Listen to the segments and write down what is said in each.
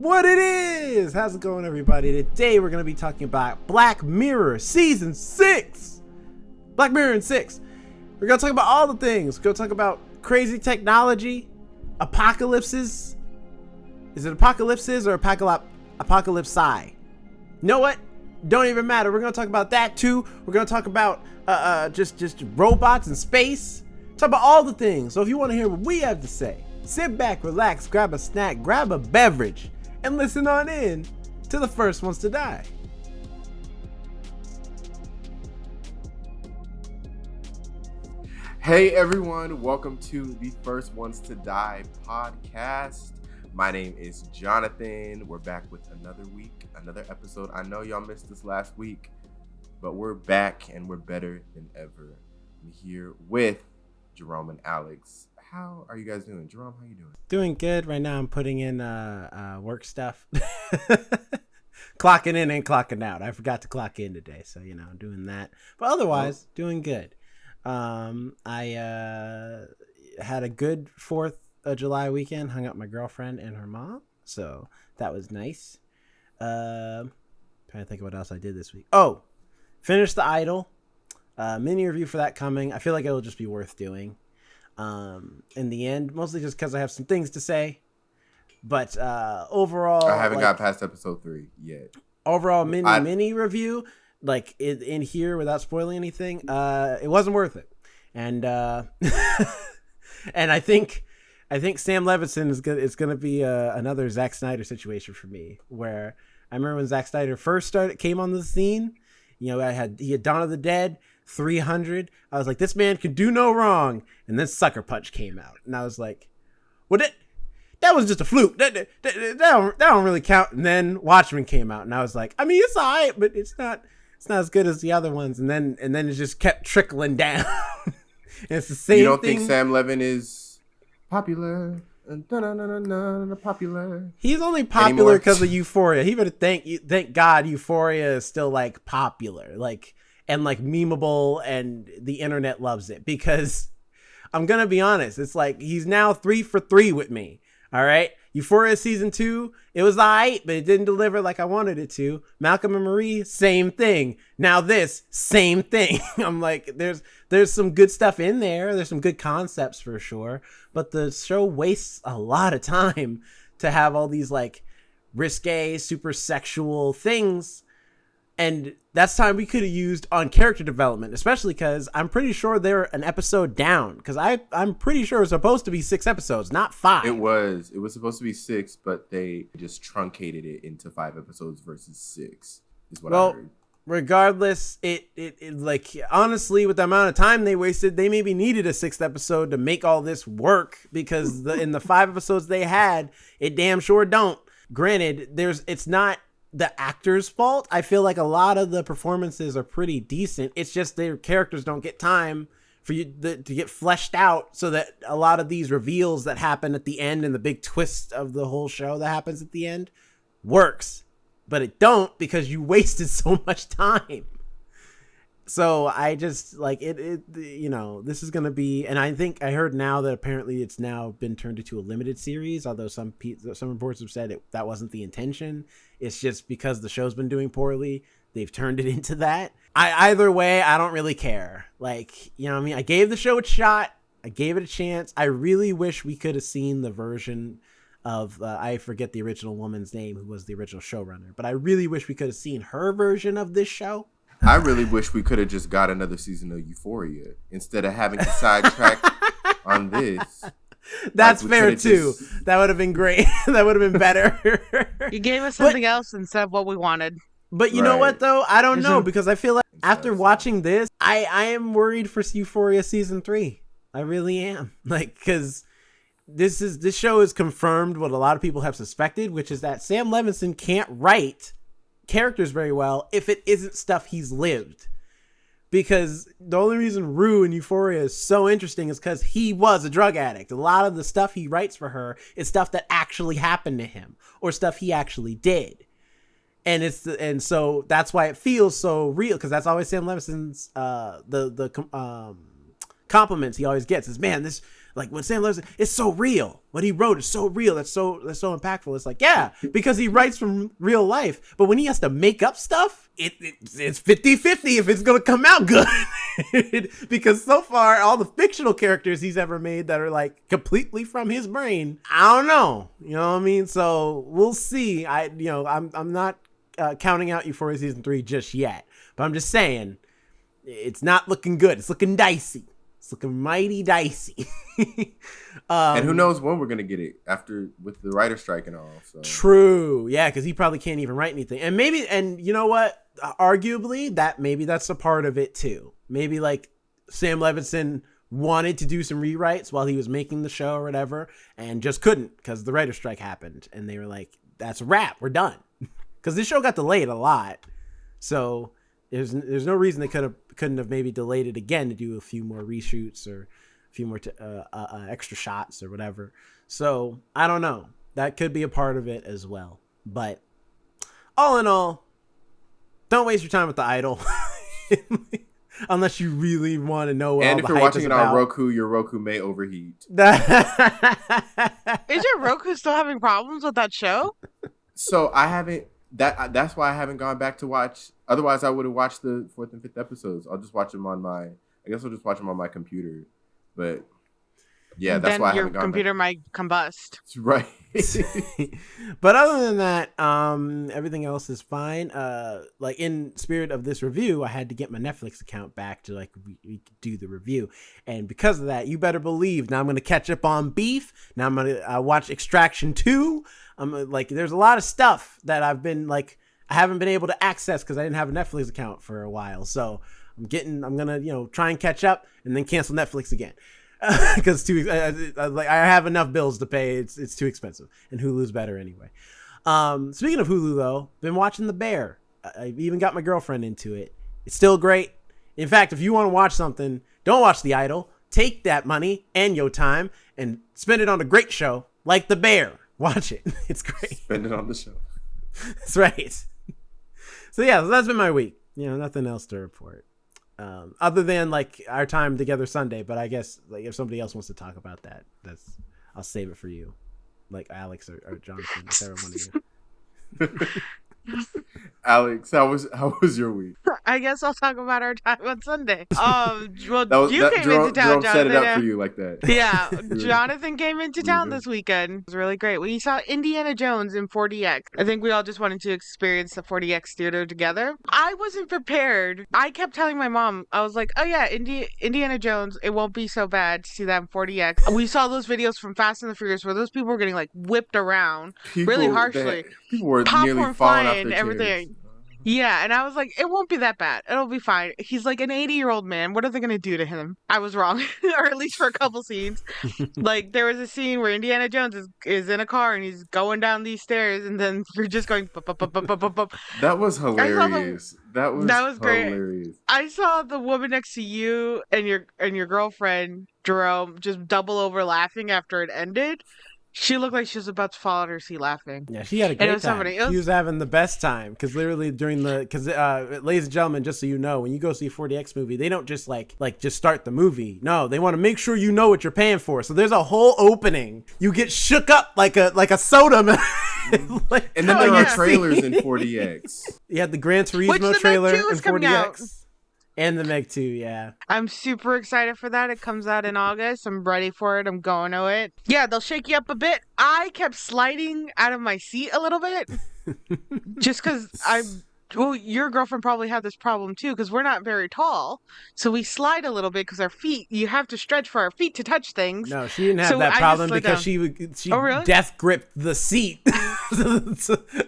What it is? How's it going, everybody? Today we're going to be talking about Black Mirror Season 6. Black Mirror in 6. We're going to talk about all the things. We're going to talk about crazy technology, apocalypses. Is it apocalypses or apocalypse-i? You know what? Don't even matter. We're going to talk about that too. We're going to talk about just robots in space. Talk about all the things. So if you want to hear what we have to say, sit back, relax, grab a snack, grab a beverage, and listen on in to the first ones to die. Hey everyone, welcome to the First Ones to Die podcast. My name is Jonathan. We're back with another week, another episode. I know y'all missed us last week, but we're back and we're better than ever. I'm here with Jerome and Alex. How are you guys doing? Jerome, how you doing? Doing good. Right now I'm putting in work stuff. Clocking in and clocking out. I forgot to clock in today, so I'm doing that. But otherwise, doing good. I had a good 4th of July weekend, hung out with my girlfriend and her mom, so that was nice. Trying to think of what else I did this week. Oh, finished The Idol. Mini review for that coming. I feel like it'll just be worth doing. In the end, mostly just because I have some things to say, but overall, I haven't got past episode 3 yet. Overall, mini review, like in here without spoiling anything, it wasn't worth it, and and I think Sam Levinson is gonna be another Zack Snyder situation for me, where I remember when Zack Snyder first came on the scene. He had Dawn of the Dead, 300. I was like, this man can do no wrong. And then Sucker Punch came out, and I was like, well, that was just a fluke. That don't really count. And then Watchmen came out, and I was like, I mean, it's alright, but it's not as good as the other ones. And then it just kept trickling down. And it's the same thing. You don't think Sam Levin is popular? Popular. He's only popular because of Euphoria. He better thank God Euphoria is still like popular, and memeable, and the internet loves it, because I'm gonna be honest, it's like he's now 3 for 3 with me. All right, Euphoria season 2, it was alright, but it didn't deliver like I wanted it to. Malcolm and Marie, same thing. Now this, same thing. I'm like, there's some good stuff in there. There's some good concepts for sure, but the show wastes a lot of time to have all these like risque, super sexual things. And that's time we could have used on character development, especially because I'm pretty sure they're an episode down. Because I'm pretty sure it's supposed to be 6 episodes, not 5. It was supposed to be 6, but they just truncated it into 5 episodes versus 6. Is what I heard. Regardless, it like, honestly, with the amount of time they wasted, they maybe needed a 6th episode to make all this work, because in the 5 episodes they had, it damn sure don't. Granted, it's not the actor's fault. I feel like a lot of the performances are pretty decent. It's just their characters don't get time for you to get fleshed out, so that a lot of these reveals that happen at the end and the big twist of the whole show that happens at the end works. But it don't, because you wasted so much time. So I just like it this is going to be, and I think I heard now that apparently it's now been turned into a limited series, although some reports have said that wasn't the intention. It's just because the show's been doing poorly, they've turned it into that. Either way, I don't really care. Like, what I mean? I gave the show a shot. I gave it a chance. I really wish we could have seen the version of, I forget the original woman's name who was the original showrunner, but I really wish we could have seen her version of this show. I really wish we could have just got another season of Euphoria instead of having to sidetrack on this. That's fair too. That would have been great. That would have been better. You gave us something else instead of what we wanted. But you know what though? I don't know, because I feel like after watching this, I am worried for Euphoria season 3. I really am. Like, because this show has confirmed what a lot of people have suspected, which is that Sam Levinson can't write characters very well if it isn't stuff he's lived. Because the only reason Rue in Euphoria is so interesting is because he was a drug addict. A lot of the stuff he writes for her is stuff that actually happened to him, or stuff he actually did. And so that's why it feels so real, because that's always Sam Levinson's the compliments he always gets is, man, this like when Sam Levinson, it's so real. What he wrote is so real. That's so impactful. It's like, yeah, because he writes from real life. But when he has to make up stuff, it's 50-50 if it's gonna come out good. Because so far, all the fictional characters he's ever made that are like completely from his brain, I don't know. You know what I mean? So we'll see. I'm not counting out Euphoria season 3 just yet, but I'm just saying it's not looking good. It's looking dicey. It's looking mighty dicey. And who knows when we're going to get it after with the writer strike and all. So. True. Yeah, because he probably can't even write anything. And you know what? Arguably, that's a part of it too. Maybe like Sam Levinson wanted to do some rewrites while he was making the show or whatever and just couldn't because the writer strike happened. And they were like, that's a wrap. We're done. Because this show got delayed a lot. So there's no reason they couldn't have maybe delayed it again to do a few more reshoots or a few more extra shots or whatever. So I don't know. That could be a part of it as well. But all in all, don't waste your time with The Idol. Unless you really want to know what all the hype is about. And if you're watching it on Roku, your Roku may overheat. Is your Roku still having problems with that show? So I haven't. That's why I haven't gone back to watch. Otherwise, I would have watched the 4th and 5th episodes. I'll just watch them on my. I guess I'll just watch them on my computer. But yeah, that's why I haven't gone back. Your computer might combust. Right. But other than that, everything else is fine. Like in spirit of this review, I had to get my Netflix account back to like we could do the review, and because of that, you better believe now I'm going to catch up on Beef. Now I'm going to watch Extraction 2. Like there's a lot of stuff that I haven't been able to access because I didn't have a Netflix account for a while. So I'm gonna try and catch up and then cancel Netflix again. Because I have enough bills to pay. It's too expensive, and Hulu's better anyway. Speaking of Hulu, though, been watching The Bear. I've even got my girlfriend into it. It's still great. In fact, if you want to watch something, don't watch The Idol. Take that money and your time and spend it on a great show like The Bear. Watch it. It's great. Spend it on the show. That's right. So yeah, that's been my week. Nothing else to report. Other than like our time together Sunday, but I guess like if somebody else wants to talk about that, I'll save it for you, like Alex or Jonathan, whichever one of you. Alex, how was your week? I guess I'll talk about our time on Sunday. Well, you came Jerome, into town, Jerome Jonathan. Set it up for you like that. Yeah, Jonathan came into town this weekend. It was really great. We saw Indiana Jones in 4DX. I think we all just wanted to experience the 4DX theater together. I wasn't prepared. I kept telling my mom, I was like, oh yeah, Indiana Jones, it won't be so bad to see that in 4DX. We saw those videos from Fast and the Furious where those people were getting like whipped around really harshly. People were Popcorn nearly falling off flying, their everything. chairs. Yeah, and I was like, it won't be that bad. It'll be fine. He's like an 80-year-old man. What are they going to do to him? I was wrong, or at least for a couple scenes. Like, there was a scene where Indiana Jones is in a car and he's going down these stairs, and then you're just going... That was hilarious. That was great. Hilarious. I saw the woman next to you and your girlfriend, Jerome, just double over laughing after it ended. She looked like she was about to fall out of her seat laughing. Yeah, she had a great time. She was having the best time because literally ladies and gentlemen, just so you know, when you go see a 4DX movie, they don't just just start the movie. No, they want to make sure you know what you're paying for. So there's a whole opening. You get shook up like a soda. And then there are trailers in 4DX. You had the Gran Turismo trailer in 4DX. And the Meg 2, yeah. I'm super excited for that. It comes out in August. I'm ready for it. I'm going to it. Yeah, they'll shake you up a bit. I kept sliding out of my seat a little bit. Just because well, your girlfriend probably had this problem too, because we're not very tall. So we slide a little bit because our feet, you have to stretch for our feet to touch things. No, she didn't have that problem because she really? death gripped the seat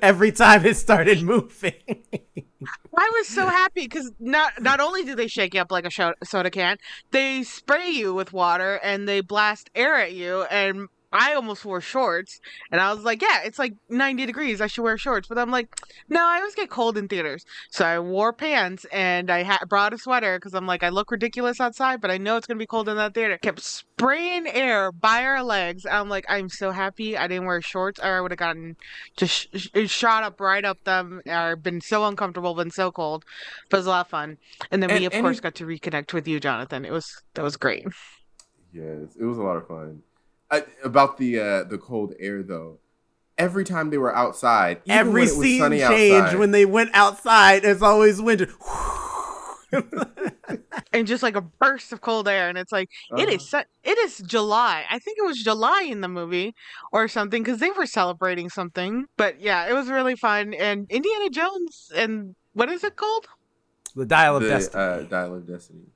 every time it started moving. I was so happy because not only do they shake you up like a soda can, they spray you with water and they blast air at you, and I almost wore shorts, and I was like, yeah, it's like 90 degrees. I should wear shorts. But I'm like, no, I always get cold in theaters. So I wore pants, and I brought a sweater because I'm like, I look ridiculous outside, but I know it's going to be cold in that theater. Kept spraying air by our legs. I'm like, I'm so happy I didn't wear shorts, or I would have gotten just shot up right up them, or been so uncomfortable, been so cold. But it was a lot of fun. And then we, of course, got to reconnect with you, Jonathan. That was great. Yes, it was a lot of fun. About the cold air though. Every time they were outside, even Every when it was scene sunny change outside, when they went outside. It's always winter. And just like a burst of cold air, and it's like uh, it is July. I think it was July in the movie or something because they were celebrating something. But yeah, it was really fun. And Indiana Jones and what is it called? The Dial of the Destiny. Dial of Destiny.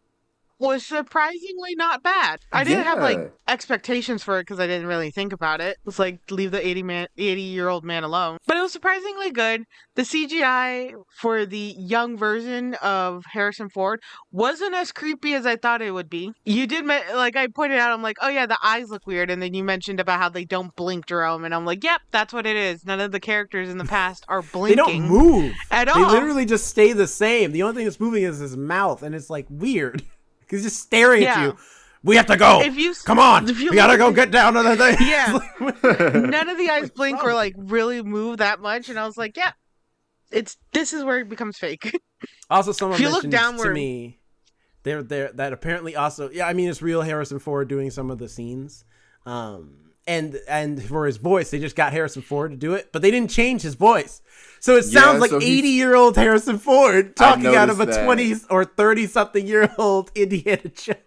Was surprisingly not bad. I didn't have like Yeah, expectations for it because I didn't really think about it. It was like leave the 80-year-old man alone. But it was surprisingly good. The CGI for the young version of Harrison Ford wasn't as creepy as I thought it would be. You did like I pointed out, I'm like, oh yeah, the eyes look weird, and then you mentioned about how they don't blink, Jerome, and I'm like, yep, that's what it is. None of the characters in the past are They don't blinking move. at They all. literally just stay the same. The only thing that's moving is his mouth, and it's like weird. He's just staring at Yeah. you. We have to go. If you Come on. if you We gotta look go at get down to the thing. Yeah. None of the eyes What's blink wrong or with like really move that much, and I was like, yeah, this is where it becomes fake. Also, If someone you look mentioned to downward, me there that apparently also, yeah, I mean, it's real Harrison Ford doing some of the scenes. And for his voice, they just got Harrison Ford to do it, but they didn't change his voice. So it sounds like so 80-year-old Harrison Ford talking out of a noticed that. 20 or 30-something-year-old Indiana Jones.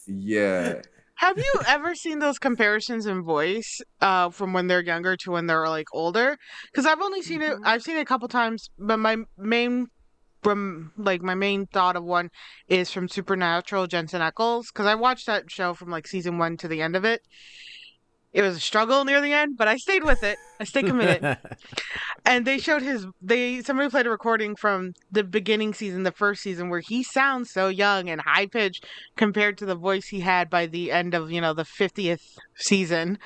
yeah. have you ever seen those comparisons in voice from when they're younger to when they're like older? Because I've only seen it. I've seen it a couple times, but my main thought of one is from Supernatural, Jensen Ackles, because I watched that show from like season 1 to the end of it. It was a struggle near the end, but I stayed with it. I stayed committed. And they showed somebody played a recording from the beginning season, the first season, where he sounds so young and high pitched compared to the voice he had by the end of, the 50th season.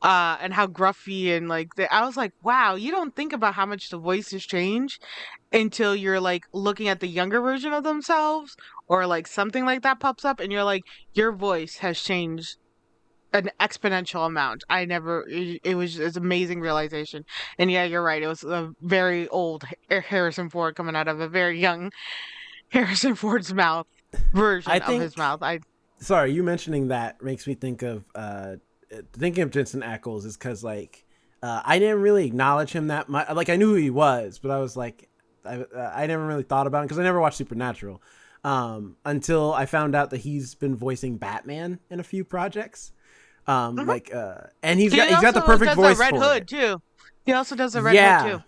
And how gruffy and I was like, wow, you don't think about how much the voices change until you're like looking at the younger version of themselves or like something like that pops up and you're like, your voice has changed an exponential amount. It was just an amazing realization. And yeah, you're right. It was a very old Harrison Ford coming out of a very young Harrison Ford's mouth I version of his think, mouth. sorry, you mentioning that makes me think of thinking of Jensen Ackles is because I didn't really acknowledge him that much. Like I knew who he was, but I was like, I never really thought about him because I never watched Supernatural until I found out that he's been voicing Batman in a few projects. And he's got the perfect voice Red for Hood it. too. He also does the Red Hood too.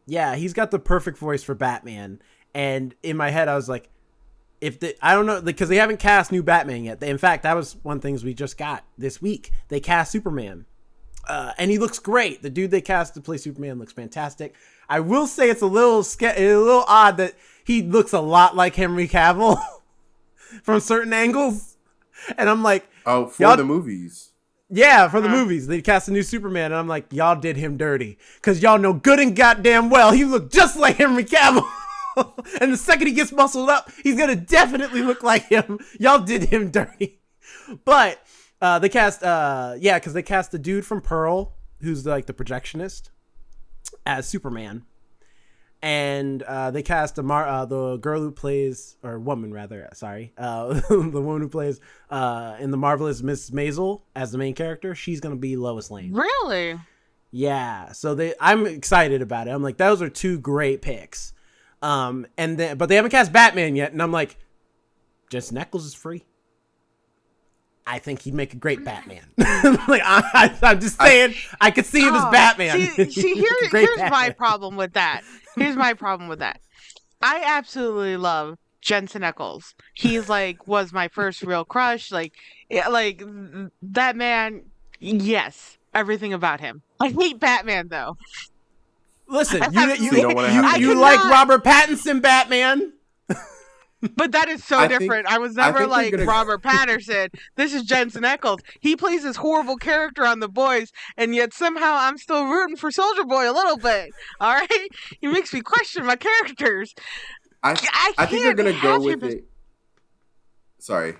Yeah, he's got the perfect voice for Batman. And in my head, I was like, I don't know, because they haven't cast new Batman yet. In fact, that was one of the things we just got this week. They cast Superman. And he looks great. The dude they cast to play Superman looks fantastic. I will say it's a little odd that he looks a lot like Henry Cavill from certain angles. And I'm like, oh, for the movies. Yeah, for the movies. They cast a new Superman, and I'm like, y'all did him dirty. Because y'all know good and goddamn well he looked just like Henry Cavill. And the second he gets muscled up, he's going to definitely look like him. Y'all did him dirty. But they cast, because they cast the dude from Pearl, who's like the projectionist, as Superman. And they cast the girl who plays, or woman rather, sorry, the woman who plays in the Marvelous Miss Maisel as the main character. She's gonna be Lois Lane. Really? Yeah. So I'm excited about it. I'm like, those are two great picks. But they haven't cast Batman yet, and I'm like, Jensen Ackles is free. I think he'd make a great Batman. I'm just saying, I could see him as Batman. Here's my problem with that. Here's my problem with that. I absolutely love Jensen Ackles. He's was my first real crush. That man. Yes, everything about him. I hate Batman though. Listen, I you like Robert Pattinson Batman. But that is so different. I was never like Robert Patterson. This is Jensen Ackles. He plays this horrible character on The Boys, and yet somehow I'm still rooting for Soldier Boy a little bit. All right? He makes me question my characters. I think they're going to go with it. Sorry.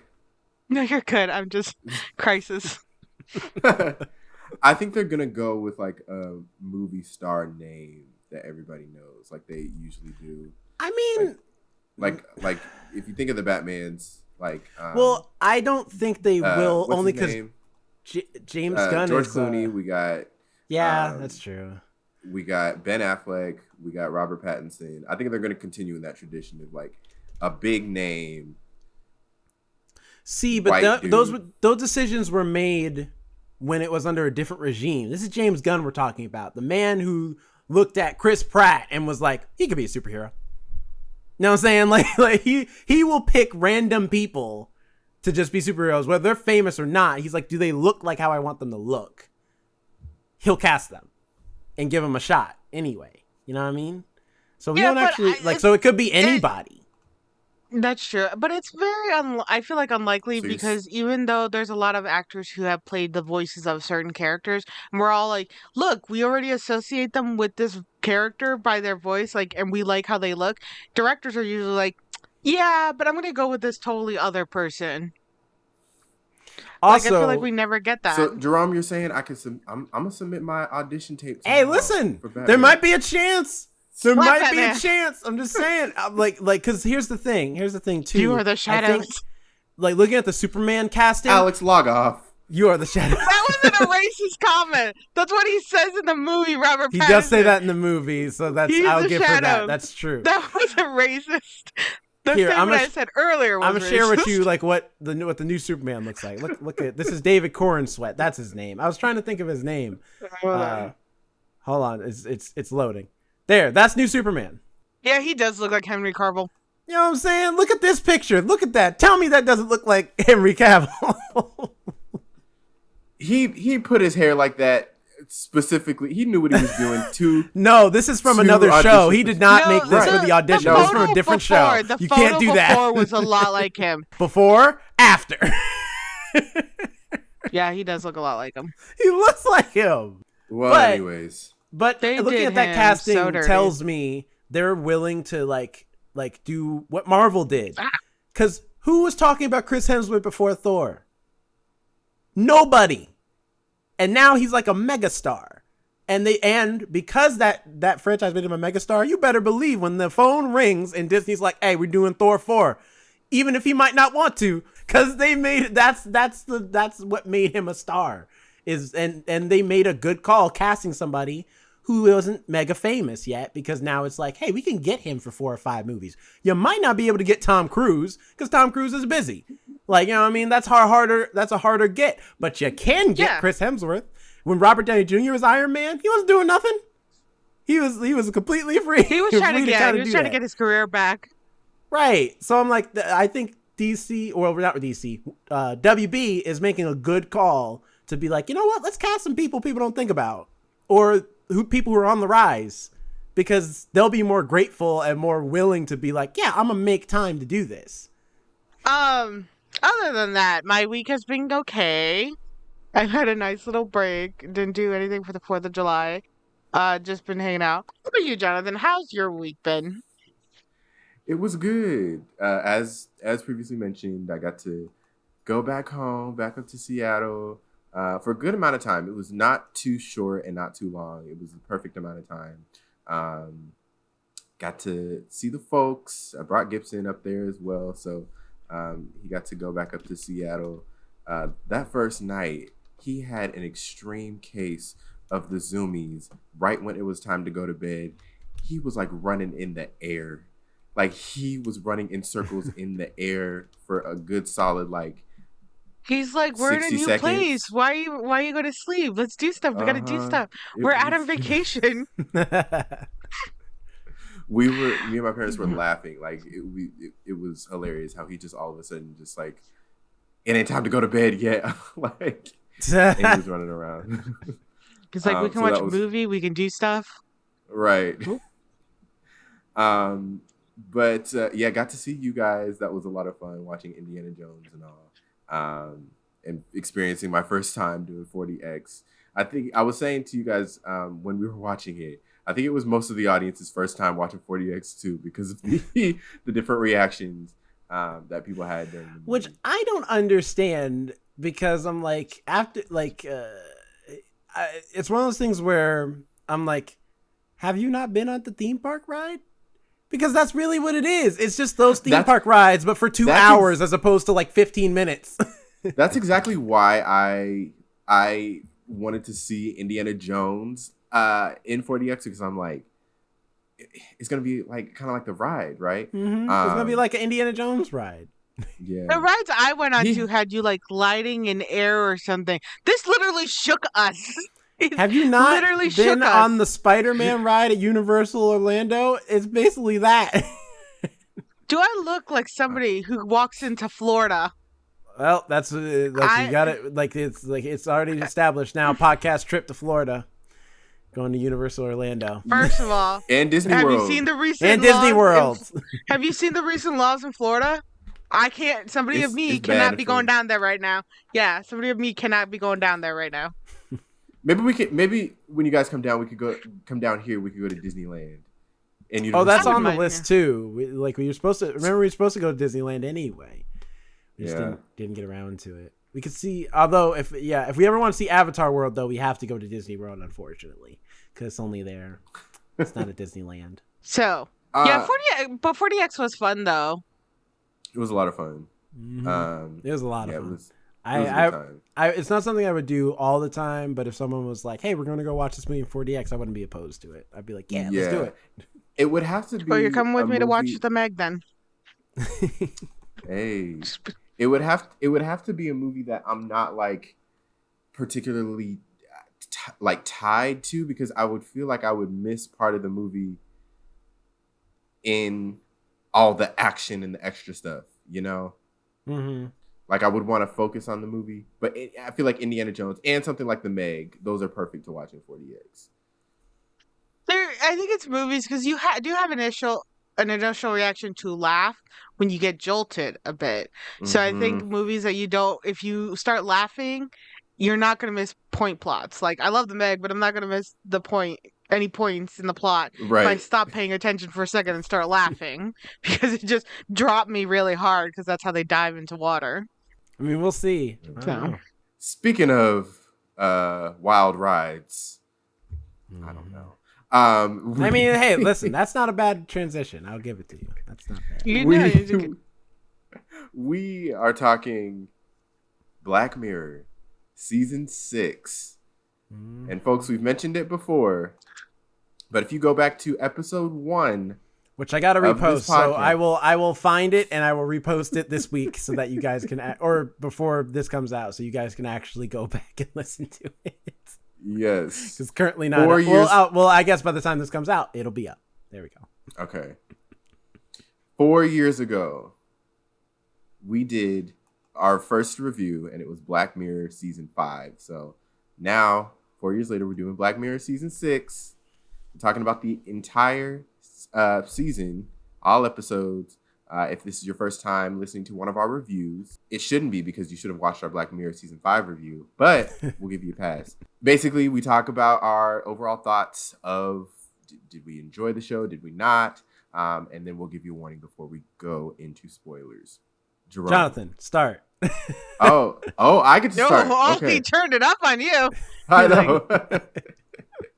No, you're good. I'm just crisis. I think they're going to go with like a movie star name that everybody knows, like they usually do. I mean... Like if you think of the Batmans, Like, well, I don't think they will, what's only his because name? James Gunn George is. Clooney. We got. Yeah, that's true. We got Ben Affleck. We got Robert Pattinson. I think they're going to continue in that tradition of like a big name. See, but those decisions were made when it was under a different regime. This is James Gunn we're talking about, the man who looked at Chris Pratt and was like, he could be a superhero. You know what I'm saying? Like he will pick random people to just be superheroes, whether they're famous or not. He's like, do they look like how I want them to look? He'll cast them and give them a shot anyway. You know what I mean? So we don't actually so it could be anybody. That's true, but it's very I feel like unlikely because even though there's a lot of actors who have played the voices of certain characters, and we're all like, look, we already associate them with this character by their voice, like, and we like how they look. Directors are usually like, yeah, but I'm gonna go with this totally other person. Also, like, I feel like we never get that. So, Jerome, you're saying I'm gonna submit my audition tape. Hey, listen, there might be a chance. There might be a chance. I'm just saying, like, because here's the thing. Here's the thing too. You are the shadows. Like looking at the Superman casting, Alex, log off. You are the shadow. That wasn't a racist comment. That's what he says in the movie, Robert Pattinson. He does say that in the movie, so I'll give for that. That's true. That wasn't racist. The Here, statement I said earlier was I'm gonna share with you like what the new Superman looks like. Look at this is David Cornsweet. That's his name. I was trying to think of his name. Hold on, it's loading. There, that's new Superman. Yeah, he does look like Henry Cavill. You know what I'm saying? Look at this picture. Look at that. Tell me that doesn't look like Henry Cavill. He put his hair like that specifically. He knew what he was doing. No, this is from another show. He did not make this for the audition. This is from a different show. You can't do that. Before was a lot like him. Before, after. Yeah, he does look a lot like him. He looks like him. Well, anyways. But looking at that casting tells me they're willing to like do what Marvel did. Because who was talking about Chris Hemsworth before Thor? Nobody. And now he's like a megastar. And because that franchise made him a megastar, you better believe when the phone rings and Disney's like, hey, we're doing Thor 4. Even if he might not want to, because they made that's what made him a star. And they made a good call casting somebody who wasn't mega famous yet, because now it's like, hey, we can get him for 4 or 5 movies. You might not be able to get Tom Cruise because Tom Cruise is busy. Like, you know what I mean? That's a harder get. But you can get Chris Hemsworth. When Robert Downey Jr. was Iron Man, he wasn't doing nothing. He was completely free. He was trying to get his career back. Right. So I'm like, I think DC, or not DC, WB is making a good call to be like, you know what? Let's cast some people don't think about, or people who are on the rise, because they'll be more grateful and more willing to be like, yeah, I'm gonna make time to do this. Other than that, my week has been okay. I've had a nice little break. Didn't do anything for the 4th of July. Just been hanging out. What about you, Jonathan? How's your week been? It was good. As previously mentioned, I got to go back home, back up to Seattle for a good amount of time. It was not too short and not too long. It was the perfect amount of time. Got to see the folks. I brought Gibson up there as well, so he got to go back up to Seattle. That first night, he had an extreme case of the zoomies. Right when it was time to go to bed, he was like running in the air. Like, he was running in circles in the air for a good solid, like, he's like, we're in a new place. Why are you going to sleep? Let's do stuff. We got to do stuff. We're out on vacation. Me and my parents were laughing. Like, it was hilarious how he just all of a sudden just like, it ain't time to go to bed yet. Like, and he was running around. It's like, we can watch a movie. We can do stuff. Right. But yeah, got to see you guys. That was a lot of fun watching Indiana Jones and all, and experiencing my first time doing 4DX. I think I was saying to you guys when we were watching it, I think it was most of the audience's first time watching 4DX too, because of the different reactions that people had during the movie. Which I don't understand, because I'm like, after like it's one of those things where I'm like, have you not been on the theme park ride? Because that's really what it is. It's just those theme park rides, but for 2 hours as opposed to like 15 minutes. That's exactly why I wanted to see Indiana Jones in 4DX, because I'm like, it's gonna be like kind of like the ride, right? Mm-hmm. It's gonna be like an Indiana Jones ride. Yeah. The rides I went on to had you like gliding in air or something. This literally shook us. Have you not been on the Spider-Man ride at Universal Orlando? It's basically that. Do I look like somebody who walks into Florida? Well, that's like you got it. Like it's already established now. Podcast trip to Florida, going to Universal Orlando. First of all, and Disney World. Have you seen the recent and Disney World? Have you seen the recent laws in Florida? I can't. Somebody of me cannot be going down there right now. Yeah, somebody of me cannot be going down there right now. Maybe when you guys come down, we could come down here. We could go to Disneyland. And that's on the list too. We were supposed to go to Disneyland anyway. We just didn't get around to it. We could see, although if we ever want to see Avatar World, though, we have to go to Disney World, unfortunately, because it's only there. It's not at Disneyland. So 4DX was fun though. It was a lot of fun. Mm-hmm. It was a lot of fun. It was a good time. It's not something I would do all the time, but if someone was like, "Hey, we're going to go watch this movie in 4DX," I wouldn't be opposed to it. I'd be like, "Yeah, let's do it." It would have to be. Oh, you're coming with me to watch the Meg then? Hey, it would have to be a movie that I'm not like particularly tied to, because I would feel like I would miss part of the movie in all the action and the extra stuff, you know? Mm-hmm. Like I would want to focus on the movie, but I feel like Indiana Jones and something like The Meg, those are perfect to watch in 4DX. I think it's movies because you do have an initial reaction to laugh when you get jolted a bit. Mm-hmm. So I think movies that if you start laughing, you're not going to miss point plots. Like I love The Meg, but I'm not going to miss any points in the plot if I stop paying attention for a second and start laughing, because it just dropped me really hard, because that's how they dive into water. I mean, we'll see. Speaking of wild rides, I don't know. I mean, hey, listen, that's not a bad transition. I'll give it to you. That's not bad. We are talking Black Mirror season 6. And folks, we've mentioned it before, but if you go back to episode 1, which I got to repost, so I will find it and I will repost it this week so that you guys can, or before this comes out, so you guys can actually go back and listen to it. Yes, because currently not. Well, I guess by the time this comes out, it'll be up. There we go. Okay. 4 years ago, we did our first review, and it was Black Mirror season 5. So now, 4 years later, we're doing Black Mirror season 6. We're talking about the entire season, all episodes. If this is your first time listening to one of our reviews, it shouldn't be, because you should have watched our Black Mirror season 5 review, but we'll give you a pass. Basically, we talk about our overall thoughts of did we enjoy the show, did we not, and then we'll give you a warning before we go into spoilers. Jerome. Jonathan, start. Oh, I get to start. Okay. He turned it up on you. I know.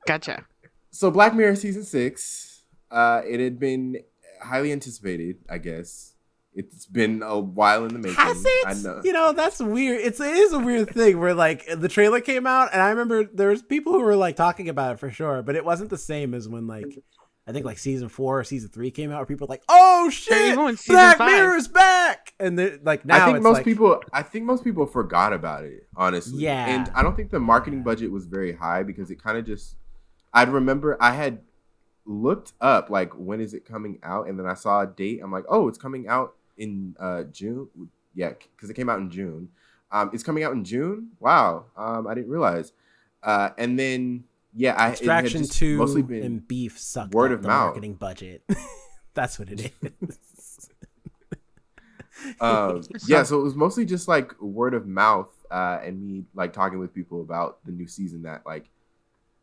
Gotcha. So Black Mirror season 6, it had been highly anticipated, I guess. It's been a while in the making. I know. You know, that's weird. It is a weird thing where like the trailer came out, and I remember there was people who were like talking about it for sure, but it wasn't the same as when like I think like season 4 or season 3 came out, where people were like, "Oh shit, Black Mirror is back!" And like now, I think most people forgot about it, honestly. Yeah, and I don't think the marketing budget was very high, because it kind of just. I'd remember I had looked up like when is it coming out, and then I saw a date. I'm like, oh, it's coming out in June. Yeah, because it came out in June. It's coming out in June. Wow, I didn't realize. And then Extraction 2 mostly been and Beef sucked word up of the mouth. Marketing budget. That's what it is. So it was mostly just like word of mouth, and me like talking with people about the new season that like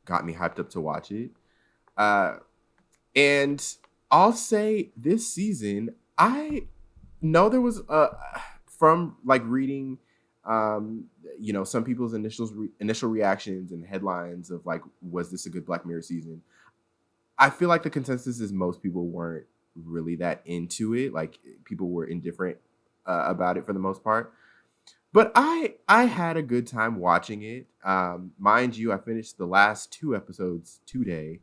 got me hyped up to watch it. And I'll say this season, I know there was from like reading some people's initial reactions and headlines of like, was this a good Black Mirror season? I feel like the consensus is most people weren't really that into it. Like people were indifferent about it for the most part. But I had a good time watching it. Mind you, I finished the last 2 episodes today.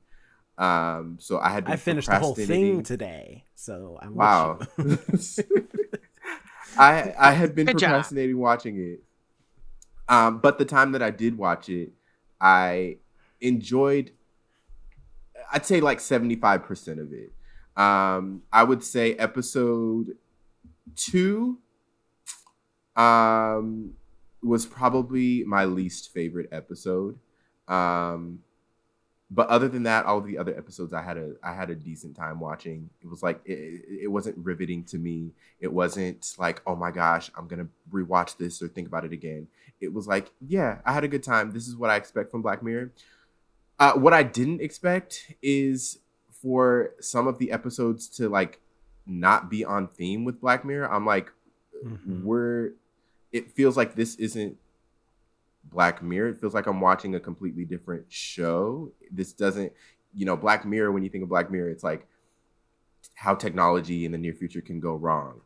So I finished the whole thing today. So I'm wow. with you. I had been Good job. procrastinating watching it. But the time that I did watch it, I enjoyed, I'd say like 75% of it. I would say episode 2 was probably my least favorite episode. But other than that, all of the other episodes I had a decent time watching. It was like it wasn't riveting to me. It wasn't like, oh my gosh, I'm gonna rewatch this or think about it again. It was like, yeah, I had a good time. This is what I expect from Black Mirror. What I didn't expect is for some of the episodes to like not be on theme with Black Mirror. I'm like, it feels like this isn't Black Mirror. It feels like I'm watching a completely different show. This doesn't, Black Mirror, when you think of Black Mirror, it's like how technology in the near future can go wrong.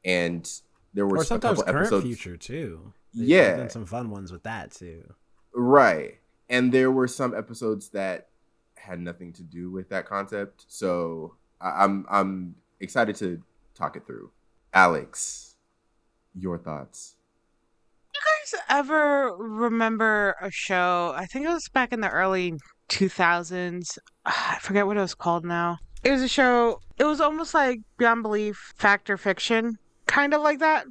And there were sometimes a couple current episodes, future too. They've done some fun ones with that too. Right. And there were some episodes that had nothing to do with that concept. So I'm excited to talk it through. Alex, your thoughts? You guys ever remember a show? I think it was back in the early 2000s. I forget what it was called now. It was a show. It was almost like Beyond Belief, Fact or Fiction, kind of like that.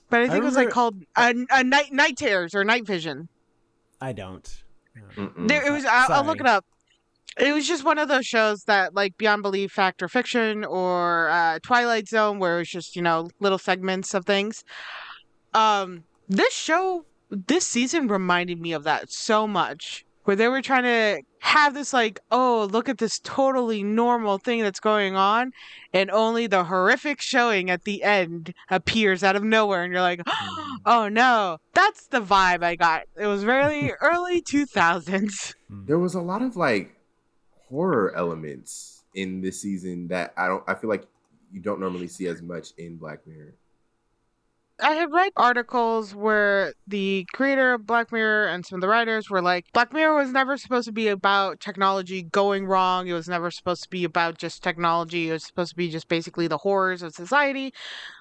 But I think it was like called Night Terrors or Night Vision. I don't. There, it was. I'll look it up. It was just one of those shows that, like Beyond Belief, Fact or Fiction, or Twilight Zone, where it's just little segments of things. This show, this season reminded me of that so much, where they were trying to have this like, oh, look at this totally normal thing that's going on, and only the horrific showing at the end appears out of nowhere, and you're like, oh no. That's the vibe I got. It was very early 2000s. There was a lot of like horror elements in this season that I feel like you don't normally see as much in Black Mirror. I had read articles where the creator of Black Mirror and some of the writers were like, Black Mirror was never supposed to be about technology going wrong. It was never supposed to be about just technology. It was supposed to be just basically the horrors of society,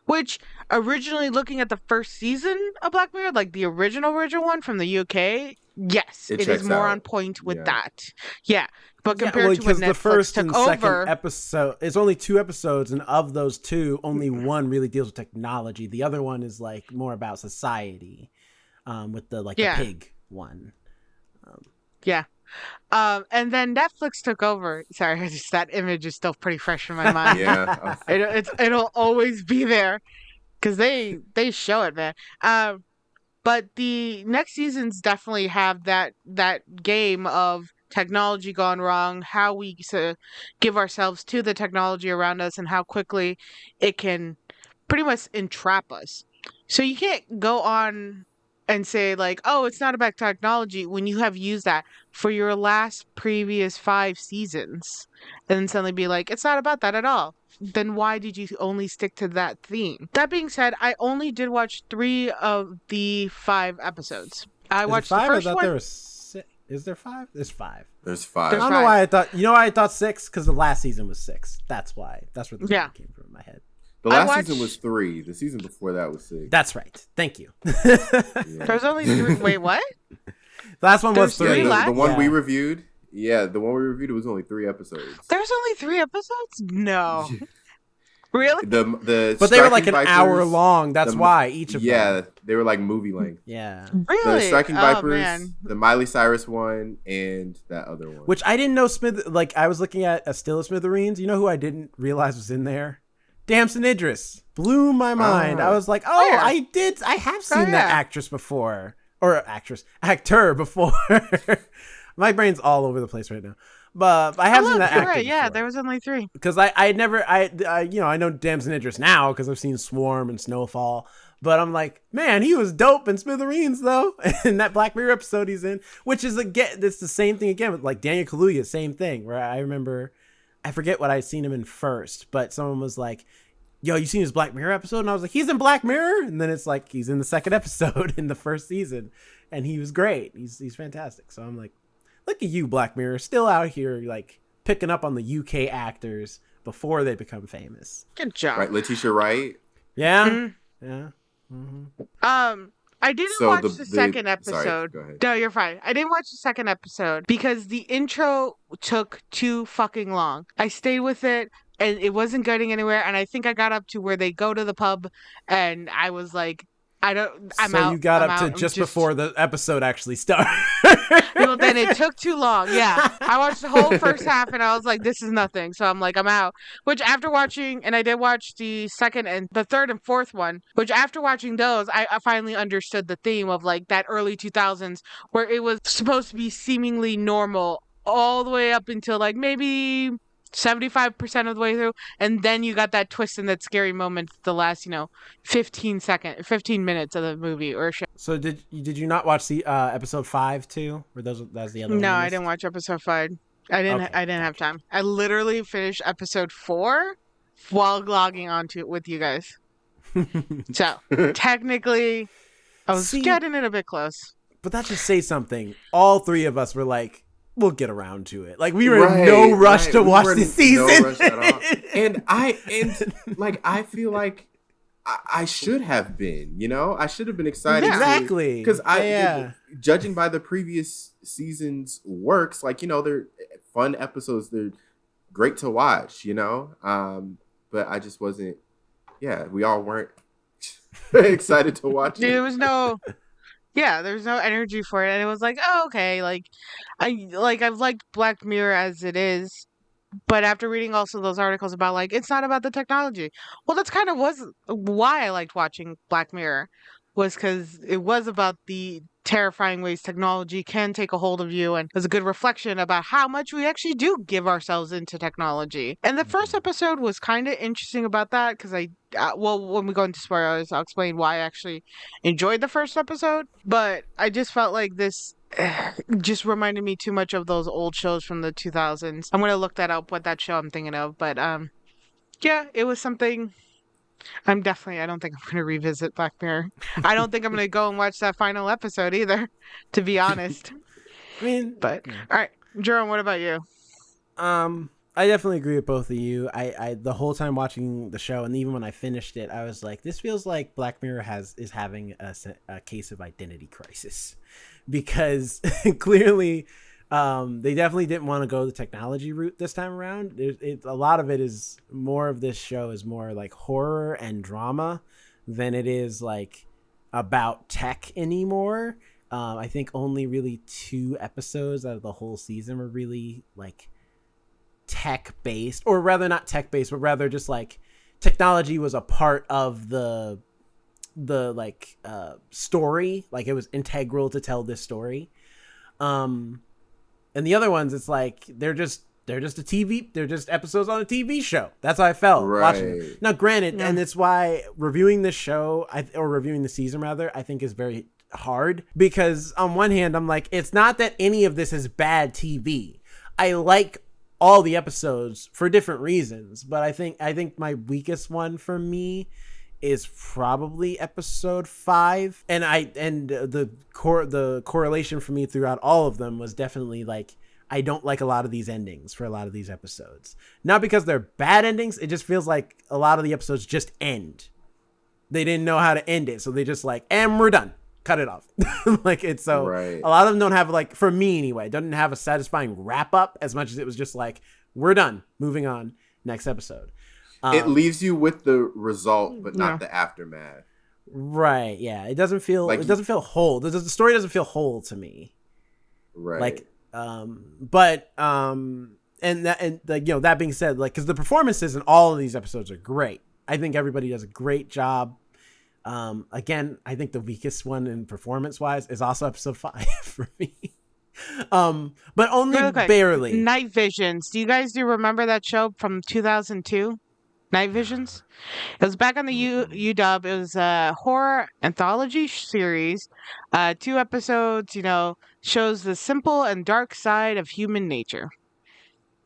which originally, looking at the first season of Black Mirror, like the original one from the UK, yes, it is more on point with that. Yeah. But compared to when Netflix the first took and over, second episode, it's only 2 episodes, and of those 2, only one really deals with technology. The other one is like more about society, with the the pig one. And then Netflix took over. Sorry, just that image is still pretty fresh in my mind. Yeah, it'll always be there because they show it, man. But the next seasons definitely have that game of technology gone wrong, how we give ourselves to the technology around us, and how quickly it can pretty much entrap us. So you can't go on and say like, oh, it's not about technology when you have used that for your previous 5 seasons, and then suddenly be like, it's not about that at all. Then why did you only stick to that theme? That being said, I only did watch 3 of the 5 episodes. I watched the first one. There was 6. Is there 5? There's 5. There's 5. I don't know why I thought. You know why I thought 6? Because the last season was 6. That's why. That's where the came from in my head. The last season was 3. The season before that was 6. That's right. Thank you. There's only 3. Wait, what? The last one was 3. The one we reviewed. Yeah, the one we reviewed, it was only 3 episodes. There's only 3 episodes? No. Really? But they were like an hour long. That's why each of them. Yeah, they were like movie length. Yeah. Really? The Striking Vipers, the Miley Cyrus one, and that other one. Which I didn't know I was looking at a still of Smithereens. You know who I didn't realize was in there? Damson Idris. Blew my mind. I was like, I have seen that actress before. Or actor before. My brain's all over the place right now. But I have seen that actor before. Yeah, there was only 3. Because I know Damson Idris now because I've seen Swarm and Snowfall. But I'm like, man, he was dope in Smithereens though. And that Black Mirror episode he's in, which is again, it's the same thing again with like Daniel Kaluuya, same thing. Where I remember I forget what I'd seen him in first, but someone was like, yo, you seen his Black Mirror episode? And I was like, he's in Black Mirror? And then it's like, he's in the second episode in the first season. And he was great. He's fantastic. So I'm like, look at you, Black Mirror, still out here like picking up on the UK actors before they become famous. Good job. Right, Letitia Wright. Yeah. Mm-hmm. Yeah. Mm-hmm. I didn't watch the second episode. Sorry, go ahead. No, you're fine. I didn't watch the second episode because the intro took too fucking long. I stayed with it and it wasn't getting anywhere. And I think I got up to where they go to the pub and I was like, I'm out. So you got I'm up out. to just before the episode actually started. Well, then it took too long. Yeah. I watched the whole first half and I was like, this is nothing. So I'm like, I'm out. Which after watching, and I did watch the second and the third and fourth one, which after watching those, I finally understood the theme of like that early 2000s where it was supposed to be seemingly normal all the way up until like maybe 75% of the way through, and then you got that twist and that scary moment the last 15 minutes of the movie or show. So did you not watch the episode 5 too? Or that's the other one? No, I didn't watch episode 5. I didn't have time. I literally finished episode 4 while logging on to it with you guys. So technically I was getting it a bit close. But that should say something. All three of us were like, we'll get around to it. Like we were in no rush to watch this season. No rush at all. And I feel like I should have been, I should have been excited. Exactly. Because judging by the previous season's works, like, they're fun episodes. They're great to watch, but I just wasn't, we all weren't excited to watch it. There was no energy for it. And it was like, oh, okay. I've liked Black Mirror as it is. But after reading also those articles about like, it's not about the technology. Well, that's kind of was why I liked watching Black Mirror, was because it was about the terrifying ways technology can take a hold of you, and it was a good reflection about how much we actually do give ourselves into technology. And the first episode was kind of interesting about that because when we go into spoilers, I'll explain why I actually enjoyed the first episode. But I just felt like this just reminded me too much of those old shows from the 2000s. I'm going to look that up, what that show I'm thinking of. But it was something. I don't think I'm going to revisit Black Mirror. I don't think I'm going to go and watch that final episode either, to be honest. All right, Jerome, what about you? I definitely agree with both of you. I the whole time watching the show, and even when I finished it, I was like, this feels like Black Mirror is having a case of identity crisis, because clearly they definitely didn't want to go the technology route this time around. A lot of it is more of this show is more like horror and drama than it is like about tech anymore. I think only really 2 episodes out of the whole season were really like tech based, or rather not tech based, but rather just like technology was a part of the story. Like it was integral to tell this story. And the other ones, it's like they're just they're just episodes on a TV show. That's how I felt watching them. Now, granted, and it's why reviewing this show or reviewing the season rather, I think is very hard, because on one hand, I'm like, it's not that any of this is bad TV. I like all the episodes for different reasons, but I think my weakest one for me is probably episode 5, and the correlation for me throughout all of them was definitely like, I don't like a lot of these endings for a lot of these episodes. Not because they're bad endings, it just feels like a lot of the episodes just end. They didn't know how to end it, so they just like, and we're done, cut it off. Like it's so right. A lot of them don't have, like, for me anyway, doesn't have a satisfying wrap up as much as it was just like, we're done, moving on, next episode. It leaves you with the result, but not the aftermath. Right. Yeah. It doesn't feel whole. The story doesn't feel whole to me. Right. Like, that being said, like, because the performances in all of these episodes are great. I think everybody does a great job. Again, I think the weakest one in performance wise is also episode 5 for me. But only barely. Night Visions. Do you guys remember that show from 2002? Night Visions. It was back on the UW. It was a horror anthology series. 2 episodes, shows the simple and dark side of human nature.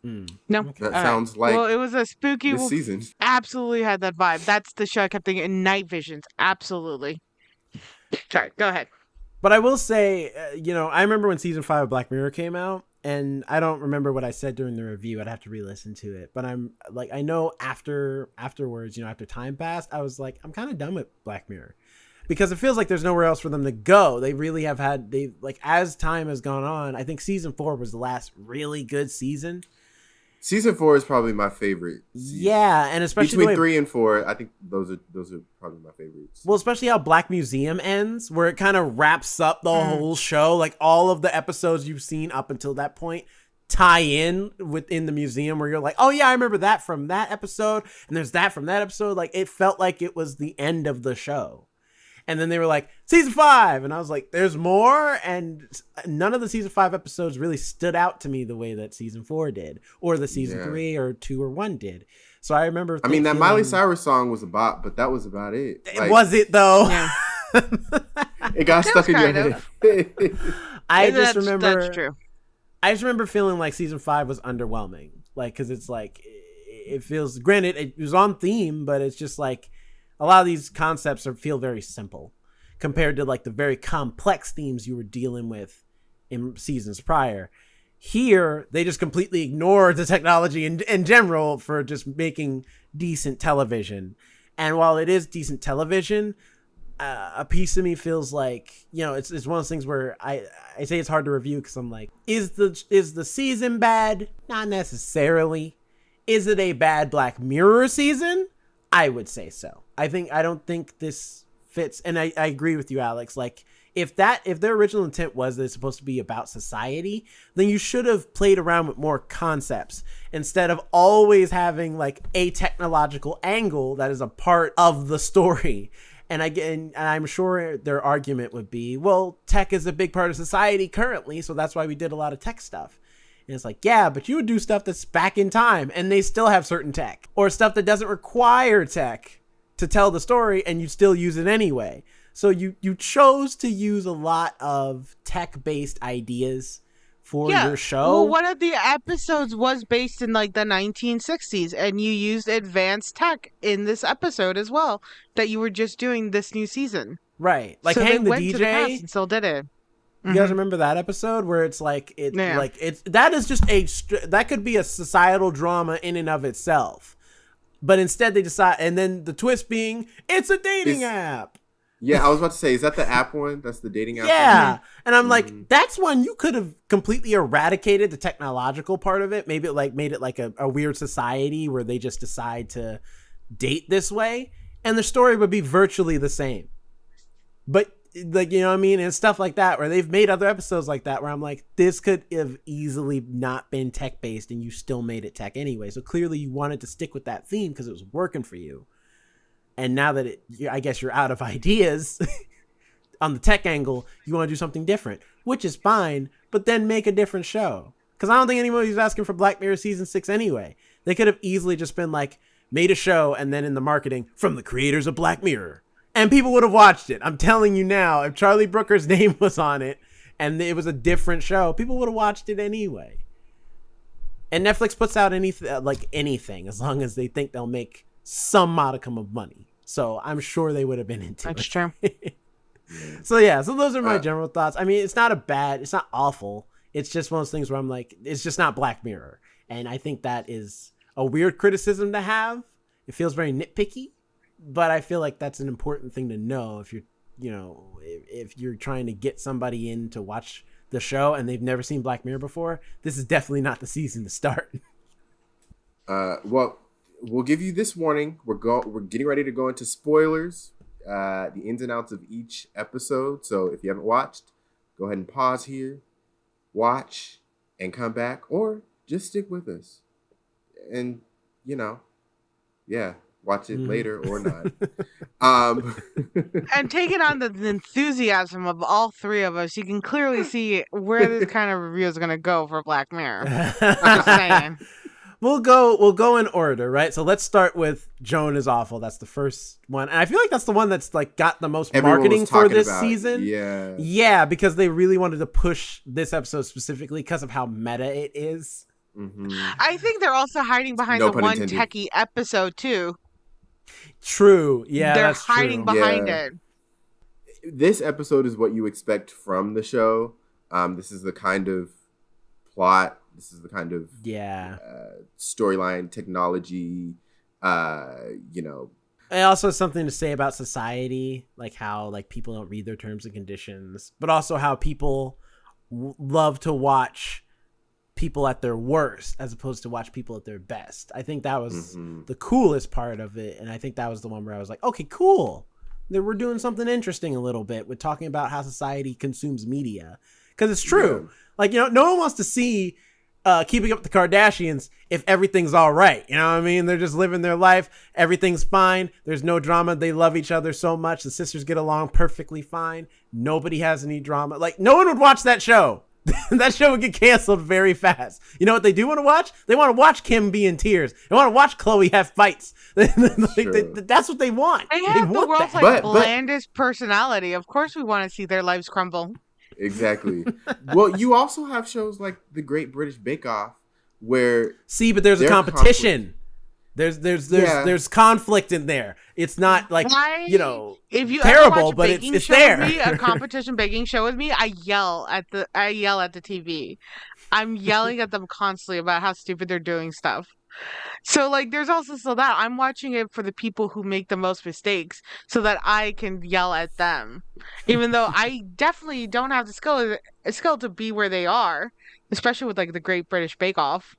No. That All sounds like Well, it was a spooky. this season. Absolutely had that vibe. That's the show I kept thinking. In Night Visions. Absolutely. Sorry. Go ahead. But I will say, I remember when season 5 of Black Mirror came out, and I don't remember what I said during the review. I'd have to re-listen to it. But I'm like, I know afterwards, after time passed, I was like, I'm kind of done with Black Mirror because it feels like there's nowhere else for them to go. They really have as time has gone on, I think season 4 was the last really good season. Season 4 is probably my favorite season. Yeah, and especially between 3 and 4, I think those are probably my favorites. Well, especially how Black Museum ends, where it kind of wraps up the whole show. Like all of the episodes you've seen up until that point tie in within the museum, where you're like, oh yeah, I remember that from that episode, and there's that from that episode. Like it felt like it was the end of the show. And then they were like, season 5. And I was like, there's more. And none of the season 5 episodes really stood out to me the way that season 4 did, or the season 3 or 2 or 1 did. So I remember. I mean, that Miley Cyrus song was a bop, but that was about it. Was it though? Yeah. It got stuck in your head. I just remember. That's true. I just remember feeling like season 5 was underwhelming. Like, because it's like, it feels, granted, it was on theme, but it's just like, a lot of these concepts feel very simple compared to like the very complex themes you were dealing with in seasons prior. Here, they just completely ignored the technology in general for just making decent television. And while it is decent television, a piece of me feels like, it's one of those things where I say it's hard to review because I'm like, is the season bad? Not necessarily. Is it a bad Black Mirror season? I would say so. I don't think this fits. And I agree with you, Alex. Like if their original intent was that it's supposed to be about society, then you should have played around with more concepts instead of always having like a technological angle that is a part of the story. And I'm sure their argument would be, well, tech is a big part of society currently, so that's why we did a lot of tech stuff. And it's like, yeah, but you would do stuff that's back in time and they still have certain tech, or stuff that doesn't require tech to tell the story and you still use it anyway. So you chose to use a lot of tech-based ideas for your show. Well, one of the episodes was based in like the 1960s, and you used advanced tech in this episode as well that you were just doing this new season. Right. Like so Hang they the went DJ. To the past and still did it. You guys remember that episode where it's like that is just that could be a societal drama in and of itself, but instead they decide, and then the twist being it's a dating app. Yeah, I was about to say, is that the app one? That's the dating app. Yeah, one? And I'm like, that's one you could have completely eradicated the technological part of it. Maybe made it like a weird society where they just decide to date this way, and the story would be virtually the same. But like, you know what I mean? And stuff like that, where they've made other episodes like that where I'm like, this could have easily not been tech based and you still made it tech anyway. So clearly you wanted to stick with that theme because it was working for you. And now that I guess you're out of ideas on the tech angle, you want to do something different, which is fine, but then make a different show. Because I don't think anybody's asking for Black Mirror season 6 anyway. They could have easily just been like, made a show and then in the marketing, from the creators of Black Mirror. And people would have watched it. I'm telling you now, if Charlie Brooker's name was on it and it was a different show, people would have watched it anyway. And Netflix puts out anything as long as they think they'll make some modicum of money. So I'm sure they would have been into it. That's true. So those are my general thoughts. I mean, it's not awful. It's just one of those things where I'm like, it's just not Black Mirror. And I think that is a weird criticism to have. It feels very nitpicky. But I feel like that's an important thing to know if if you're trying to get somebody in to watch the show and they've never seen Black Mirror before. This is definitely not the season to start. Well, we'll give you this warning. We're getting ready to go into spoilers, the ins and outs of each episode. So if you haven't watched, go ahead and pause here, watch, and come back, or just stick with us. And watch it later or not. And taking on the enthusiasm of all three of us, you can clearly see where this kind of review is going to go for Black Mirror. Just saying. We'll go in order, right? So let's start with Joan is Awful. That's the first one. And I feel like that's the one that's like got the most marketing for this season. Yeah. Yeah, because they really wanted to push this episode specifically because of how meta it is. I think they're also hiding behind No the pun one intended. techie episode too. True. Yeah, They're that's hiding true. behind Yeah. it. This episode is what you expect from the show. This is the kind of plot. This is the kind of storyline, technology. It also has something to say about society, like how like people don't read their terms and conditions, but also how people love to watch people at their worst as opposed to watch people at their best. I think that was the coolest part of it, and I think that was the one where I was like, okay, cool. We're doing something interesting a little bit with talking about how society consumes media, because it's true. Yeah. Like, you know, no one wants to see Keeping Up with the Kardashians if everything's all right. You know what I mean? They're just living their life. Everything's fine. There's no drama. They love each other so much. The sisters get along perfectly fine. Nobody has any drama. Like, no one would watch that show. That show would get canceled very fast. You know what they do want to watch? They want to watch Kim be in tears. They want to watch Chloe have fights. That's what they want. They have the world's But- blandest personality. Of course we want to see their lives crumble. Exactly. Well, you also have shows like The Great British Bake Off, where but there's a competition. There's conflict in there. It's not like if you terrible, ever watch a but baking it's show there. with me, a competition baking show with me, I yell at the TV. I'm yelling at them constantly about how stupid they're doing stuff. So like there's also that I'm watching it for the people who make the most mistakes so that I can yell at them. Even though I definitely don't have the skill to be where they are, especially with like the Great British Bake Off.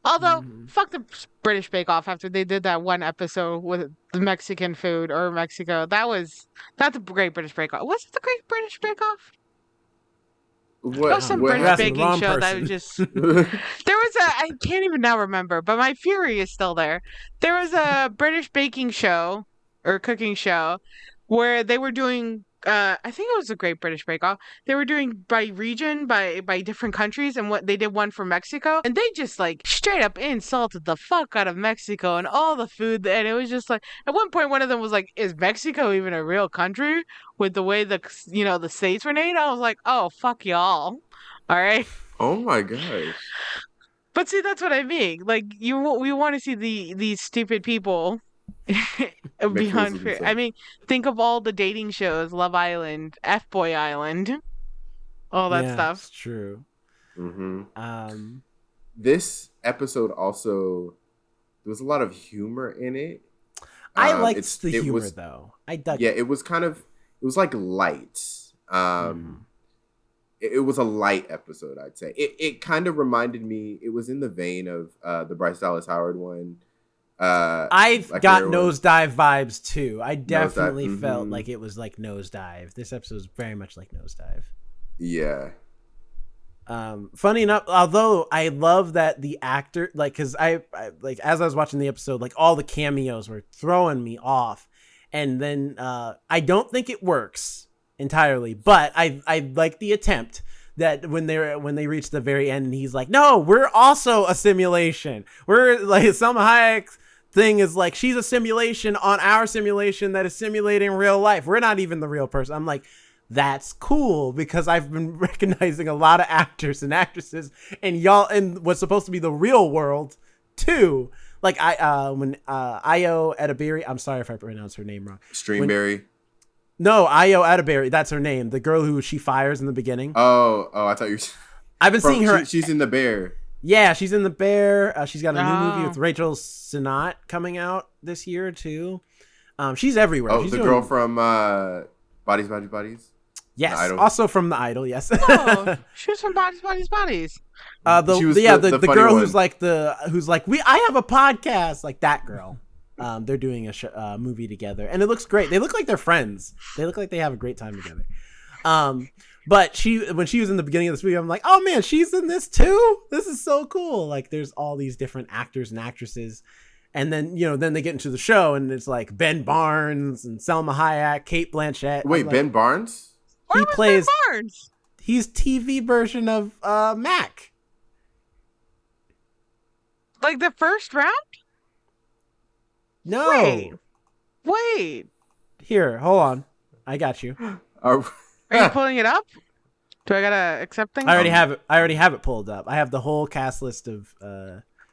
Although fuck the British Bake Off after they did that one episode with the Mexican food or Mexico. That was not the Great British Bake Off. Was it the Great British Bake Off? What? Some what British happened? baking show that was just. There was I can't even now remember, but my fury is still there. There was a British baking show or cooking show where they were doing. I think it was a Great British Bake Off. They were doing by region, by different countries, and what they did one for Mexico, and they just like straight up insulted the fuck out of Mexico and all the food, and it was just like at one point one of them was like, "Is Mexico even a real country?" With the way the states were named, I was like, "Oh fuck y'all, all right." Oh my gosh. But see, that's what I mean. Like we want to see these stupid people. Beyond fear. I mean, think of all the dating shows, Love Island, F-Boy Island, all that stuff. It's true. This episode also, there was a lot of humor in it. I liked the humor though. I dug it. It was like light. It was a light episode, I'd say. It kind of reminded me, it was in the vein of the Bryce Dallas Howard one. I've got Nosedive vibes too. I definitely felt like it was like Nosedive. This episode was very much like Nosedive. Yeah. Funny enough, although I love that the actor, like, because I like as I was watching the episode, like all the cameos were throwing me off, and then I don't think it works entirely, but I like the attempt. That when they reach the very end and he's like, no, we're also a simulation. We're like Selma Hayek's thing is like, she's a simulation on our simulation that is simulating real life. We're not even the real person. I'm like, that's cool, because I've been recognizing a lot of actors and actresses and y'all in what's supposed to be the real world too. Like when Io Edebiri, I'm sorry if I pronounced her name wrong. Streamberry. No, Io Edebiri, that's her name. The girl who she fires in the beginning. Oh, I thought you were... I've been seeing her. She's in The Bear. Yeah, she's in The Bear. She's got a new movie with Rachel Sennott coming out this year too. She's everywhere. Oh, she's the girl from Bodies, Bodies, Bodies? Yes, also from The Idol, yes. Oh, she was from Bodies, Bodies, Bodies. The girl who's like I have a podcast, like that girl. They're doing a movie together, and it looks great. They look like they're friends. They look like they have a great time together. But when she was in the beginning of this movie, I'm like, oh man, she's in this too. This is so cool. Like, there's all these different actors and actresses, and then then they get into the show, and it's like Ben Barnes and Selma Hayek, Kate Blanchett. Wait, Ben Barnes? He plays. Ben Barnes? He's TV version of Mac. Like the first round? No. Wait. Here, hold on. I got you. Are you pulling it up? Do I gotta accept things? I already have it. I already have it pulled up. I have the whole cast list of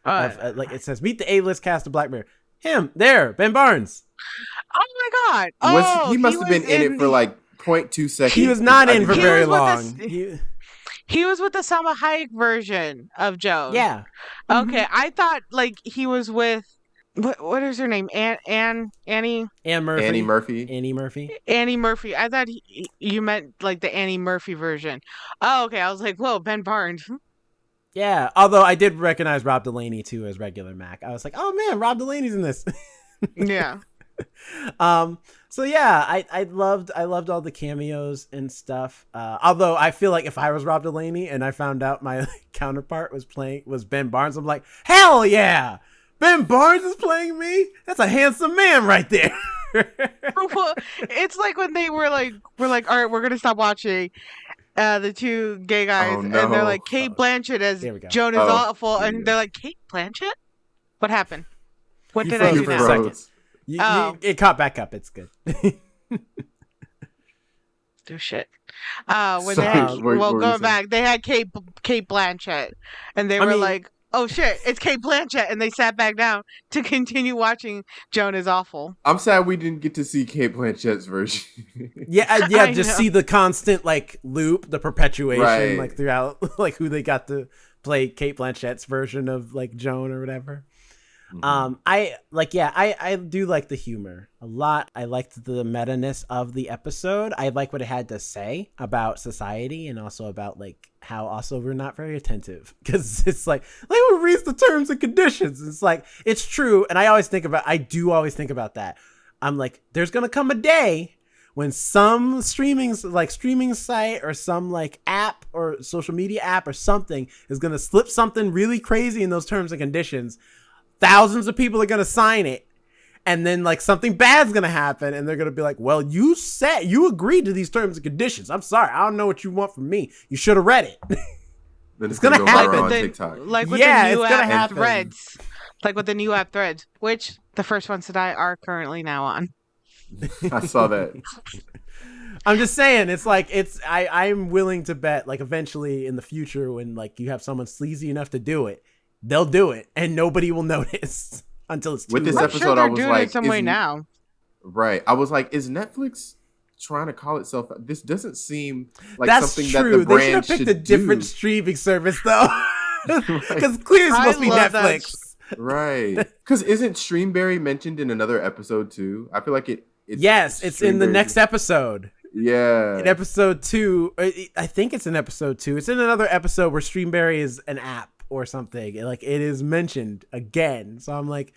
like it says meet the A-list cast of Black Mirror. Him there, Ben Barnes. Oh my god! Oh, He must have been in it for like 0.2 seconds. He was not in for He very was with long. He was with the Salma Hayek version of Joan. Yeah. Okay, I thought like he was with what is her name? Annie Murphy. Annie Murphy. Annie Murphy. I thought you meant like the Annie Murphy version. Oh, okay. I was like, whoa, Ben Barnes. Yeah. Although I did recognize Rob Delaney too as regular Mac. I was like, oh man, Rob Delaney's in this. Yeah. So yeah, I loved all the cameos and stuff. Although I feel like if I was Rob Delaney and I found out my counterpart was Ben Barnes, I'm like, hell yeah, Ben Barnes is playing me. That's a handsome man right there. Well, it's like when they were like, all right, we're gonna stop watching. The two gay guys, Oh, no. and they're like Kate Blanchett as Joan is awful, and they're like, Kate Blanchett? What happened? What did I do for a now? second. It caught back up. It's good. Do shit. When they had, going back, they had Kate Blanchett, and they were like, "Oh shit, it's Kate Blanchett," and they sat back down to continue watching Joan is awful. I'm sad we didn't get to see Kate Blanchett's version. yeah, just see the constant like loop, the perpetuation, right, like throughout, like who they got to play Kate Blanchett's version of like Joan or whatever. Mm-hmm. I do like the humor a lot. I liked the meta-ness of the episode. I like what it had to say about society and also about like how also we're not very attentive, because it's like who reads the terms and conditions. It's like, it's true. And I do always think about that. I'm like, there's going to come a day when some streaming site or some like app or social media app or something is going to slip something really crazy in those terms and conditions. Thousands of people are going to sign it, and then like something bad's going to happen, and they're going to be like, well, you agreed to these terms and conditions. I'm sorry. I don't know what you want from me. You should have read it. Then it's going to happen on TikTok. Like with the new app Threads. Like with the new app Threads, which the first ones to die are currently now on. I saw that. I'm just saying, it's like, I'm willing to bet like eventually in the future when like you have someone sleazy enough to do it, they'll do it, and nobody will notice until it's too late. With this episode, I was like, some way now. Right. I was like, is Netflix trying to call itself? This doesn't seem like That's something true. that the brand they should have picked a do. different streaming service, though, because clearly it's supposed to be Netflix. Right. Because isn't Streamberry mentioned in another episode too? I feel like it's yes, it's in the next episode. Yeah. In episode 2, I think it's in episode 2. It's in another episode where Streamberry is an app or something. Like, it is mentioned again. So I'm like,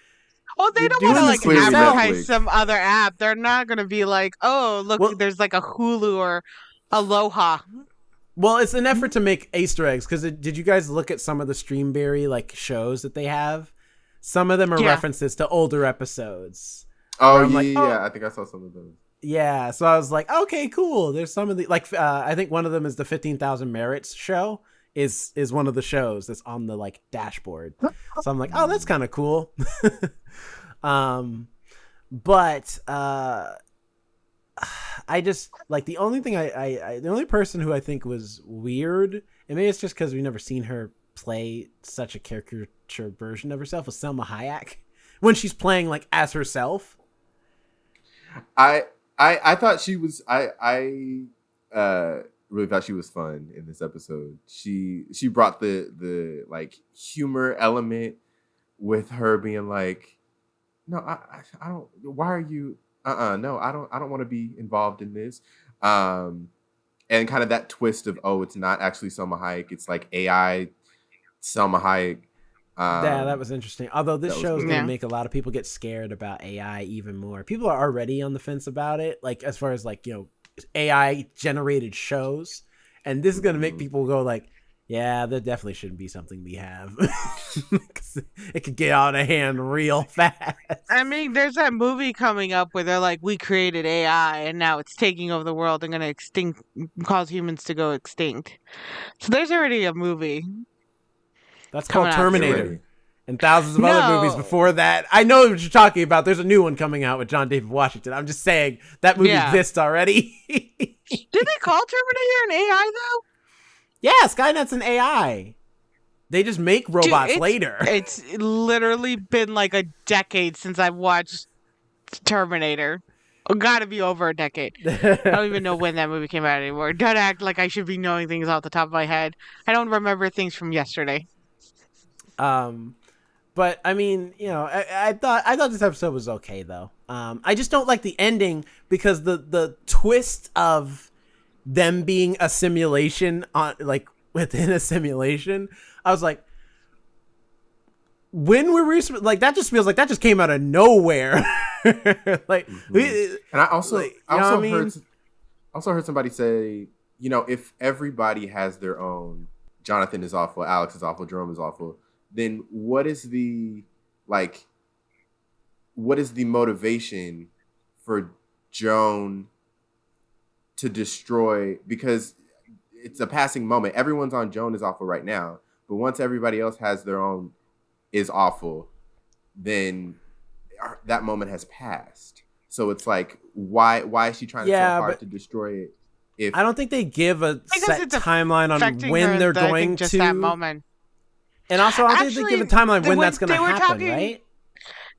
oh, they don't want to like advertise some other app. They're not going to be like, oh, look, there's like a Hulu or Aloha. Well, it's an effort to make Easter eggs, because did you guys look at some of the Streamberry like shows that they have? Some of them are references to older episodes. Oh, yeah. I think I saw some of those. Yeah, so I was like, okay, cool. There's some of the like I think one of them is the 15,000 Merits show is one of the shows that's on the like dashboard. So I'm like, oh, that's kind of cool. But I just like the only thing the only person who I think was weird, and maybe it's just because we've never seen her play such a caricature version of herself, was Selma Hayek when she's playing like as herself. I thought she was I really thought she was fun in this episode. She brought the like humor element with her being like, no, I don't, why are you no, I don't want to be involved in this. And kind of that twist of, oh, it's not actually Selma Hayek, it's like AI Selma Hayek. Yeah, that was interesting. Although this show is going to make a lot of people get scared about AI even more. People are already on the fence about it, like as far as like, you know, AI generated shows, and this is going to make people go like, yeah, that definitely shouldn't be something we have. It could get out of hand real fast. I mean, there's that movie coming up where they're like, we created AI and now it's taking over the world and going to cause humans to go extinct. So there's already a movie. That's called Terminator. And thousands of other movies before that. I know what you're talking about. There's a new one coming out with John David Washington. I'm just saying that movie exists already. Did they call Terminator an AI though? Yeah, Skynet's an AI. They just make robots later. It's literally been like a decade since I've watched Terminator. Gotta be over a decade. I don't even know when that movie came out anymore. Don't act like I should be knowing things off the top of my head. I don't remember things from yesterday. But I mean, you know, I thought this episode was okay though. I just don't like the ending because the twist of them being a simulation on like within a simulation. I was like, when were we like that? Just feels like that just came out of nowhere. Like, and I also heard somebody say, you know, if everybody has their own, Jonathan is awful, Alex is awful, Jerome is awful, then what is the motivation for Joan to destroy? Because it's a passing moment. Everyone's on Joan is awful right now, but once everybody else has their own is awful, then that moment has passed. So it's like, why is she trying so hard to destroy it? If I don't think they give a set timeline on when they're going to that moment. And also, I don't think they give a timeline when that's going to happen, right?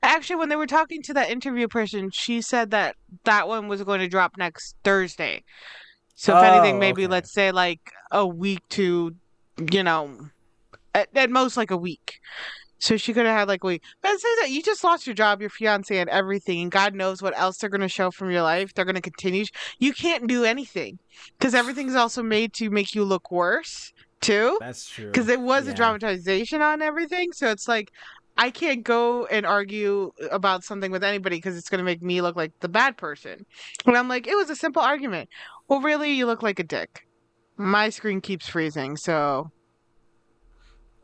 Actually, when they were talking to that interview person, she said that one was going to drop next Thursday. So if anything, maybe let's say like a week to, you know, at most like a week. So she could have had like a week. But it says that you just lost your job, your fiance, and everything, and God knows what else they're going to show from your life. They're going to continue. You can't do anything because everything's also made to make you look worse too. That's true. Because it was a dramatization on everything. So it's like, I can't go and argue about something with anybody because it's going to make me look like the bad person. And I'm like, it was a simple argument. Well, really, you look like a dick. My screen keeps freezing, so...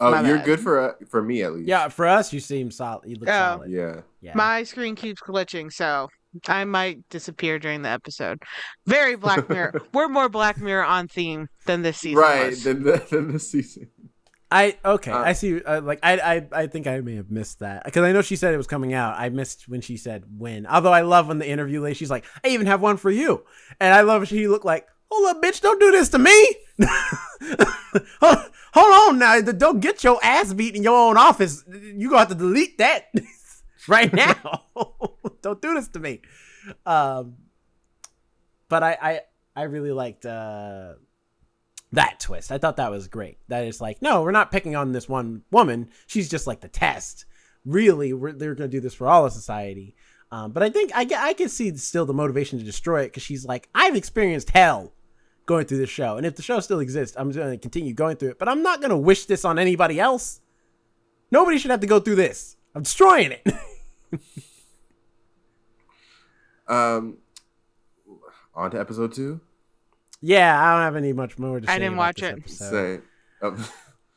Oh, you're good for me at least. Yeah, for us, you seem solid. You look solid. Yeah. My screen keeps glitching, so I might disappear during the episode. Very Black Mirror. We're more Black Mirror on theme than this season was. Than this season. I see. I think I may have missed that because I know she said it was coming out. I missed when she said when. Although I love when the interview lady, she's like, "I even have one for you," and I love she looked like, "Hold up, bitch! Don't do this to me." Hold on now. Don't get your ass beat in your own office. You gonna have to delete that right now. Don't do this to me. But I really liked that twist. I thought that was great. That is like, no, we're not picking on this one woman. She's just like the test. Really, they're gonna do this for all of society. But I think I can see still the motivation to destroy it because she's like, I've experienced hell going through this show, and if the show still exists, I'm going to continue going through it, but I'm not going to wish this on anybody else. Nobody should have to go through this. I'm destroying it. On to episode 2. Yeah, I don't have any much more to say. I didn't watch it.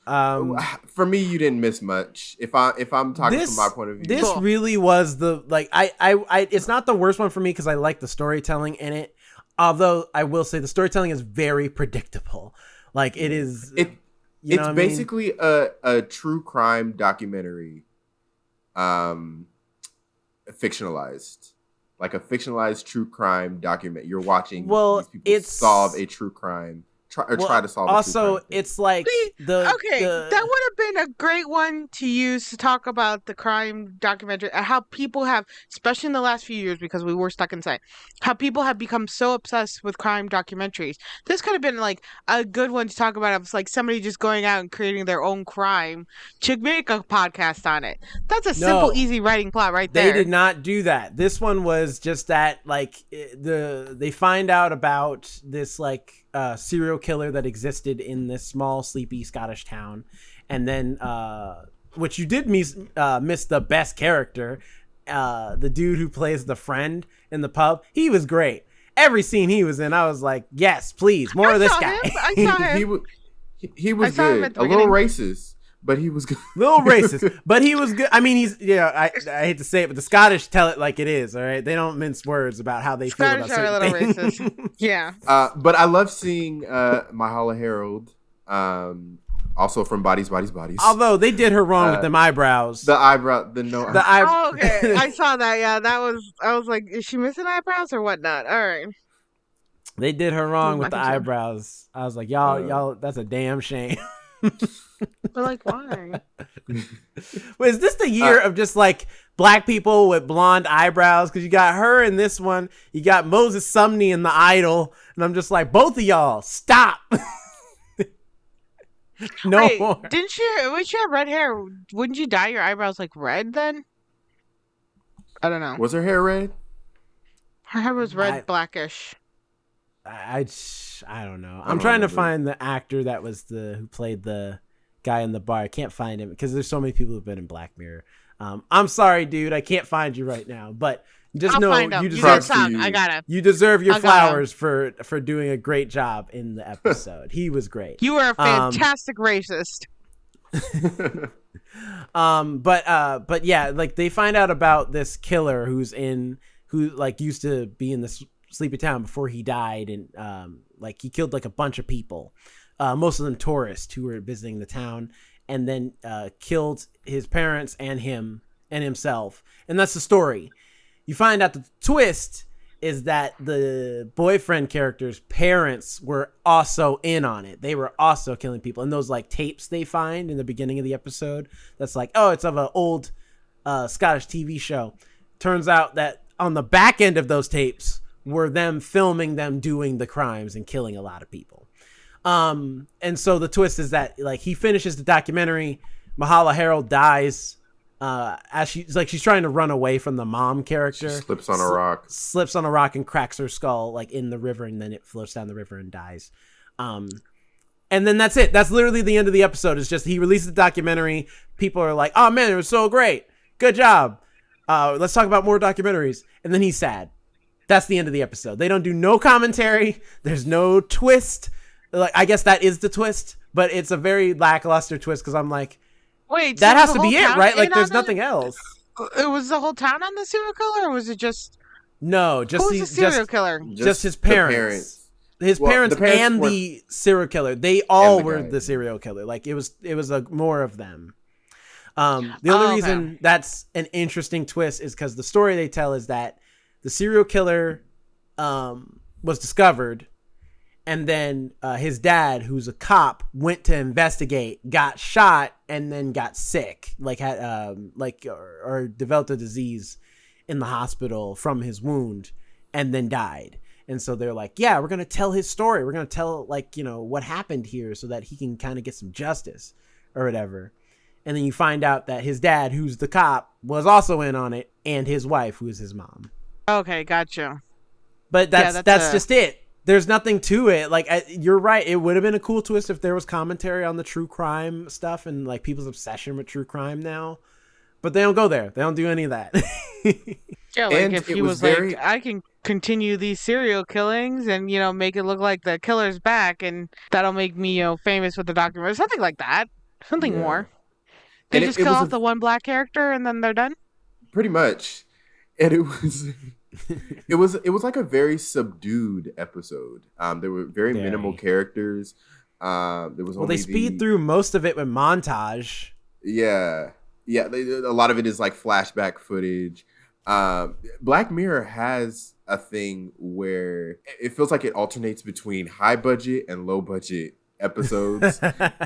For me, you didn't miss much. If I'm talking from my point of view, this really was the like I it's not the worst one for me because I like the storytelling in it. Although I will say the storytelling is very predictable. Like it is. It's basically a true crime documentary, fictionalized. Like a fictionalized true crime document. You're watching these people solve a true crime. Try to solve also, it's like that would have been a great one to use to talk about the crime documentary, how people have, especially in the last few years, because we were stuck inside, how people have become so obsessed with crime documentaries. This could have been like a good one to talk about. It's like somebody just going out and creating their own crime to make a podcast on it. That's a simple, easy writing plot right there. They did not do that. This one was just that, like, they find out about this, like, serial killer that existed in this small, sleepy Scottish town, and then which you did miss the best character, the dude who plays the friend in the pub. He was great. Every scene he was in, I was like, yes, please, more of this guy. I saw him. He was good. A little racist, but he was good. Little racist, but he was good. I mean, he's I hate to say it, but the Scottish tell it like it is. All right, they don't mince words about how they feel about certain are a little things. racist. Yeah. But I love seeing Myha'la Herrold, also from Bodies. Although they did her wrong with them eyebrows. Oh, okay. I saw that. Yeah, I was like, is she missing eyebrows or whatnot? All right. They did her wrong with the I think so. eyebrows. I was like, y'all, that's a damn shame. But like, why? Wait, is this the year of just like black people with blonde eyebrows? Because you got her in this one, you got Moses Sumney in The Idol, and I'm just like, both of y'all, stop. No Wait, more. didn't you? When you have red hair, wouldn't you dye your eyebrows like red then? I don't know. Was her hair red? Her hair was red, I- blackish. I don't know. I I'm don't trying to remember. find the actor that was who played the guy in the bar. I can't find him because there's so many people who've been in Black Mirror. I'm sorry, dude. I can't find you right now, but just I'll know find him. you You deserve got sound. I got it. you deserve your I got him. flowers for doing a great job in the episode. He was great. You were a fantastic racist. But yeah, like they find out about this killer who like used to be in this sleepy town before he died, and like he killed like a bunch of people, most of them tourists who were visiting the town, and then killed his parents and himself, and that's the story. You find out the twist is that the boyfriend character's parents were also in on it. They were also killing people. And those like tapes they find in the beginning of the episode, that's like, oh, it's of an old Scottish TV show. Turns out that on the back end of those tapes were them filming them doing the crimes and killing a lot of people. And so the twist is that like he finishes the documentary, Mahala Harold dies, as she's trying to run away from the mom character. She slips on a rock. Slips on a rock and cracks her skull like in the river, and then it floats down the river and dies. And then that's it. That's literally the end of the episode. It's just he released the documentary. People are like, oh man, it was so great. Good job. Let's talk about more documentaries. And then he's sad. That's the end of the episode. They don't do no commentary. There's no twist. Like, I guess that is the twist, but it's a very lackluster twist because I'm like, Wait, that so has the to be whole it, town right? Like, in there's on it? nothing else. It was the whole town on the serial killer, or was it just No, just who was the serial killer? just his the parents. His Well, parents, the parents and were- the serial killer. They all the were guy. the serial killer. Like it was more of them. The only okay. reason that's an interesting twist is because the story they tell is that the serial killer was discovered, and then his dad, who's a cop, went to investigate, got shot, and then got sick, like had or developed a disease in the hospital from his wound, and then died. And so they're like, yeah, we're gonna tell his story. We're gonna tell what happened here, so that he can kind of get some justice or whatever. And then you find out that his dad, who's the cop, was also in on it, and his wife, who is his mom. Okay, gotcha. But that's that's just it. There's nothing to it. Like you're right. It would have been a cool twist if there was commentary on the true crime stuff and like people's obsession with true crime now. But they don't go there. They don't do any of that. Yeah, like And if it he was was very- like, I can continue these serial killings and make it look like the killer's back, and that'll make me famous with the documentary, something like that, something Yeah. more. They And just it kill was off the one black character and then they're done. Pretty much. And it was it was like a very subdued episode. There were very minimal characters. There was Well, only they speed through most of it with montage. Yeah. A lot of it is like flashback footage. Black Mirror has a thing where it feels like it alternates between high budget and low budget episodes.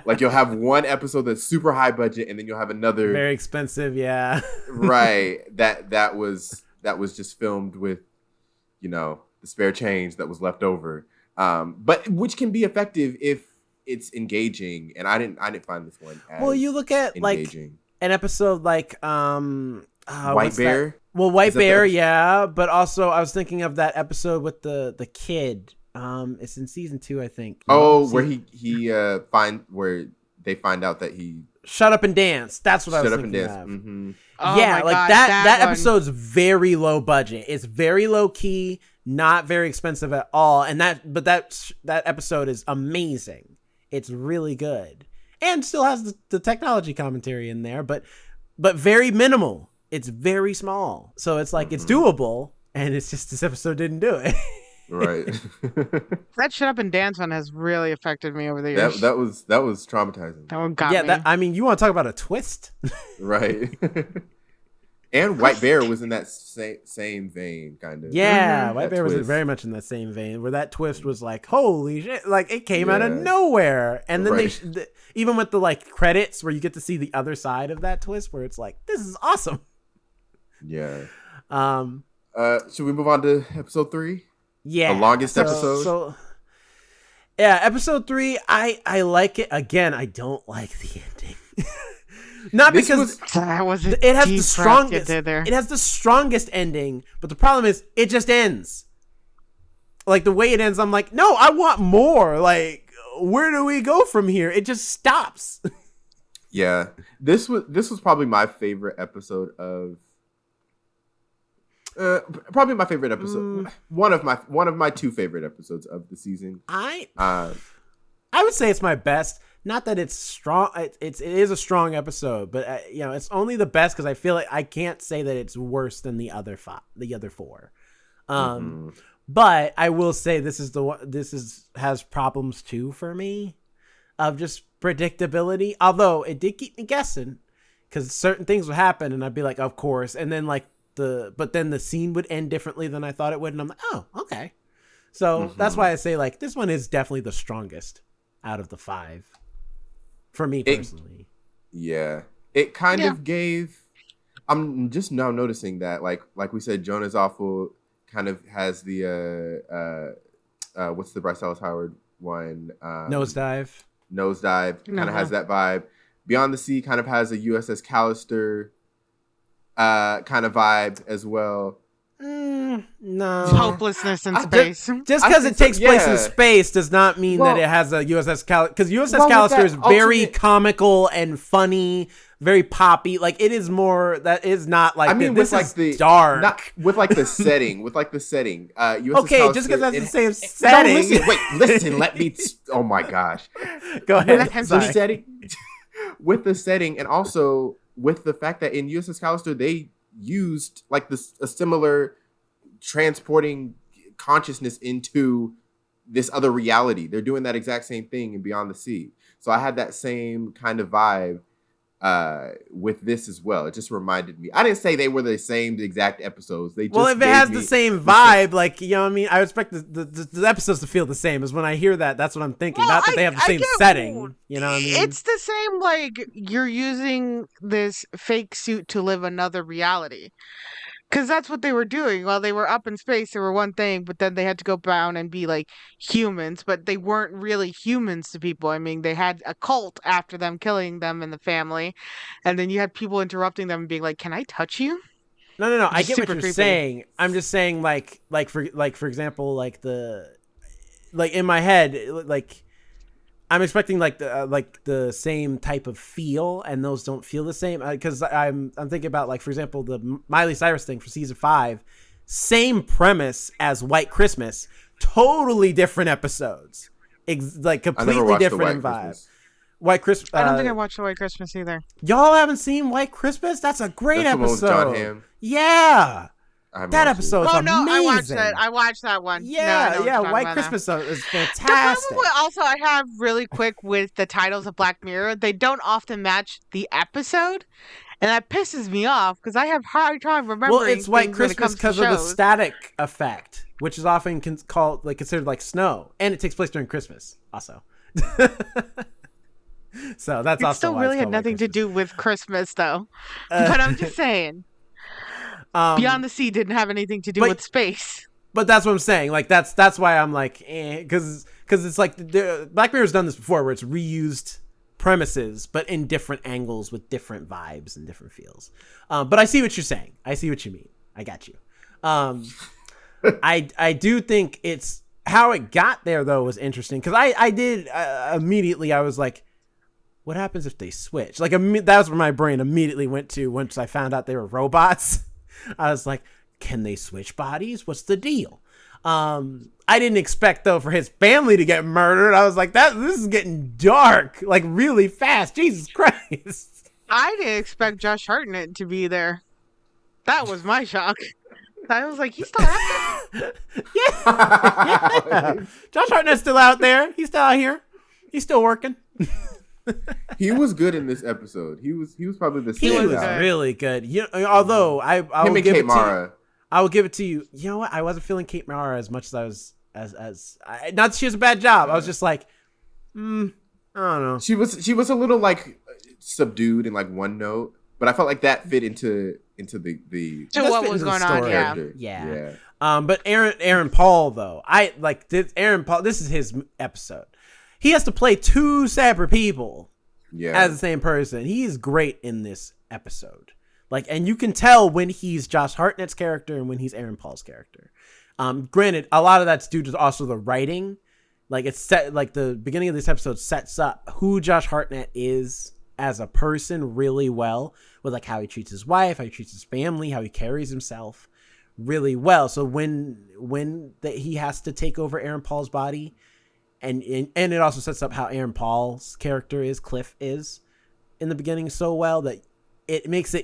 Like you'll have one episode that's super high budget, and then you'll have another Very expensive, yeah. right that was just filmed with the spare change that was left over, but which can be effective if it's engaging, and I didn't find this one as Well, you look at engaging. like an episode like White Bear. that? Well, White Is that the Bear, episode? yeah, but also I was thinking of that episode with the kid. It's in season 2, I think. Where where they find out that he Shut Up and Dance. That's what I was shut up and thinking dance. of. Mm-hmm. Oh Yeah, my like God, that one. episode's very low budget. It's very low key, not very expensive at all. And that episode is amazing. It's really good. And still has the technology commentary in there, but very minimal. It's very small. So it's like it's doable, and it's just this episode didn't do it. Right. That Shut Up and Dance one has really affected me over the years. that was traumatizing. That one got Yeah, me. I mean, you want to talk about a twist? Right. And White Bear was in that same vein, kind of. Yeah, White Bear was twist. very much in that same vein, where that twist was like, holy shit, like it came out of nowhere. And then even with the like credits where you get to see the other side of that twist, where it's like, this is awesome. Yeah. Should we move on to episode 3? Yeah, the longest episode. So yeah, episode 3. I like it. Again, I don't like the ending. Not because it has the strongest. It has the strongest ending, but the problem is it just ends. Like the way it ends, I'm like, no, I want more. Like, where do we go from here? It just stops. Yeah, this was probably my favorite episode of. Probably my favorite episode. One of my 2 favorite episodes of the season. I would say it's my best. Not that it's strong. It is a strong episode, but it's only the best because I feel like I can't say that it's worse than the other 4. But I will say this has problems too for me, of just predictability. Although it did keep me guessing because certain things would happen, and I'd be like, of course, and then like but then the scene would end differently than I thought it would, and I'm like, oh, okay. So that's why I say like this one is definitely the strongest out of the 5. For me personally. It kind of gave. I'm just now noticing that, like we said, Jonah's Awful kind of has the what's the Bryce Dallas Howard one? Nosedive kind of has that vibe. Beyond the Sea kind of has a USS Callister kind of vibe as well. No. Hopelessness in space. Just because it takes place in space does not mean that it has a USS Callister. Because USS Callister is very comical and funny, very poppy. Like it is more. That is not like. I mean, this is the dark. Not, with like the setting. USS okay, Callister, just because that's the same setting. No, listen. Let me. Oh my gosh. Go ahead. With the setting, and also with the fact that in USS Callister they used like a similar transporting consciousness into this other reality. They're doing that exact same thing in Beyond the Sea. So I had that same kind of vibe with this as well. It just reminded me. I didn't say they were the same exact episodes. They just if it has the same vibe, like, you know what I mean? I expect the episodes to feel the same. As when I hear that, that's what I'm thinking. Not that they have the same setting. You know what I mean? It's the same, like, you're using this fake suit to live another reality. Because that's what they were doing. While they were up in space, they were one thing, but then they had to go down and be like humans, but they weren't really humans to people. I mean, they had a cult after them, killing them and the family, and then you had people interrupting them and being like, "Can I touch you?" No. I get what you're saying. I'm just saying, for example, like in my head, like I'm expecting like the same type of feel, and those don't feel the same because I'm thinking about, like, for example, the Miley Cyrus thing for season 5, same premise as White Christmas, totally different episodes, like completely different vibe. White Christmas. I don't think I watched the White Christmas either. Y'all haven't seen White Christmas? That's a great episode. John Hamm. Yeah. That episode is amazing. No, I watched that one. Yeah. White Christmas is fantastic. The problem also I have really quick with the titles of Black Mirror, they don't often match the episode, and that pisses me off because I have hard time remembering. Well, it's White Christmas because of the static effect, which is often considered like snow, and it takes place during Christmas also. So that's also still really had nothing to do with Christmas, though. But I'm just saying. Beyond the Sea didn't have anything to do with space. But that's what I'm saying. Like that's why I'm like, because it's like Black Mirror's done this before, where it's reused premises but in different angles with different vibes and different feels. But I see what you're saying. I see what you mean. I got you. I do think it's how it got there though was interesting, because I did immediately. I was like, what happens if they switch? Like that was where my brain immediately went to once I found out they were robots. I was like, can they switch bodies? What's the deal? I didn't expect though for his family to get murdered. I was like, this is getting dark, like really fast. Jesus Christ. I didn't expect Josh Hartnett to be there. That was my shock. I was like, he's still out there? Yeah. Josh Hartnett's still out there. He's still out here. He's still working. He was good in this episode. He was probably the He was standout. really good. Although I Him will and give Kate it to Mara. you. I will give it to you. You know what? I wasn't feeling Kate Mara as much as I was not that she was a bad job. I was just like, I don't know. She was a little like subdued in like one note, but I felt like that fit into the To Does what fit was into the going on, story. yeah. character. Yeah. But Aaron Paul though, I like this. Aaron Paul. This is his episode. He has to play two separate people as the same person. He is great in this episode. Like, and you can tell when he's Josh Hartnett's character and when he's Aaron Paul's character. Granted, a lot of that's due to also the writing. Like, it's set, like the beginning of this episode sets up who Josh Hartnett is as a person really well, with like how he treats his wife, how he treats his family, how he carries himself really well. So when he has to take over Aaron Paul's body, and it also sets up how Aaron Paul's character Cliff is in the beginning so well that it makes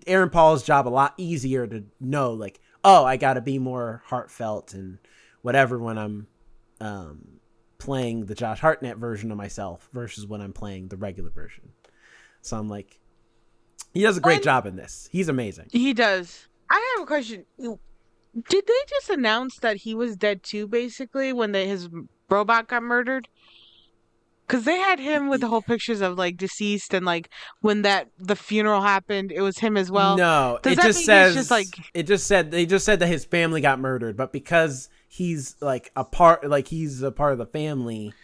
Aaron Paul's job a lot easier to know, like, oh, I got to be more heartfelt and whatever when I'm playing the Josh Hartnett version of myself versus when I'm playing the regular version. So I'm like, he does a great job in this. He's amazing. He does. I have a question. Did they just announce that he was dead too, basically, when his robot got murdered? Because they had him with the whole pictures of like deceased, and like when the funeral happened, it was him as well. No, Does it that just mean says he's just like they just said that his family got murdered, but because he's like he's a part of the family,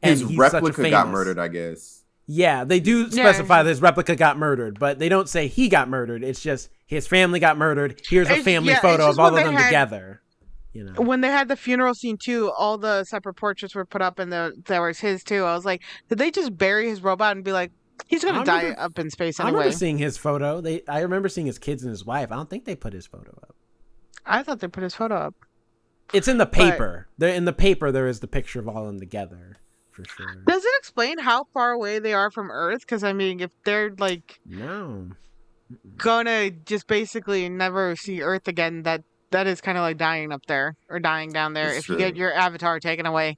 and his he's replica got murdered, I guess. Yeah, they do specify that his replica got murdered, but they don't say he got murdered. It's just his family got murdered. Here's a family photo of all of them together. You know, when they had the funeral scene too, all the separate portraits were put up, and there was his too. I was like, did they just bury his robot and be like, he's gonna die up in space anyway? I remember seeing his photo. I remember seeing his kids and his wife. I don't think they put his photo up. I thought they put his photo up. It's in the paper. In the paper, there is the picture of all of them together. For sure. Does it explain how far away they are from Earth? Because I mean, if they're like gonna just basically never see Earth again, that is kind of like dying up there or dying down there. If you get your avatar taken away.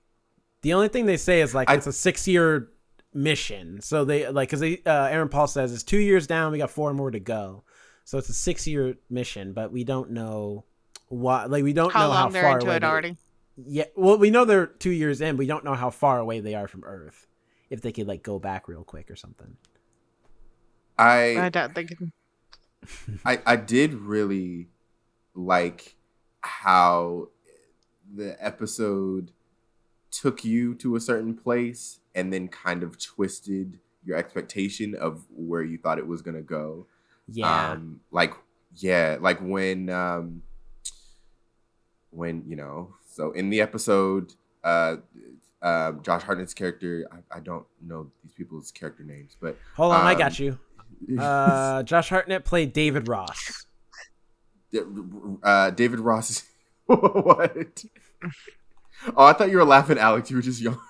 The only thing they say is like it's a 6-year mission. So they like because Aaron Paul says it's 2 years down, we got 4 more to go. So it's a 6-year mission, but we don't know what. Like we don't know how they're far into away it already. Yeah, well, we know they're 2 years in. We don't know how far away they are from Earth. If they could like go back real quick or something. I don't think. I did really like how the episode took you to a certain place and then kind of twisted your expectation of where you thought it was gonna go. Yeah. Like when you know. So in the episode, Josh Hartnett's character, I don't know these people's character names, but hold on, I got you. Josh Hartnett played David Ross. David Ross. What? Oh, I thought you were laughing, Alex. You were just yawning.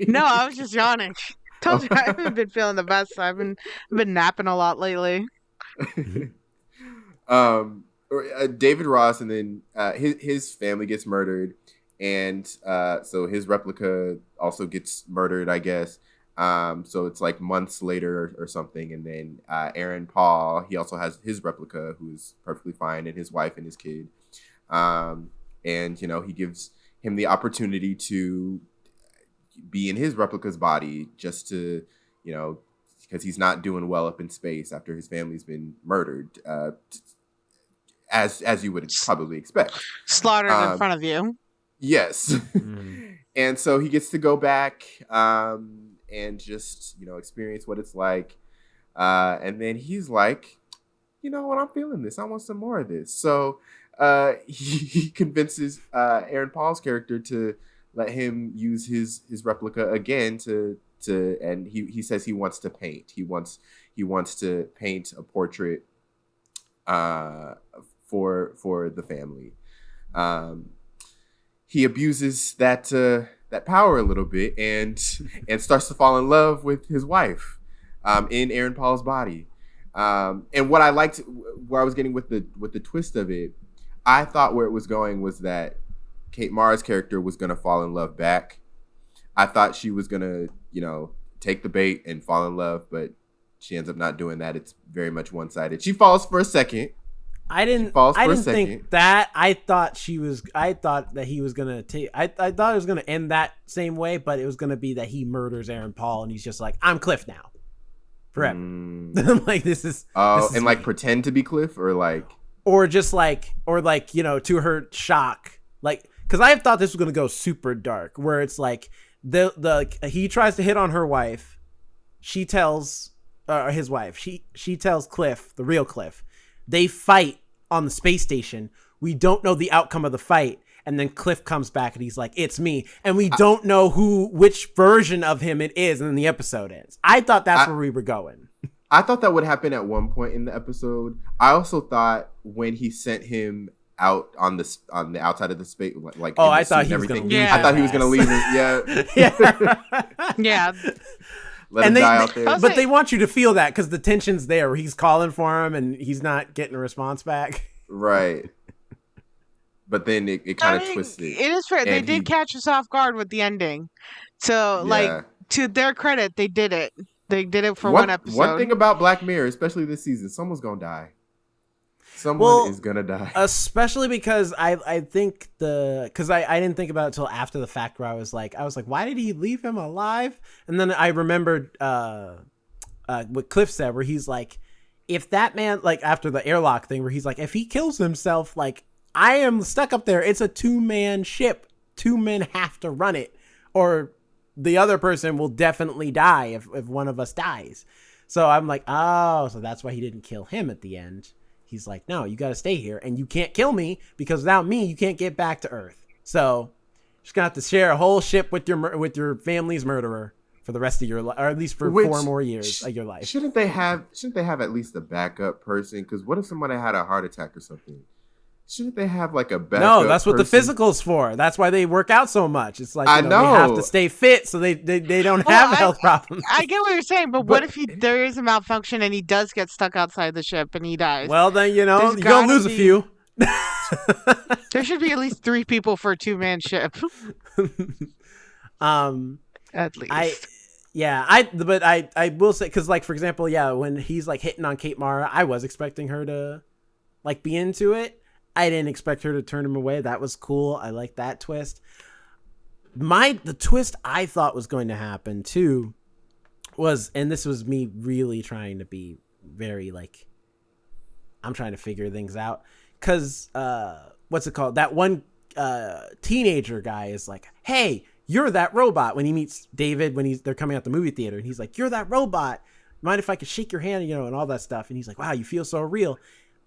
No, I was just yawning. Told you I haven't been feeling the best. I've been napping a lot lately. David Ross, and then his family gets murdered, and so his replica also gets murdered, I guess. So it's like months later or something, and then Aaron Paul, he also has his replica, who's perfectly fine, and his wife and his kid. And you know, he gives him the opportunity to be in his replica's body, just to, you know, because he's not doing well up in space after his family's been murdered. As you would probably expect. Slaughtered in front of you. Yes. And so he gets to go back and just, you know, experience what it's like. And then he's like, you know what, I'm feeling this. I want some more of this. So he convinces Aaron Paul's character to let him use his replica again and he says he wants to paint. He wants to paint a portrait for the family. He abuses that power a little bit and starts to fall in love with his wife in Aaron Paul's body. And what I liked, where I was getting with the twist of it, I thought where it was going was that Kate Mara's character was gonna fall in love back. I thought she was gonna, you know, take the bait and fall in love, but she ends up not doing that. It's very much one-sided. She falls for a second. I didn't think that. I thought that he was gonna take. I thought it was gonna end that same way, but it was gonna be that he murders Aaron Paul and he's just like, I'm Cliff now, forever. Like this is. Oh, and me. Like pretend to be Cliff, or just like, to her shock, like, because I thought this was gonna go super dark, where it's like he tries to hit on her wife, she tells his wife, she tells Cliff, the real Cliff, they fight on the space station. We don't know the outcome of the fight. And then Cliff comes back and he's like, it's me. And we don't know which version of him it is. And then the episode ends. I thought that's where we were going. I thought that would happen at one point in the episode. I also thought when he sent him out on the outside of the space, like, I thought he was going to leave. I thought he was going to leave. Yeah. Let him die out there. But they want you to feel that because the tension's there where he's calling for him and he's not getting a response back. Right. But then it kind of twisted. It is fair. They did catch us off guard with the ending. So, to their credit, they did it. They did it for one episode. One thing about Black Mirror, especially this season, someone's going to die. Someone is going to die. Especially because I think because I didn't think about it until after the fact where I was like, why did he leave him alive? And then I remembered what Cliff said, where he's like, if that man, like after the airlock thing, where he's like, if he kills himself, like I am stuck up there. It's a 2-man ship. 2 men have to run it, or the other person will definitely die if one of us dies. So I'm like, oh, so that's why he didn't kill him at the end. He's like, no, you got to stay here and you can't kill me because without me, you can't get back to Earth. So you're just going to have to share a whole ship with your family's murderer for the rest of your life, or at least for 4 more years of your life. Shouldn't they have at least a backup person? Because what if somebody had a heart attack or something? Shouldn't they have like a backup? No, that's what the physical's for. That's why they work out so much. It's like they have to stay fit so they don't have health problems. I get what you're saying, but what if there is a malfunction and he does get stuck outside the ship and he dies? Well, then you're gonna lose a few. There should be at least 3 people for a 2-man ship. At least. I will say, because like for example, when he's like hitting on Kate Mara, I was expecting her to like be into it. I didn't expect her to turn him away. That was cool. I like that twist. The twist I thought was going to happen too was, and this was me really trying to be very like, I'm trying to figure things out. Cause, what's it called? That one, teenager guy is like, hey, you're that robot, when he meets David, when they're coming out the movie theater, and he's like, you're that robot. Mind if I could shake your hand, and all that stuff. And he's like, wow, you feel so real.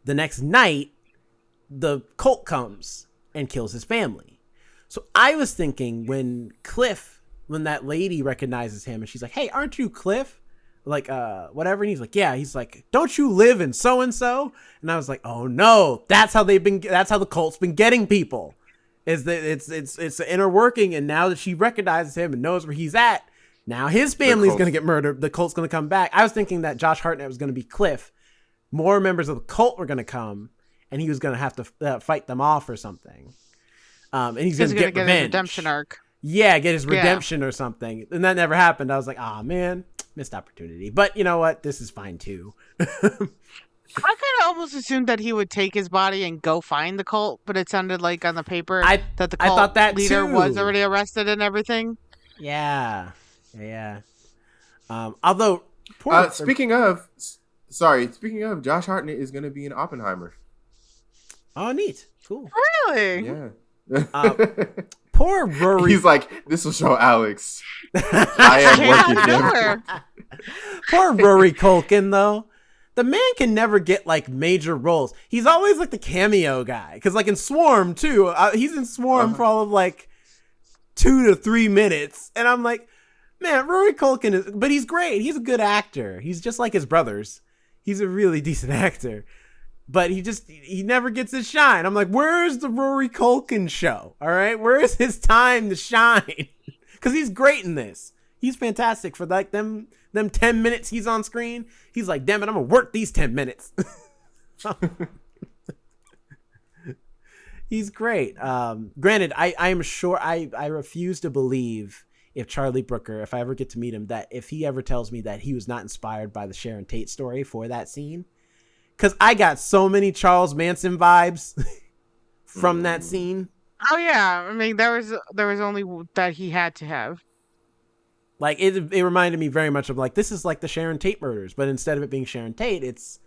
The next night, the cult comes and kills his family. So I was thinking when that lady recognizes him and she's like, hey, aren't you Cliff? Like, whatever. And he's like, yeah. He's like, don't you live in so-and-so? And I was like, oh no, that's how the cult's been getting people, is that it's an inner working. And now that she recognizes him and knows where he's at, now his family's going to get murdered. The cult's going to come back. I was thinking that Josh Hartnett was going to be Cliff. More members of the cult were going to come, and he was going to have to fight them off or something. And he's going to get revenge. His redemption arc. Yeah, get his redemption or something. And that never happened. I was like, ah, man, missed opportunity. But you know what? This is fine too. I kind of almost assumed that he would take his body and go find the cult, but it sounded like on the paper that the cult leader was already arrested and everything. Yeah. Although, speaking of, Josh Hartnett is going to be in Oppenheimer. Oh, neat. Cool. Really? Yeah. Poor Rory. He's like, this will show Alex. I am working. Poor Rory Culkin, though. The man can never get like major roles. He's always like the cameo guy. Because like in Swarm too, he's in Swarm for all of like 2 to 3 minutes, and I'm like, man, Rory Culkin but he's great. He's a good actor. He's just like his brothers. He's a really decent actor. But he never gets his shine. I'm like, where's the Rory Culkin show? All right, where's his time to shine? Because he's great in this. He's fantastic for like them 10 minutes he's on screen. He's like, damn it, I'm gonna work these 10 minutes. He's great. Granted, I am sure I refuse to believe if Charlie Brooker, if I ever get to meet him, that if he ever tells me that he was not inspired by the Sharon Tate story for that scene, because I got so many Charles Manson vibes from that scene. Oh yeah, I mean there was only that he had to have. Like it reminded me very much of like, this is like the Sharon Tate murders, but instead of it being Sharon Tate, it's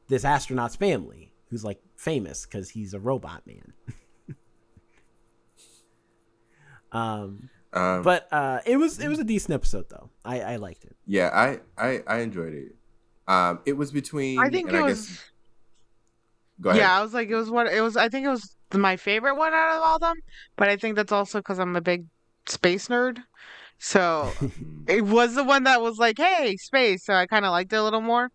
this astronaut's family who's like famous because he's a robot man. But it was a decent episode though. I liked it. Yeah, I enjoyed it. It was between. I think it was. Go ahead. Yeah, I was like, I think it was my favorite one out of all of them. But I think that's also because I'm a big space nerd. So it was the one that was like, hey, space. So I kind of liked it a little more.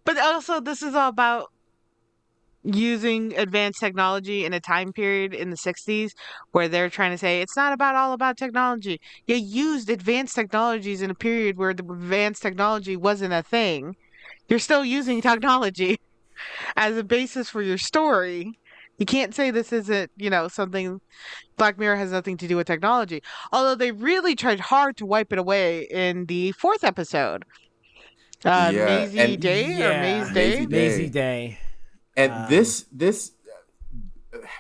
But also, this is all about using advanced technology in a time period in the 60s where they're trying to say it's not about all about technology. You used advanced technologies in a period where the advanced technology wasn't a thing. You're still using technology as a basis for your story. You can't say this isn't, something. Black Mirror has nothing to do with technology. Although they really tried hard to wipe it away in the 4th episode. Maisie Day or Maze Day? Maisie Day. And this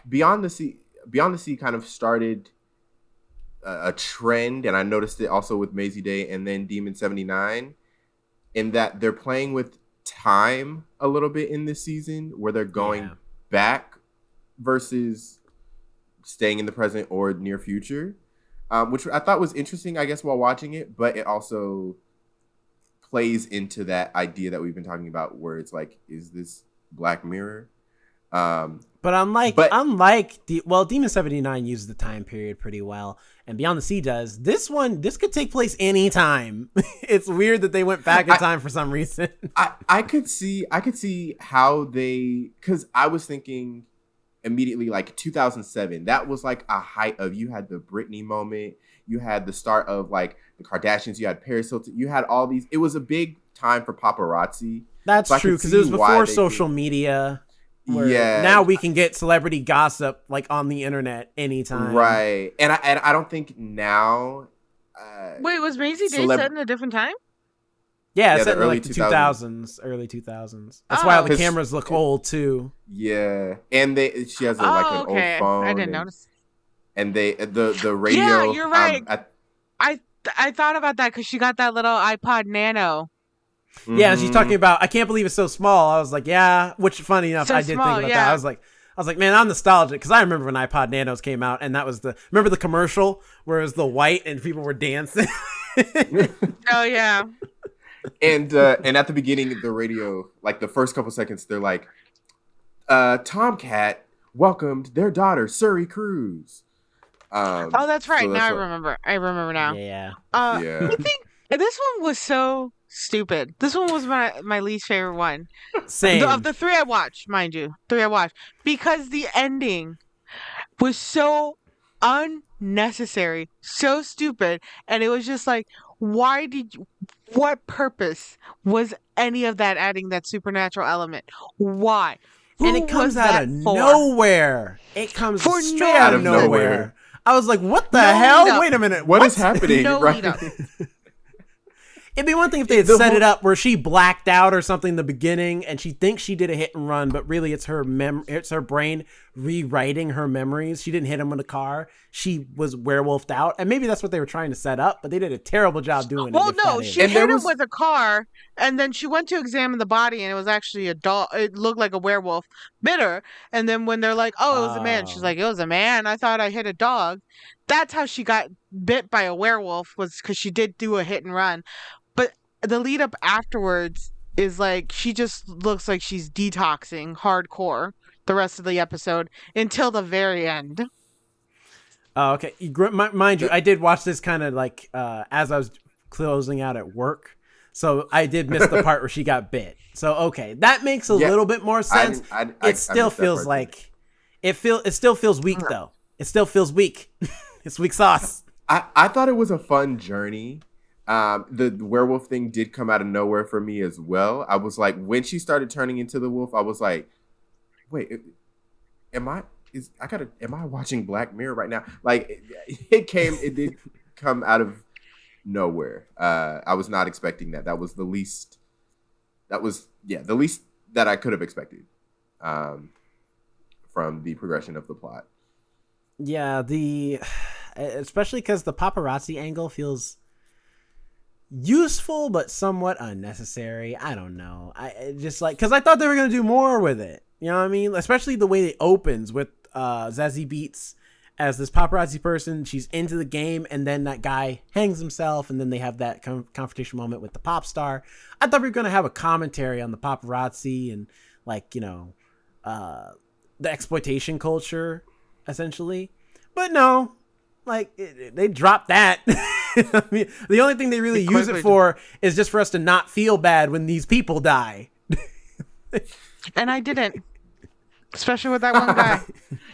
Beyond the Sea kind of started a trend, and I noticed it also with Maisie Day and then Demon 79, in that they're playing with time a little bit in this season, where they're going back versus staying in the present or near future, which I thought was interesting, I guess, while watching it, but it also plays into that idea that we've been talking about, where it's like, is this Black Mirror? But unlike Demon 79 uses the time period pretty well, and Beyond the Sea does. This could take place anytime. It's weird that they went back in time for some reason. I could see how they, because I was thinking immediately like 2007. That was like a height of, you had the Britney moment, you had the start of like the Kardashians, you had Paris Hilton, you had all these. It was a big time for paparazzi. That's true, because it was before social media. Yeah. Now we can get celebrity gossip like on the internet anytime. Right. And I don't think now. Wait, was Maisie Day set in a different time? Yeah, it's set in like the 2000s, early 2000s. That's why all the cameras look old too. Yeah, and she has like an old phone. I didn't notice. And the radio. Yeah, you're right. I thought about that because she got that little iPod Nano. Yeah, she's talking about, I can't believe it's so small. I was like, yeah, which funny enough, I did think about that. I was like, man, I'm nostalgic because I remember when iPod Nanos came out, and that was remember the commercial where it was the white and people were dancing. Oh yeah. And at the beginning of the radio, like the first couple seconds, they're like, Tomcat welcomed their daughter, Surrey Cruz. Oh, that's right. So now I remember now. Yeah. I think this one was so stupid. This one was my least favorite one. Same. Of the 3 I watched, mind you. 3 I watched. Because the ending was so unnecessary, so stupid, and it was just like, what purpose was any of that adding that supernatural element? Why? And it comes out of nowhere. It comes straight out of nowhere. I was like, what the hell? Wait a minute. What is happening? Right? It'd be one thing if they had set it up where she blacked out or something in the beginning and she thinks she did a hit and run, but really it's her it's her brain rewriting her memories. She didn't hit him with a car. She was werewolfed out. And maybe that's what they were trying to set up, but they did a terrible job doing it. Well, no, she hit him with a car and then she went to examine the body and it was actually a dog. It looked like a werewolf, bit her. And then when they're like, oh, it was a man. She's like, it was a man. I thought I hit a dog. That's how she got bit by a werewolf, was because she did do a hit and run. But the lead up afterwards is like, she just looks like she's detoxing hardcore the rest of the episode until the very end. Oh, okay. Mind you, I did watch this kind of like as I was closing out at work. So I did miss the part where she got bit. So, okay. That makes a little bit more sense. It still feels like it still feels weak though. It still feels weak. It's weak sauce. I thought it was a fun journey. The werewolf thing did come out of nowhere for me as well. I was like, when she started turning into the wolf, I was like, wait, am I watching Black Mirror right now? Like it did come out of nowhere. I was not expecting that. That was the least. The least that I could have expected. From the progression of the plot. Yeah, especially because the paparazzi angle feels useful but somewhat unnecessary. I don't know. I just like, because I thought they were gonna do more with it. You know what I mean? Especially the way it opens with Zazie Beetz as this paparazzi person. She's into the game, and then that guy hangs himself, and then they have that confrontation moment with the pop star. I thought we were gonna have a commentary on the paparazzi and, like, you know, the exploitation culture, essentially. But no, like, they dropped that. I mean, the only thing they really use it for is just for us to not feel bad when these people die. And I didn't. Especially with that one guy.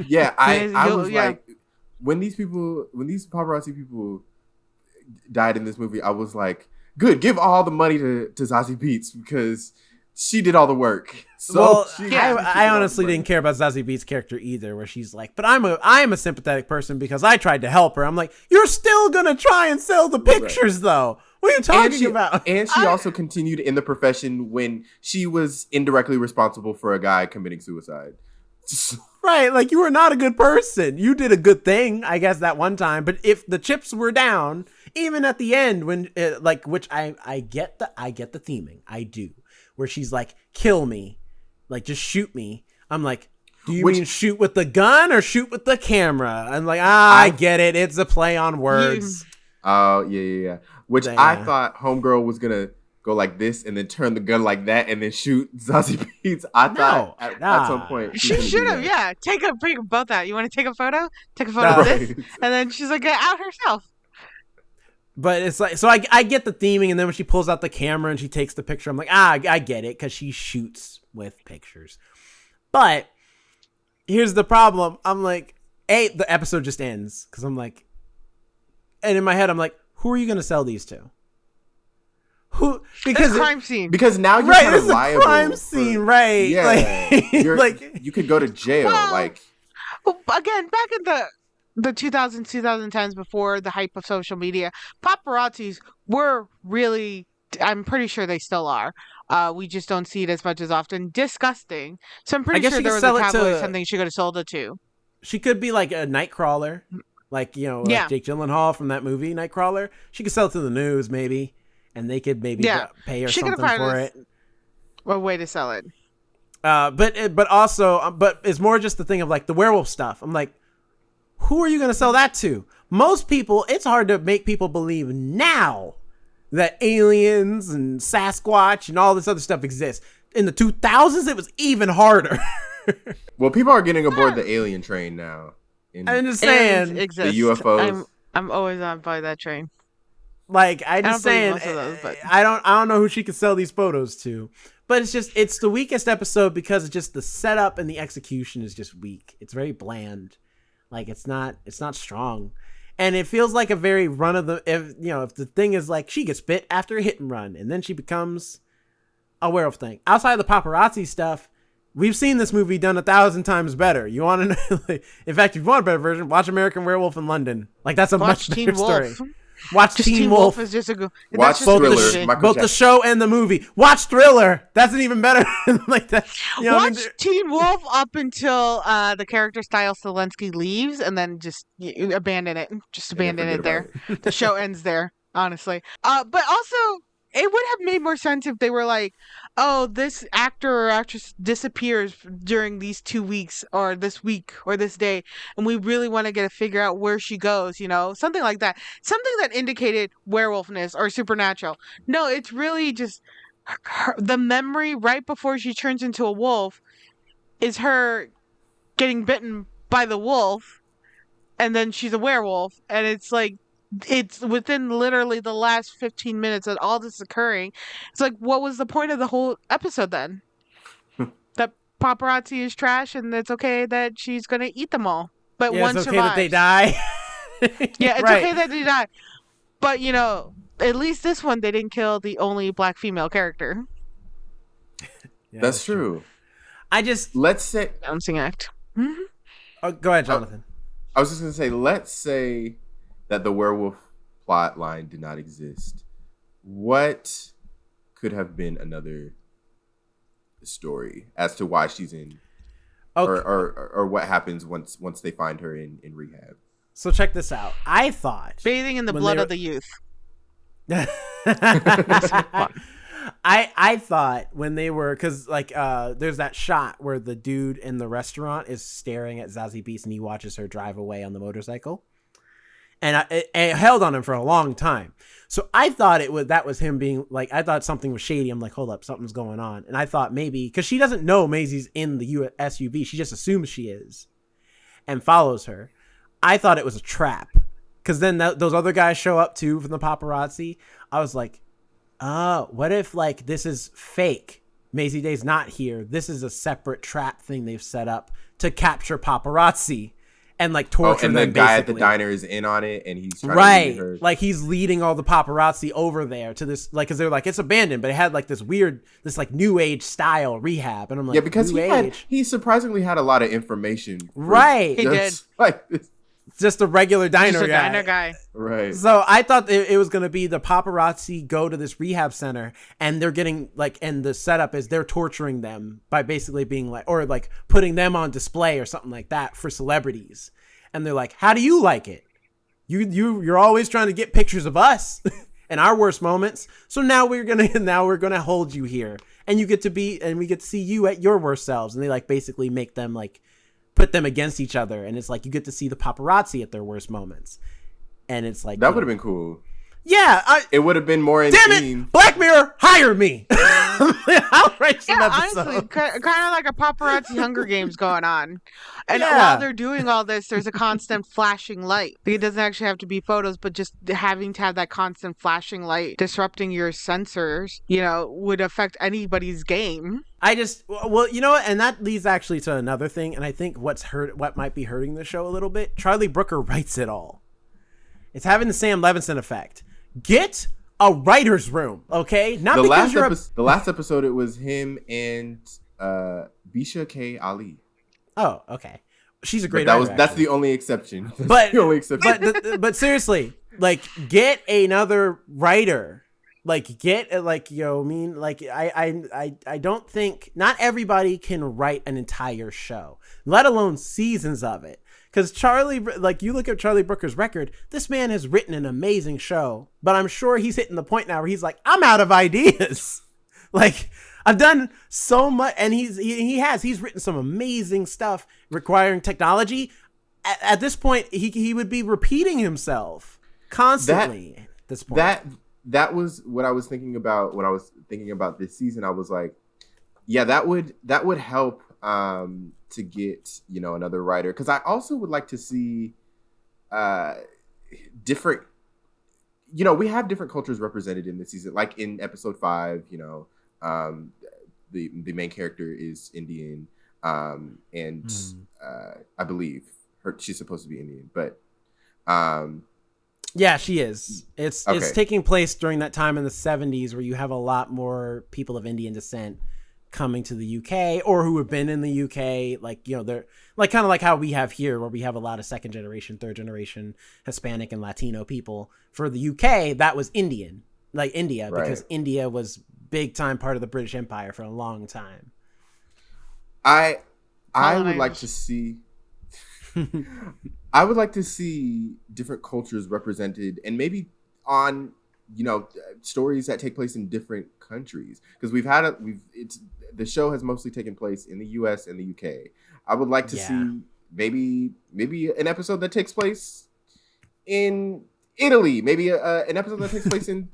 Yeah, I was like, when these paparazzi people died in this movie, I was like, good, give all the money to Zazie Beetz, because she did all the work. So I honestly didn't care about Zazie Beetz' character either, where she's like, but I'm a sympathetic person because I tried to help her. I'm like, you're still gonna try and sell the pictures, though. What are you talking about? And she also continued in the profession when she was indirectly responsible for a guy committing suicide. Right, like, you were not a good person. You did a good thing, I guess, that one time. But if the chips were down, even at the end, when which I get the theming, I do, where she's like, kill me, like, just shoot me. I'm like, do you mean shoot with the gun or shoot with the camera? I'm like, I get it. It's a play on words. Oh, yeah. Which I thought Homegirl was gonna go like this and then turn the gun like that and then shoot Zazie Beetz. I thought at some point she should have. Yeah, take both out. You want to take a photo? Take a photo of this, and then she's like, get out herself. But it's like, so I get the theming, and then when she pulls out the camera and she takes the picture, I'm like, I get it, because she shoots with pictures. But here's the problem. I'm like, the episode just ends, because I'm like, and in my head I'm like, who are you going to sell these to? Who? Because it's a crime scene. Because now you're kind of liable. It's a crime scene, right? Yeah, like, you could go to jail. Well, again, back in the 2000s, 2010s, before the hype of social media, paparazzis were really, I'm pretty sure they still are. We just don't see it as much as often. Disgusting. So I'm pretty sure there was a tabloid something she could have sold it to. She could be like a Nightcrawler, like, you know, like Jake Gyllenhaal from that movie Nightcrawler. She could sell it to the news, maybe, and they could maybe pay her something for it. A way to sell it. But also, but it's more just the thing of, like, the werewolf stuff. I'm like, who are you going to sell that to? Most people, it's hard to make people believe now that aliens and Sasquatch and all this other stuff exists. In the 2000s, it was even harder. Well, people are getting aboard the alien train now. I'm just saying, the UFOs. I'm always on by that train. Like, I don't know who she could sell these photos to. But it's the weakest episode because it's just the setup and the execution is just weak. It's very bland. Like, it's not strong. And it feels like a very if the thing is like, she gets bit after a hit and run and then she becomes a werewolf thing. Outside of the paparazzi stuff, we've seen this movie done 1,000 times better. You want to know? Like, in fact, if you want a better version, watch American Werewolf in London. Like, that's a much better story. Watch Teen Wolf. Is just a good. Watch Thriller. Both the show and the movie. Watch Thriller. That's an even better. Like that. You know Watch Teen Wolf up until the character Style Zelensky leaves, and then just abandon it. Just abandon it there. The show ends there. Honestly, but also, it would have made more sense if they were like, oh, this actor or actress disappears during these 2 weeks or this week or this day, and we really want to figure out where she goes, you know, something like that. Something that indicated werewolfness or supernatural. No, it's really just the memory right before she turns into a wolf is her getting bitten by the wolf, and then she's a werewolf, and it's like, it's within literally the last 15 minutes that all this is occurring. It's like, what was the point of the whole episode then? That paparazzi is trash and it's okay that she's going to eat them all. But one it's okay survives. that they die. Yeah, it's okay that they die. But, you know, at least this one, they didn't kill the only black female character. Yeah, that's true. Let's say... Bouncing act. Mm-hmm. Oh, go ahead, Jonathan. I was just going to say, let's say that the werewolf plot line did not exist, what could have been another story as to why she's in, or what happens once they find her in rehab? So check this out. I thought Bathing in the blood of the youth. I thought when they were, because like there's that shot where the dude in the restaurant is staring at Zazie Beetz and he watches her drive away on the motorcycle, and it held on him for a long time. So I thought that was him being like, I thought something was shady. I'm like, hold up, something's going on. And I thought maybe because she doesn't know Maisie's in the SUV, she just assumes she is and follows her. I thought it was a trap, because then those other guys show up too from the paparazzi. I was like, what if like this is fake? Maisie Day's not here. This is a separate trap thing they've set up to capture paparazzi and like torture them. And the guy at the diner is in on it, and he's trying to lead her. Like he's leading all the paparazzi over there to this, like, because they're like, it's abandoned, but it had like this like new age style rehab, and I'm like, yeah, because he surprisingly had a lot of information. Right, he did. Like this. Just a regular diner guy. Right. So I thought it was going to be the paparazzi go to this rehab center, and they're getting like, and the setup is they're torturing them by basically being like, or like putting them on display or something like that for celebrities. And they're like, how do you like it? You're always trying to get pictures of us and our worst moments. So now we're going to hold you here, and we get to see you at your worst selves. And they like basically make them like, put them against each other, and it's like you get to see the paparazzi at their worst moments, and it's like that would have been cool. Yeah, it would have been more in damn theme. It, Black Mirror, hire me. I'll write some episodes. Honestly, kind of like a paparazzi Hunger Games going on, and while they're doing all this, there's a constant flashing light. It doesn't actually have to be photos, but just having to have that constant flashing light disrupting your sensors, would affect anybody's game. Well, you know what? And that leads actually to another thing. And I think what might be hurting the show a little bit, Charlie Brooker writes it all. It's having the Sam Levinson effect. Get a writer's room, okay? Not the last episode, it was him and Bisha K. Ali. Oh, okay. She's a great writer. That's the only exception. But seriously, like, get another writer. Like, I don't think, not everybody can write an entire show, let alone seasons of it. Because Charlie, like, you look at Charlie Brooker's record, this man has written an amazing show, but I'm sure he's hitting the point now where he's like, I'm out of ideas. Like, I've done so much, and he's written some amazing stuff requiring technology. At this point, he would be repeating himself constantly at this point. That was what I was thinking about when I was thinking about this season. I was like, yeah, that would help to get, another writer. Because I also would like to see different, we have different cultures represented in this season. Like in episode 5, the main character is Indian, and I believe she's supposed to be Indian, but yeah, she is. It's taking place during that time in the 70s where you have a lot more people of Indian descent coming to the UK, or who have been in the UK. Like, they're like kind of like how we have here, where we have a lot of second generation, third generation Hispanic and Latino people. For the UK, that was Indian, like India, right? Because India was big time part of the British Empire for a long time. I would like to see I would like to see different cultures represented, and maybe on, stories that take place in different countries, because the show has mostly taken place in the US and the UK. I would like to see maybe an episode that takes place in Italy, maybe an episode that takes place in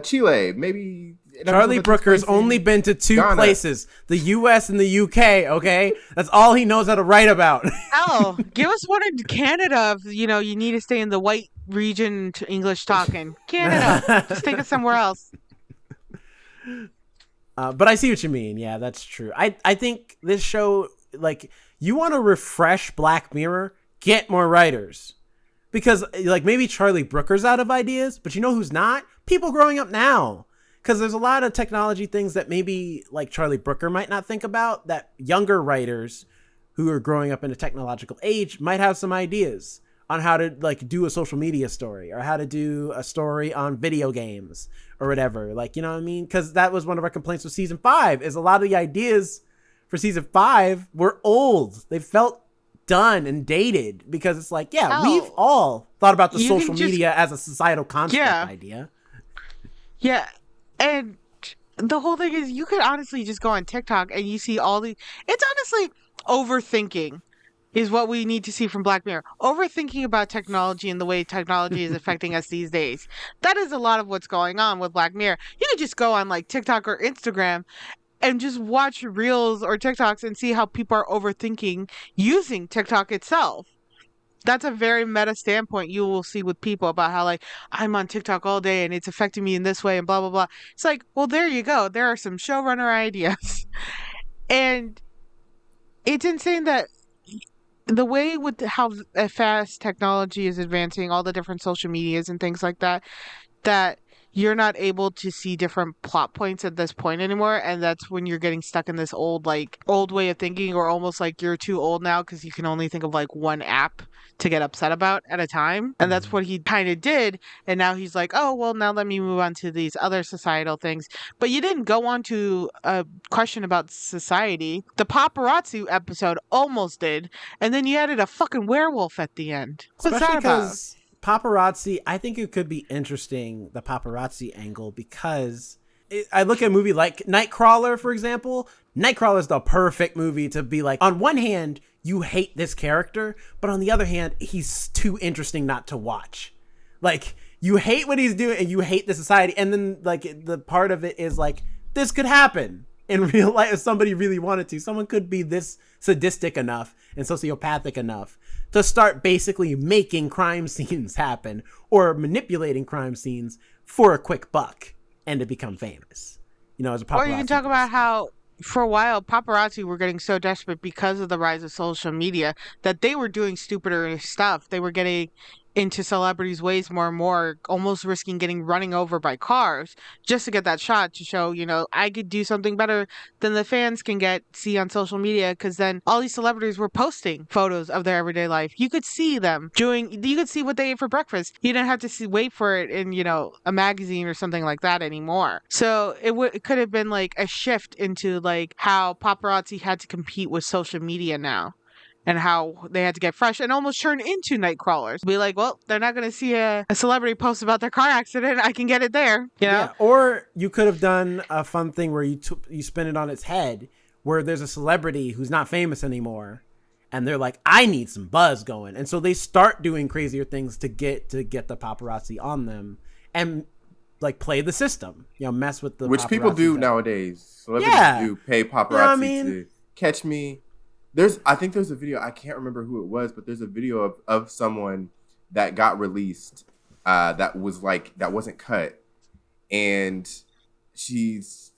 Chile, maybe. Charlie Brooker's only been to 2 places, the US and the UK, okay? That's all he knows how to write about. Oh, give us one in Canada. You need to stay in the white region to English talking. Canada, just take us somewhere else. But I see what you mean. Yeah, that's true. I think this show, like, you want to refresh Black Mirror, get more writers. Because, like, maybe Charlie Brooker's out of ideas, but you know who's not? People growing up now. Because there's a lot of technology things that maybe, like, Charlie Brooker might not think about, that younger writers who are growing up in a technological age might have some ideas. on how to like do a social media story or how to do a story on video games or whatever. Like, you know what I mean? Because that was one of our complaints with season 5 is a lot of the ideas for season 5 were old. They felt done and dated because it's like, yeah, we've all thought about the social media as a societal construct idea. Yeah. And the whole thing is you could honestly just go on TikTok and you see all the, it's honestly overthinking is what we need to see from Black Mirror. Overthinking about technology and the way technology is affecting us these days. That is a lot of what's going on with Black Mirror. You could just go on like TikTok or Instagram and just watch reels or TikToks and see how people are overthinking using TikTok itself. That's a very meta standpoint you will see with people about how like I'm on TikTok all day and it's affecting me in this way and blah blah blah. It's like, well, there you go. There are some showrunner ideas. And it's insane that the way with how fast technology is advancing, all the different social medias and things like that, that you're not able to see different plot points at this point anymore. And that's when you're getting stuck in this old way of thinking, or almost like you're too old now because you can only think of like one app to get upset about at a time. And that's what he kind of did. And now he's like, oh, well, now let me move on to these other societal things. But you didn't go on to a question about society. The paparazzi episode almost did. And then you added a fucking werewolf at the end. What's that about? Paparazzi, I think it could be interesting, the paparazzi angle, because I look at a movie like Nightcrawler, for example. Nightcrawler is the perfect movie to be like, on one hand, you hate this character, but on the other hand, he's too interesting not to watch. Like, you hate what he's doing and you hate the society. And then like the part of it is like, this could happen in real life if somebody really wanted to. Someone could be this sadistic enough and sociopathic enough to start basically making crime scenes happen or manipulating crime scenes for a quick buck and to become famous. You know, as a paparazzi. Or you can talk about how for a while paparazzi were getting so desperate because of the rise of social media that they were doing stupider stuff. They were getting into celebrities' ways more and more, almost risking getting running over by cars just to get that shot to show, you know, I could do something better than the fans can see on social media. Because then all these celebrities were posting photos of their everyday life. You could see them you could see what they ate for breakfast. You didn't have to wait for it in, you know, a magazine or something like that anymore. So it could have been like a shift into like how paparazzi had to compete with social media now. And how they had to get fresh and almost turn into night crawlers. Be like, well, they're not going to see a celebrity post about their car accident. I can get it there. You know? Yeah. Or you could have done a fun thing where you spin it on its head, where there's a celebrity who's not famous anymore, and they're like, I need some buzz going, and so they start doing crazier things to get the paparazzi on them, like play the system, you know, mess with the which people do nowadays. Celebrities do pay paparazzi to catch me. I think there's a video, I can't remember who it was, but there's a video of someone that got released that wasn't cut. And she's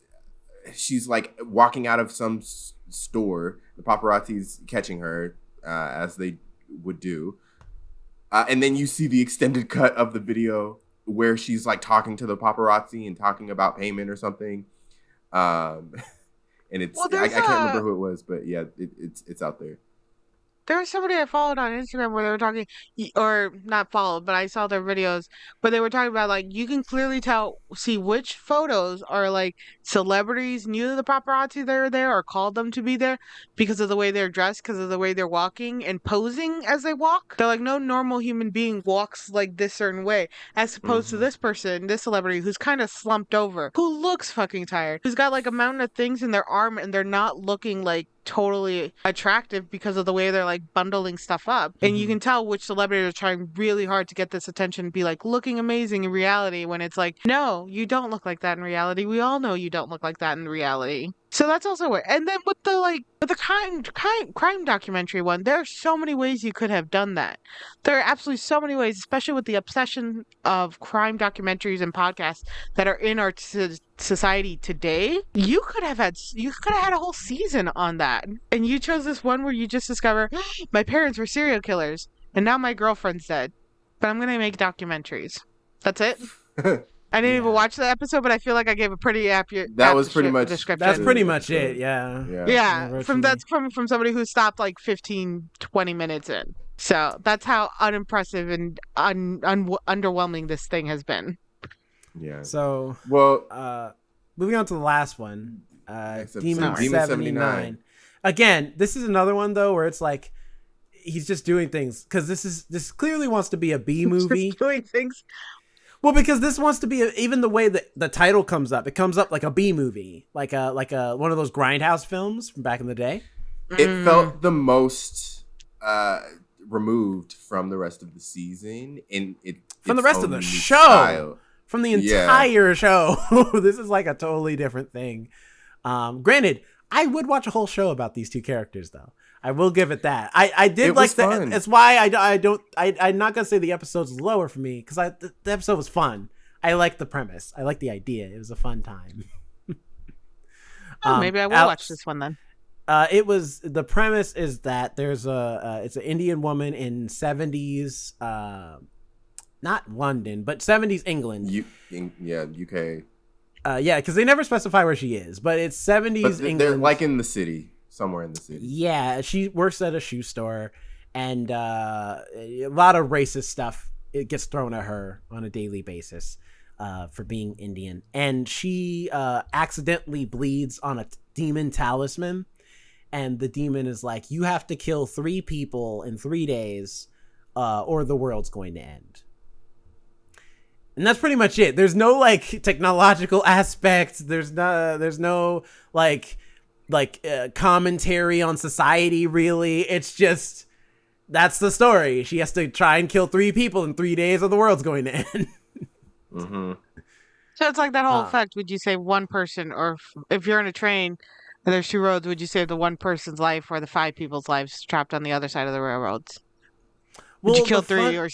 like walking out of some store. The paparazzi's catching her as they would do. And then you see the extended cut of the video where she's like talking to the paparazzi and talking about payment or something. And it's I can't remember who it was, but yeah, it's out there. There was somebody I followed on Instagram where they were talking, or not followed, but I saw their videos where they were talking about like you can clearly see which photos are like celebrities knew the paparazzi they were there or called them to be there because of the way they're dressed, because of the way they're walking and posing as they walk. They're like, no normal human being walks like this certain way, as opposed to this person, this celebrity who's kind of slumped over, who looks fucking tired, who's got like a mountain of things in their arm and they're not looking like totally attractive because of the way they're like bundling stuff up. And you can tell which celebrities are trying really hard to get this attention and be like looking amazing in reality, when it's like, no, you don't look like that in reality. We all know you don't look like that in reality. So that's also weird. And then with the crime documentary one, there are so many ways you could have done that. There are absolutely so many ways, especially with the obsession of crime documentaries and podcasts that are in our society today. You could have had a whole season on that. And you chose this one where you just discover my parents were serial killers and now my girlfriend's dead. But I'm going to make documentaries. That's it. I didn't even watch the episode, but I feel like I gave a pretty accurate description. That's pretty much it. Yeah. From somebody who stopped like 15, 20 minutes in. So that's how unimpressive and underwhelming this thing has been. Yeah. So, Well, moving on to the last one, next Demon episode, Demon 79. Again, this is another one though where it's like he's just doing things because this clearly wants to be a B movie. Just doing things. Well, because this wants to be even the way that the title comes up, it comes up like a B movie, like a one of those Grindhouse films from back in the day. It felt the most removed from the rest of the season, and from the rest of the show. Style. From the entire show. This is like a totally different thing. Granted, I would watch a whole show about these two characters, though. I will give it that. I did like that. That's why I'm not gonna say the episode's lower for me because the episode was fun. I liked the premise. I liked the idea. It was a fun time. Maybe I will watch this one then. The premise is that there's it's an Indian woman in 70s. Not London, but 70s England. UK. Because they never specify where she is, but it's 70s England. They're like in the city, somewhere in the city. Yeah, she works at a shoe store, and a lot of racist stuff it gets thrown at her on a daily basis for being Indian. And she accidentally bleeds on a demon talisman, and the demon is like, you have to kill 3 people in 3 days, or the world's going to end. And that's pretty much it. There's no like technological aspects. There's no like commentary on society really. It's just that's the story. She has to try and kill 3 people in 3 days, or the world's going to end. Mm-hmm. So it's like that whole effect. Would you say one person, or if you're in a train and there's 2 roads, would you save the one person's life or the 5 people's lives trapped on the other side of the railroads? Would you kill 3 or?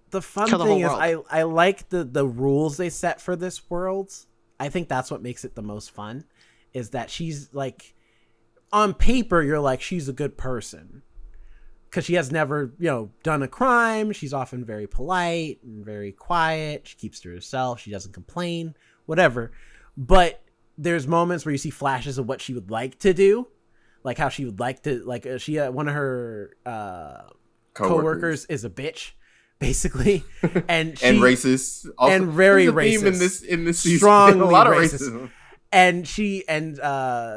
The fun thing is I like the rules they set for this world. I think that's what makes it the most fun, is that she's like, on paper, you're like, she's a good person because she has never, done a crime. She's often very polite and very quiet. She keeps to herself. She doesn't complain, whatever. But there's moments where you see flashes of what she would like to do, like how she would like to, like one of her coworkers is a bitch. Basically, and racist, also. And very racist in this season. Strongly a lot of racist. Racism. And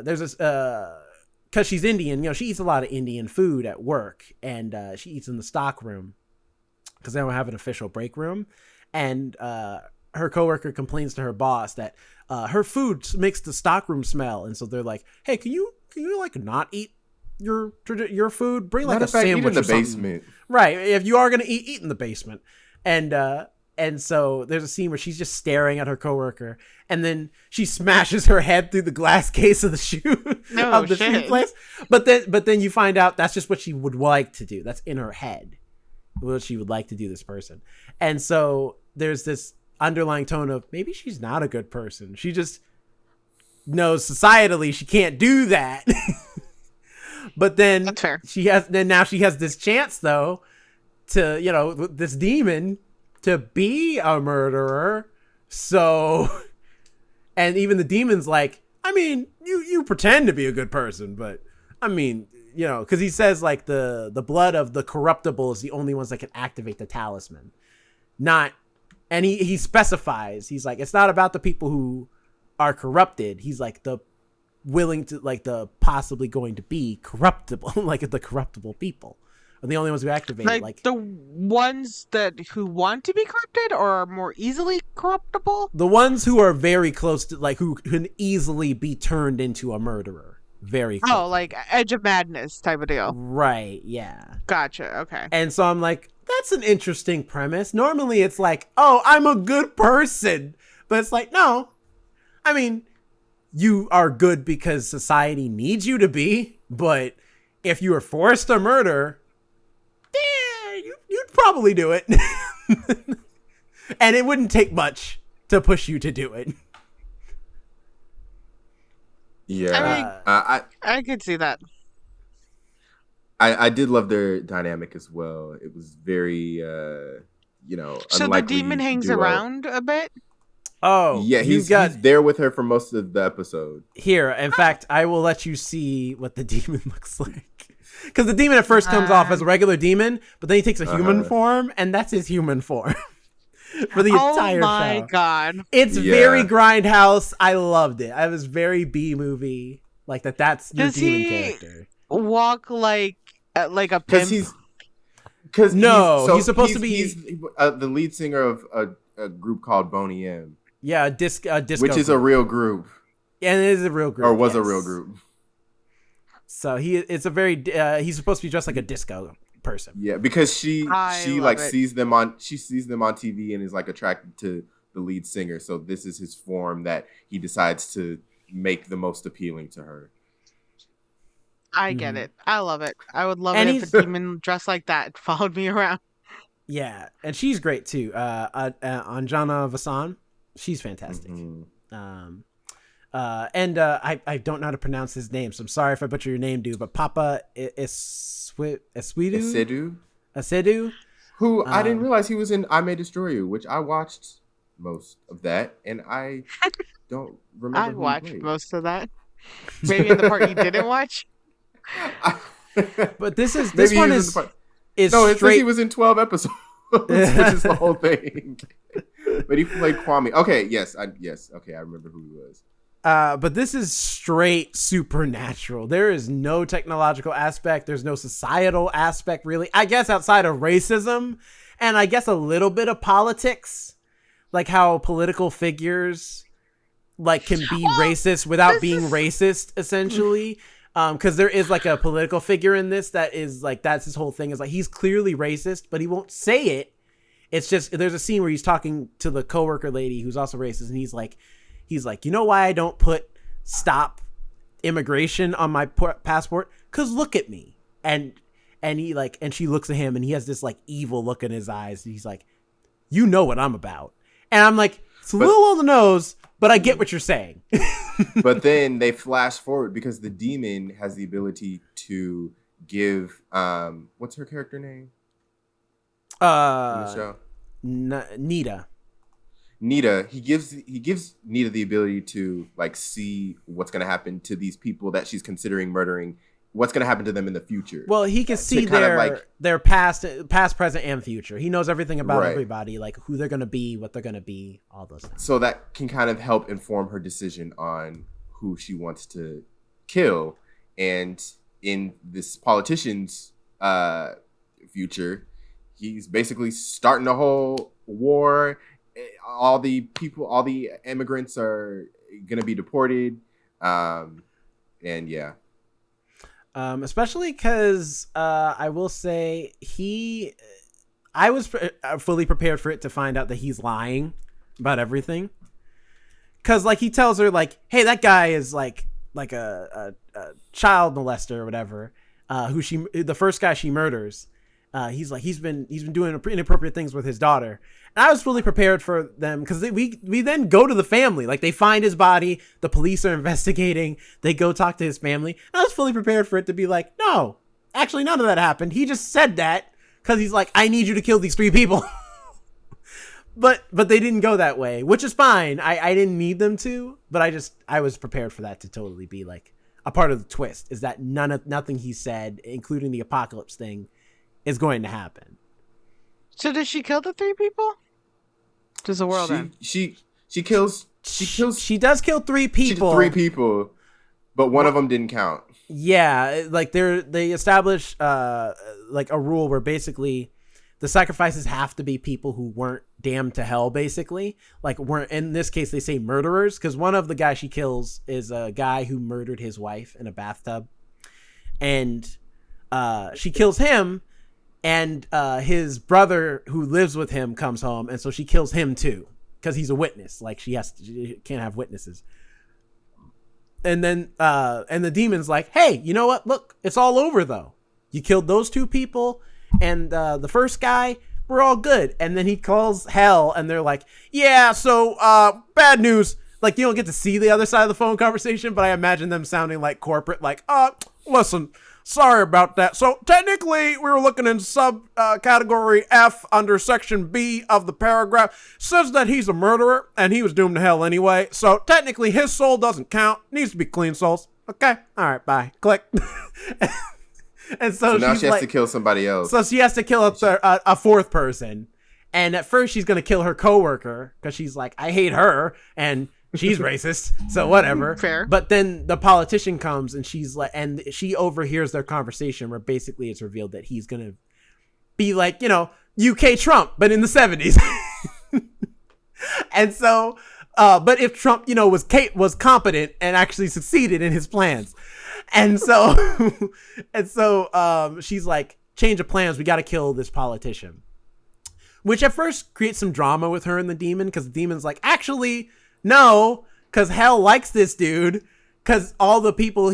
there's this because she's Indian, she eats a lot of Indian food at work, and she eats in the stock room because they don't have an official break room. And her coworker complains to her boss that her food makes the stock room smell, and so they're like, "Hey, can you like not eat your food? Bring like a sandwich or something." Basement. Right. If you are going to eat in the basement. And so there's a scene where she's just staring at her coworker, and then she smashes her head through the glass case of the shoe shoe place. But then you find out that's just what she would like to do. That's in her head. What she would like to do, this person. And so there's this underlying tone of maybe she's not a good person. She just knows societally she can't do that. But then that's fair. Now she has this chance though to, this demon to be a murderer. So, and even the demon's like, I mean, you pretend to be a good person, but I mean, because he says like the blood of the corruptible is the only ones that can activate the talisman. And he specifies, he's like, it's not about the people who are corrupted. He's like the possibly going to be corruptible, like the corruptible people are the only ones who activate it. Like the ones who want to be corrupted or are more easily corruptible? The ones who are very close to, like, who can easily be turned into a murderer. Very close. Oh, like Edge of Madness type of deal. Right, yeah. Gotcha, okay. And so I'm like, that's an interesting premise. Normally it's like, oh, I'm a good person. But it's like, no. I mean, you are good because society needs you to be. But if you were forced to murder, you'd probably do it. And it wouldn't take much to push you to do it. Yeah. I could see that. I did love their dynamic as well. It was very, so the demon hangs around a bit? Oh, yeah, he's there with her for most of the episode. Here, in fact, I will let you see what the demon looks like. Because the demon at first comes off as a regular demon, but then he takes a human form, and that's his human form for the entire show. Oh my god. It's very Grindhouse. I loved it. I was very B movie. Like that's your demon character. Walk like a pimp? He's supposed to be. He's the lead singer of a group called Boney M. Yeah, a disco which is a real group. Yeah, it is a real group. Or was a real group. So he's supposed to be dressed like a disco person. Yeah, because she sees them on TV and is like attracted to the lead singer. So this is his form that he decides to make the most appealing to her. I get it. I love it. I would love it if a demon dressed like that followed me around. Yeah, and she's great too. Anjana Vasan, she's fantastic. I don't know how to pronounce his name, so I'm sorry if I butcher your name, dude. But Papa Asedu, who I didn't realize he was in I May Destroy You, which I watched most of that, and I don't remember. I watched most of that. Maybe in the part you didn't watch. But this one is no, straight. He was in 12 episodes, which is the whole thing. But he played Kwame. Okay, okay, I remember who he was. But this is straight supernatural. There is no technological aspect. There's no societal aspect, really. I guess outside of racism, and I guess a little bit of politics, like how political figures like can be racist without being racist, essentially. Because there is like a political figure in this that is like, that's his whole thing, is like he's clearly racist, but he won't say it. It's just, there's a scene where he's talking to the coworker lady who's also racist, and he's like, you know why I don't put stop immigration on my passport? Cause look at me. And she looks at him, and he has this like evil look in his eyes. And he's like, you know what I'm about. And I'm like, it's a little on the nose, but I get what you're saying. But then they flash forward because the demon has the ability to give, what's her character name? In the show? Nita. He gives Nita the ability to like see what's going to happen to these people that she's considering murdering, what's going to happen to them in the future. Well, he can see their past, present, and future. He knows everything about everybody, like who they're going to be, what they're going to be, all those things. So that can kind of help inform her decision on who she wants to kill. And in this politician's future, he's basically starting a whole war. All the immigrants are going to be deported. And yeah. Especially because I will say I was fully prepared for it to find out that he's lying about everything. Because like he tells her like, hey, that guy is like a child molester or whatever. The first guy she murders. He's been doing inappropriate things with his daughter. And I was fully prepared for them because we then go to the family. Like they find his body, the police are investigating, they go talk to his family. And I was fully prepared for it to be like, no, actually none of that happened. He just said that because he's like, I need you to kill these 3 people. but they didn't go that way, which is fine. I didn't need them to, but I was prepared for that to totally be like a part of the twist, is that nothing he said, including the apocalypse thing, is going to happen. So does she kill the 3 people? Does the world end? She kills. She does kill 3 people. 3 people, but one of them didn't count. Yeah, like they establish like a rule where basically the sacrifices have to be people who weren't damned to hell. Basically, like weren't, in this case they say murderers, because one of the guys she kills is a guy who murdered his wife in a bathtub, and she kills him. And his brother who lives with him comes home, and so she kills him too because he's a witness. Like she can't have witnesses. And then and the demon's like, hey, you know what? Look, it's all over though. You killed those 2 people, and the first guy, we're all good. And then he calls hell, and they're like, yeah, so bad news. Like you don't get to see the other side of the phone conversation, but I imagine them sounding like corporate, like, listen. Sorry about that. So technically, we were looking in sub category F under section B of the paragraph. Says that he's a murderer and he was doomed to hell anyway. So technically, his soul doesn't count. Needs to be clean souls. Okay. All right. Bye. Click. And So now she's she has like, to kill somebody else. so she has to kill a fourth person. And at first she's going to kill her coworker because she's like, I hate her and she's racist. So whatever. Fair. But then the politician comes and she's like, and she overhears their conversation where basically it's revealed that he's going to be like, UK Trump, but in the 70s. And so, but if Trump, was competent and actually succeeded in his plans. And so, she's like, change of plans. We got to kill this politician. Which at first creates some drama with her and the demon, because the demon's like, actually, no, because Hell likes this dude, because all the people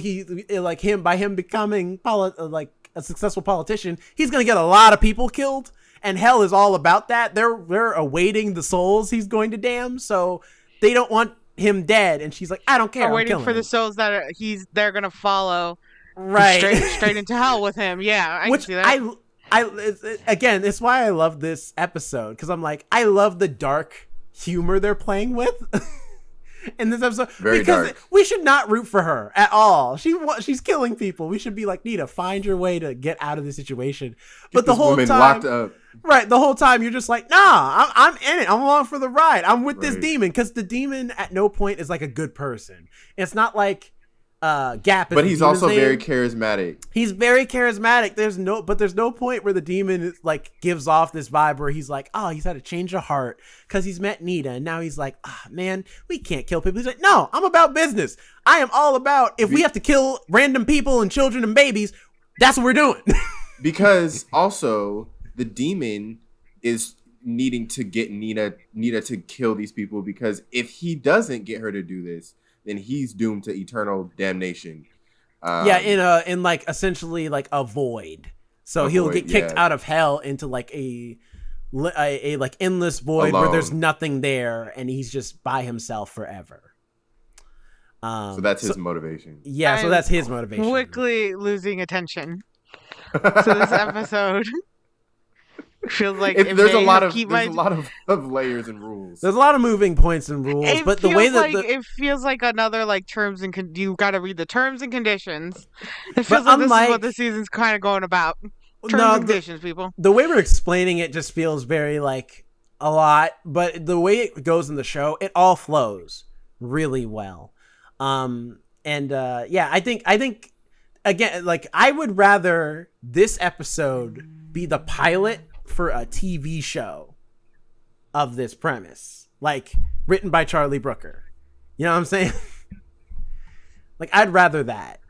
by him becoming a successful politician, he's gonna get a lot of people killed, and Hell is all about that. They're awaiting the souls he's going to damn, so they don't want him dead. And she's like, I don't care. I'm waiting for him. the souls that they're gonna follow right straight into hell with him. Yeah, I can see that. It's why I love this episode, because I'm like, I love the dark humor they're playing with in this episode. Very because dark. We should not root for her at all. She's killing people. We should be like, Nita, find your way to get out of this situation. But the whole time, locked up. Right, the whole time you're just like, nah, I'm in it. I'm along for the ride. I'm with this demon, because the demon at no point is like a good person. It's not like Gap, but he's also very charismatic. He's very charismatic. There's no point where the demon gives off this vibe where he's like, oh, he's had a change of heart because he's met Nita, and now he's like, man, we can't kill people. He's like, no, I'm about business. I am all about, if we have to kill random people and children and babies, that's what we're doing. Because also the demon is needing to get Nita to kill these people, because if he doesn't get her to do this, then he's doomed to eternal damnation. In essentially a void. So he'll get kicked out of hell into a endless void alone, where there's nothing there, and he's just by himself forever. So that's his motivation. Yeah, so that's his motivation. Quickly losing attention to this episode. Feels like there's a lot of layers and rules. There's a lot of moving points and rules, but the way that it feels like another terms and you got to read the terms and conditions. It feels like this is what the season's kind of going about. Terms and conditions, people. The way we're explaining it just feels very a lot, but the way it goes in the show, it all flows really well. I think again, I would rather this episode be the pilot for a TV show of this premise, written by Charlie Brooker. You know what I'm saying? I'd rather that,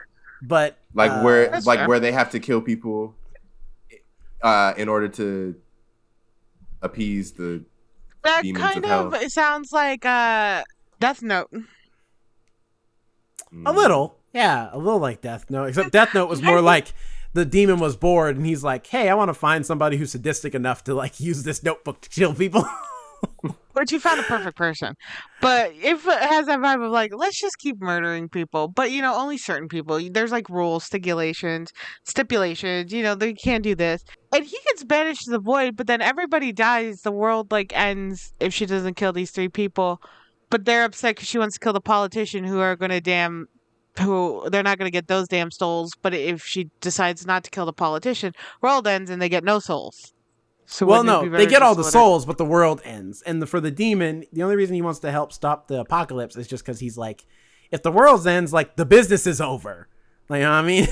but where they have to kill people in order to appease the demons of hell. It sounds like Death Note. A little like Death Note, except Death Note was more like the demon was bored and he's like, hey, I want to find somebody who's sadistic enough to use this notebook to kill people. But you found the perfect person. But if it has that vibe of let's just keep murdering people, but only certain people. There's rules, stipulations, they can't do this. And he gets banished to the void, but then everybody dies. The world ends if she doesn't kill these 3 people. But they're upset because she wants to kill the politician who are going to they're not going to get those damn souls. But if she decides not to kill the politician, world ends and they get no souls. So they get all the souls, but the world ends. And for the demon, the only reason he wants to help stop the apocalypse is just because he's like, if the world ends, the business is over. You know what I mean?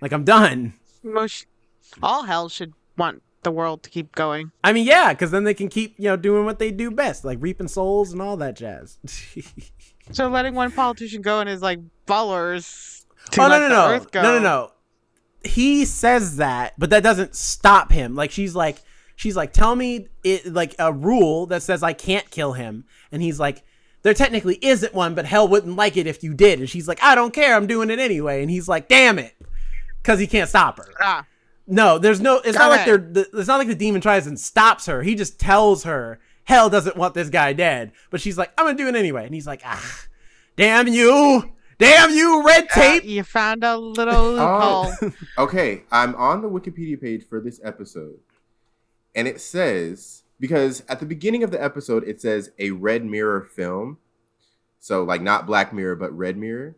I'm done. All hell should want the world to keep going. I mean, yeah, because then they can keep doing what they do best, reaping souls and all that jazz. So letting one politician go and his followers to the earth go. No. He says that, but that doesn't stop him. She's like, tell me it a rule that says I can't kill him. And he's like, there technically isn't one, but hell wouldn't like it if you did. And she's like, I don't care, I'm doing it anyway. And he's like, damn it, because he can't stop her. No, there's no. It's not like it's not like the demon tries and stops her. He just tells her hell doesn't want this guy dead, but she's like, I'm gonna do it anyway. And he's like, damn you, red tape. You found a little loophole. Okay, I'm on the Wikipedia page for this episode, and it says, because at the beginning of the episode it says a Red Mirror film, so not Black Mirror but Red Mirror.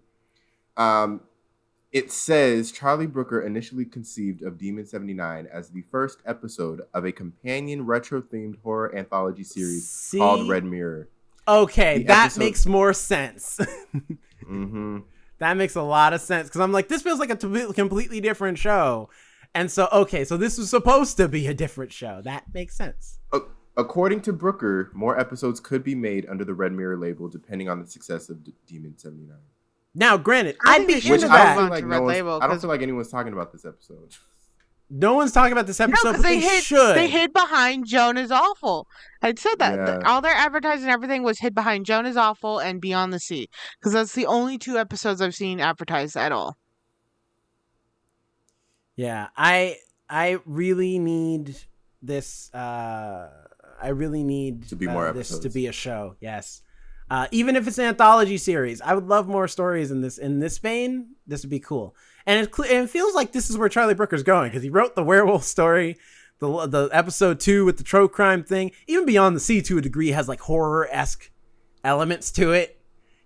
It says Charlie Brooker initially conceived of Demon 79 as the first episode of a companion retro-themed horror anthology series called Red Mirror. Okay, that makes more sense. Mm-hmm. That makes a lot of sense because I'm like, this feels like a completely different show. And so, okay, so this was supposed to be a different show. That makes sense. According to Brooker, more episodes could be made under the Red Mirror label depending on the success of Demon 79. Now, granted, I'd be into I that. don't feel like anyone's talking about this episode. No one's talking about this episode, but they should. They hid behind Joan is Awful. I'd said that. Yeah. All their advertising and everything was hid behind Joan is Awful and Beyond the Sea. Because that's the only 2 episodes I've seen advertised at all. Yeah, I really need this. I really need to be more this episodes. To be a show. Yes, even if it's an anthology series, I would love more stories in this vein. This would be cool, and it feels like this is where Charlie Brooker's going because he wrote the werewolf story, the episode 2 with the true crime thing. Even Beyond the Sea, to a degree, has like horror-esque elements to it.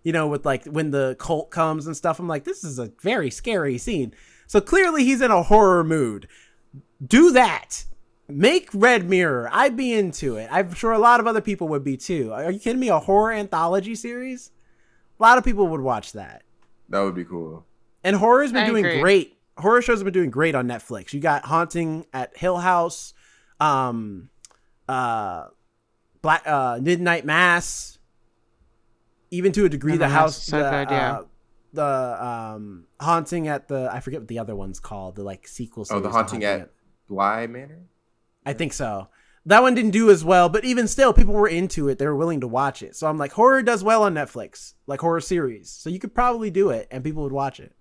You know, with like when the cult comes and stuff. I'm like, this is a very scary scene. So clearly he's in a horror mood. Do that. Make Red Mirror. I'd be into it. I'm sure a lot of other people would be too. Are you kidding me? A horror anthology series? A lot of people would watch that. That would be cool. And horror's been doing great. Horror shows have been doing great on Netflix. You got Haunting at Hill House, Midnight Mass, even to a degree the house. So good, yeah. The Haunting at the, I forget what the other one's called, the like sequel series. Oh, the Haunting at Bly Manor? I think so. That one didn't do as well, but even still, people were into it. They were willing to watch it. So I'm like, horror does well on Netflix, like horror series. So you could probably do it and people would watch it.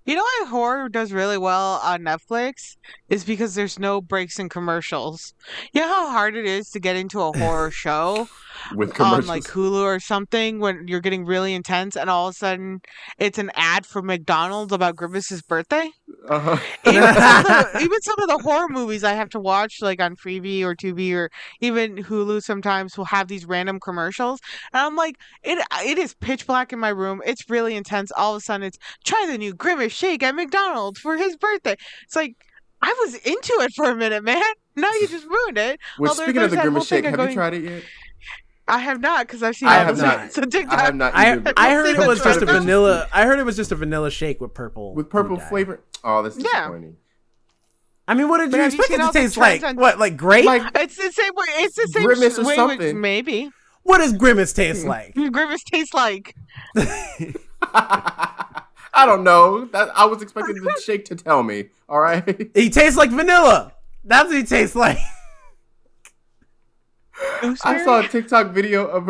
You know why horror does really well on Netflix? Is because there's no breaks in commercials. You know how hard it is to get into a horror show with commercials on like Hulu or something when you're getting really intense and all of a sudden it's an ad for McDonald's about Grimace's birthday? Uh-huh. Even some of the horror movies I have to watch like on Freevee or Tubi or even Hulu sometimes will have these random commercials. And I'm like, it is pitch black in my room. It's really intense. All of a sudden it's try the new Grimace shake at McDonald's for his birthday. It's like, I was into it for a minute, man. Now you just ruined it. Which, speaking of the Grimace shake, have you tried it yet? I have not, because I've seen I have not. TikTok. I have not. I heard it was just a vanilla. I heard it was just a vanilla shake with purple flavor. Oh, that's disappointing. I mean, what did you expect it to taste like? What, like grape? It's the same way. It's the same Grimace or way something. Maybe. What does Grimace taste like? Grimace tastes like. I don't know. I was expecting the shake to tell me. All right. He tastes like vanilla. That's what he tastes like. I saw a TikTok video of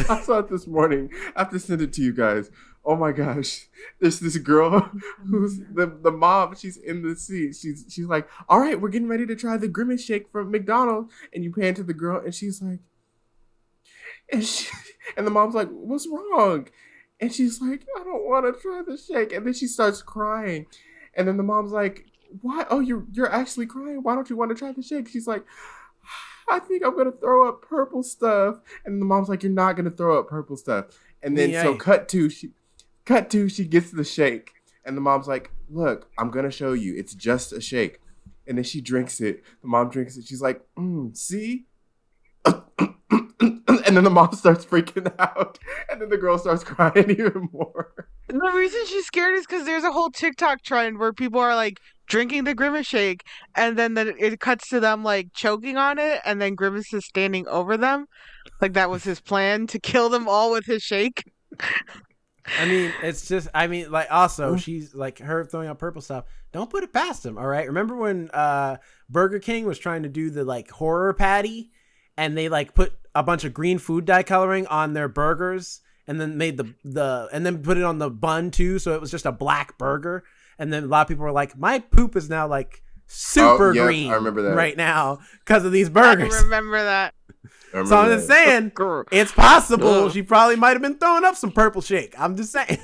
I saw it this morning. I have to send it to you guys. Oh my gosh. There's this girl who's the mom. She's in the seat. She's like, all right, we're getting ready to try the Grimace shake from McDonald's. And you pan to the girl and she's like, and the mom's like, what's wrong? And she's like, I don't want to try the shake. And then she starts crying. And then the mom's like, why? Oh, you're actually crying. Why don't you want to try the shake? She's like, I think I'm going to throw up purple stuff. And the mom's like, you're not going to throw up purple stuff. And then so cut to, she gets the shake. And the mom's like, look, I'm going to show you. It's just a shake. And then she drinks it. The mom drinks it. She's like, see? And then the mom starts freaking out. And then the girl starts crying even more. The reason she's scared is because there's a whole TikTok trend where people are like drinking the Grimace shake and then it cuts to them like choking on it and then Grimace is standing over them. Like that was his plan to kill them all with his shake. I mean, it's just, like also she's like her throwing out purple stuff. Don't put it past him. All right. Remember when Burger King was trying to do the like horror patty and they like put a bunch of green food dye coloring on their burgers and then made and then put it on the bun too. So it was just a black burger. And then a lot of people were like, my poop is now like super green I remember that. right now because of these burgers. I remember that. So I'm just saying, it's possible she probably might have been throwing up some purple shake. I'm just saying.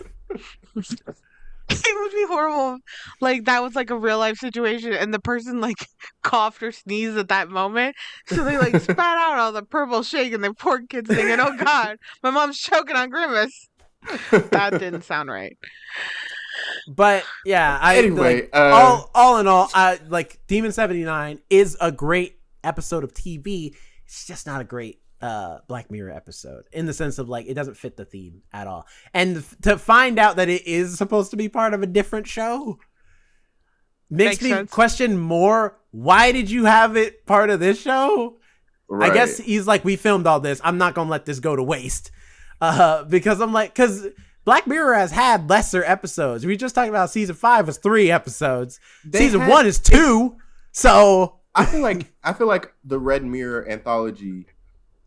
It would be horrible. Like that was like a real life situation and the person like coughed or sneezed at that moment. So they like spat out all the purple shake and the poor kid's thinking, oh God, my mom's choking on Grimace. That didn't sound right. But yeah, Anyway, all in all, like Demon 79 is a great episode of TV. It's just not a great Black Mirror episode in the sense of like it doesn't fit the theme at all. And to find out that it is supposed to be part of a different show makes me sense. question more. Why did you have it part of this show? right. I guess he's like, we filmed all this. I'm not gonna let this go to waste. Because Black Mirror has had lesser episodes. We just talked about season 5 was 3 episodes. Season 1 is 2. So I feel like the Red Mirror anthology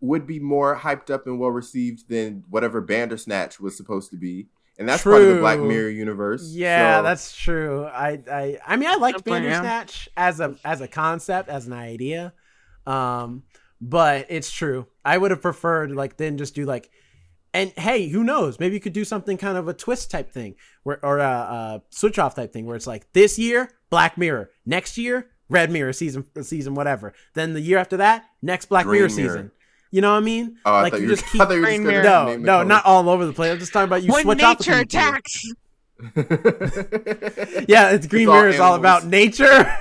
would be more hyped up and well received than whatever Bandersnatch was supposed to be. And that's part of the Black Mirror universe. Yeah, so. that's true. I mean, I liked Definitely, yeah. Bandersnatch as a concept, as an idea. But it's true. I would have preferred like then just do like, and hey, who knows? Maybe you could do something kind of a twist type thing, or a switch off type thing, where it's like this year Black Mirror, next year Red Mirror season whatever. Then the year after that, next Black Green Mirror Mirror. season. You know what I mean? Oh, like you just keep. I thought you were just Green gonna Mirror. name the No, color. not all over the place. I'm just talking about you When switch off. nature attacks. Yeah, it's Green Mirror is all about nature.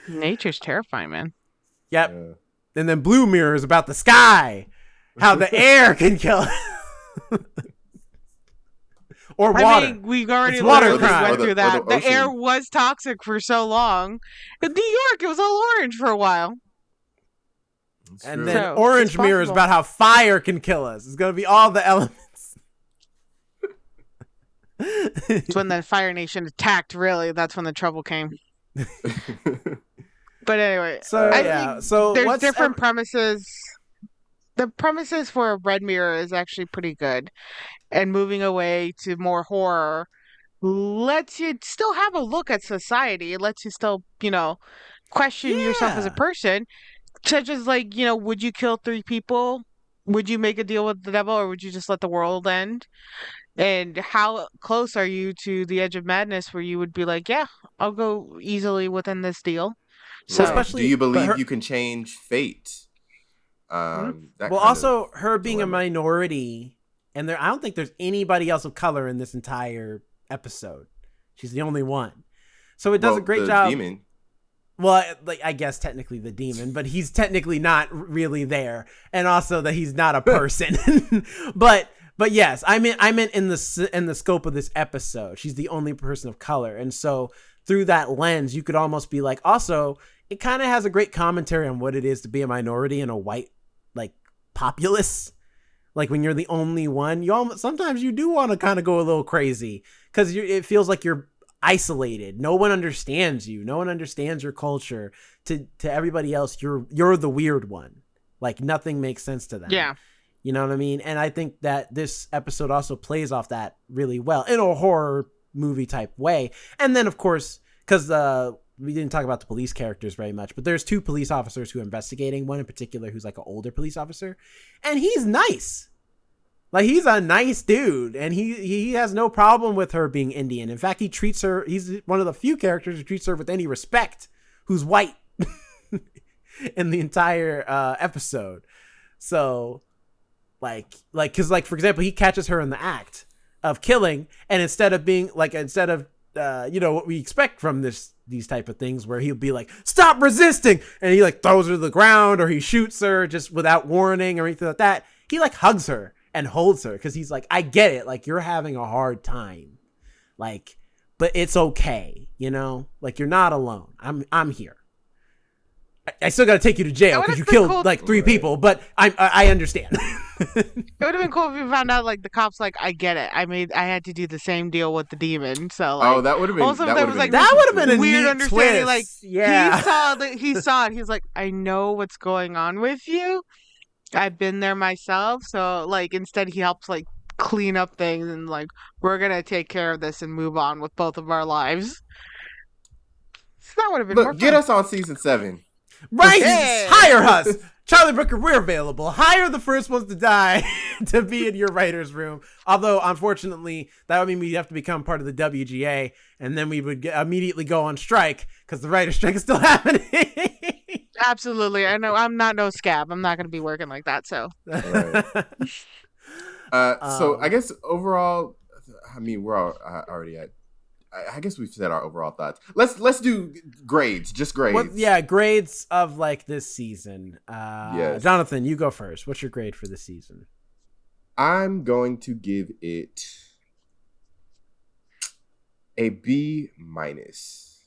Nature's terrifying, man. Yep. Yeah. And then Blue Mirror is about the sky, how the air can kill. Or water. I mean, we've already It's water literally crime. went Or the- through or that. the The air ocean. was toxic for so long. In New York, it was all orange for a while. It's And true. then So, Orange it's Mirror is possible. about how fire can kill us. It's going to be all the elements. It's when the Fire Nation attacked, really. That's when the trouble came. But anyway, So, I yeah. think So, there's what's different premises. The premises for Red Mirror is actually pretty good. And moving away to more horror lets you still have a look at society. It lets you still, question yourself as a Yeah. person. Such as, like, would you kill 3 people? Would you make a deal with the devil, or would you just let the world end? And how close are you to the edge of madness where you would be like, yeah, I'll go easily within this deal? So, Right. especially- do you but believe her- you can change fate? That well, kind also, her being a dilemma. minority, and I don't think there's anybody else of color in this entire episode. She's the only one. So it does a great the job. Demon. Well, like I guess technically the demon, but he's technically not really there, and also that he's not a person. but yes, I meant in the scope of this episode, she's the only person of color, and so through that lens, you could almost be like, also, it kind of has a great commentary on what it is to be a minority in a white like populace. Like when you're the only one, sometimes you do want to kind of go a little crazy because it feels like you're isolated. No one understands you. No one understands your culture. To everybody else, you're the weird one. Like nothing makes sense to them. yeah. You know what I mean? And I think that this episode also plays off that really well in a horror movie type way. And then of course, because we didn't talk about the police characters very much, but there's 2 police officers who are investigating, one in particular who's like an older police officer, and he's nice. Like he's a nice dude, and he has no problem with her being Indian. In fact, he's one of the few characters who treats her with any respect, who's white in the entire episode. So cause for example, he catches her in the act of killing, and instead of what we expect from these type of things where he'll be like, stop resisting, and he like throws her to the ground or he shoots her just without warning or anything like that, he like hugs her and holds her because he's like, I get it, like you're having a hard time, like, but it's okay, like you're not alone. I'm here. I still gotta take you to jail because you killed like 3 people, but I understand. It would have been cool if you found out, like, the cops, like, I get it. I had to do the same deal with the demon. So, like, that would have been. also That there would was, like, have been a weird neat understanding. twist. Like, Yeah. he saw it. He's like, I know what's going on with you. I've been there myself. So, like, instead he helps, like, clean up things and, like, we're gonna take care of this and move on with both of our lives. So that would have been more Look, get fun. us on season 7. Right? Yeah. Hire us. Charlie Brooker, we're available. Hire the first ones to die to be in your writer's room. Although, unfortunately, that would mean we'd have to become part of the WGA, and then we would immediately go on strike because the writer's strike is still happening. Absolutely. I know I'm not no scab. I'm not gonna be working like that. So So I guess overall, I mean, we're all, already at. I guess we've said our overall thoughts. Let's do grades, just grades. Grades of like this season. Yes. Jonathan, you go first. What's your grade for this season? I'm going to give it a B minus.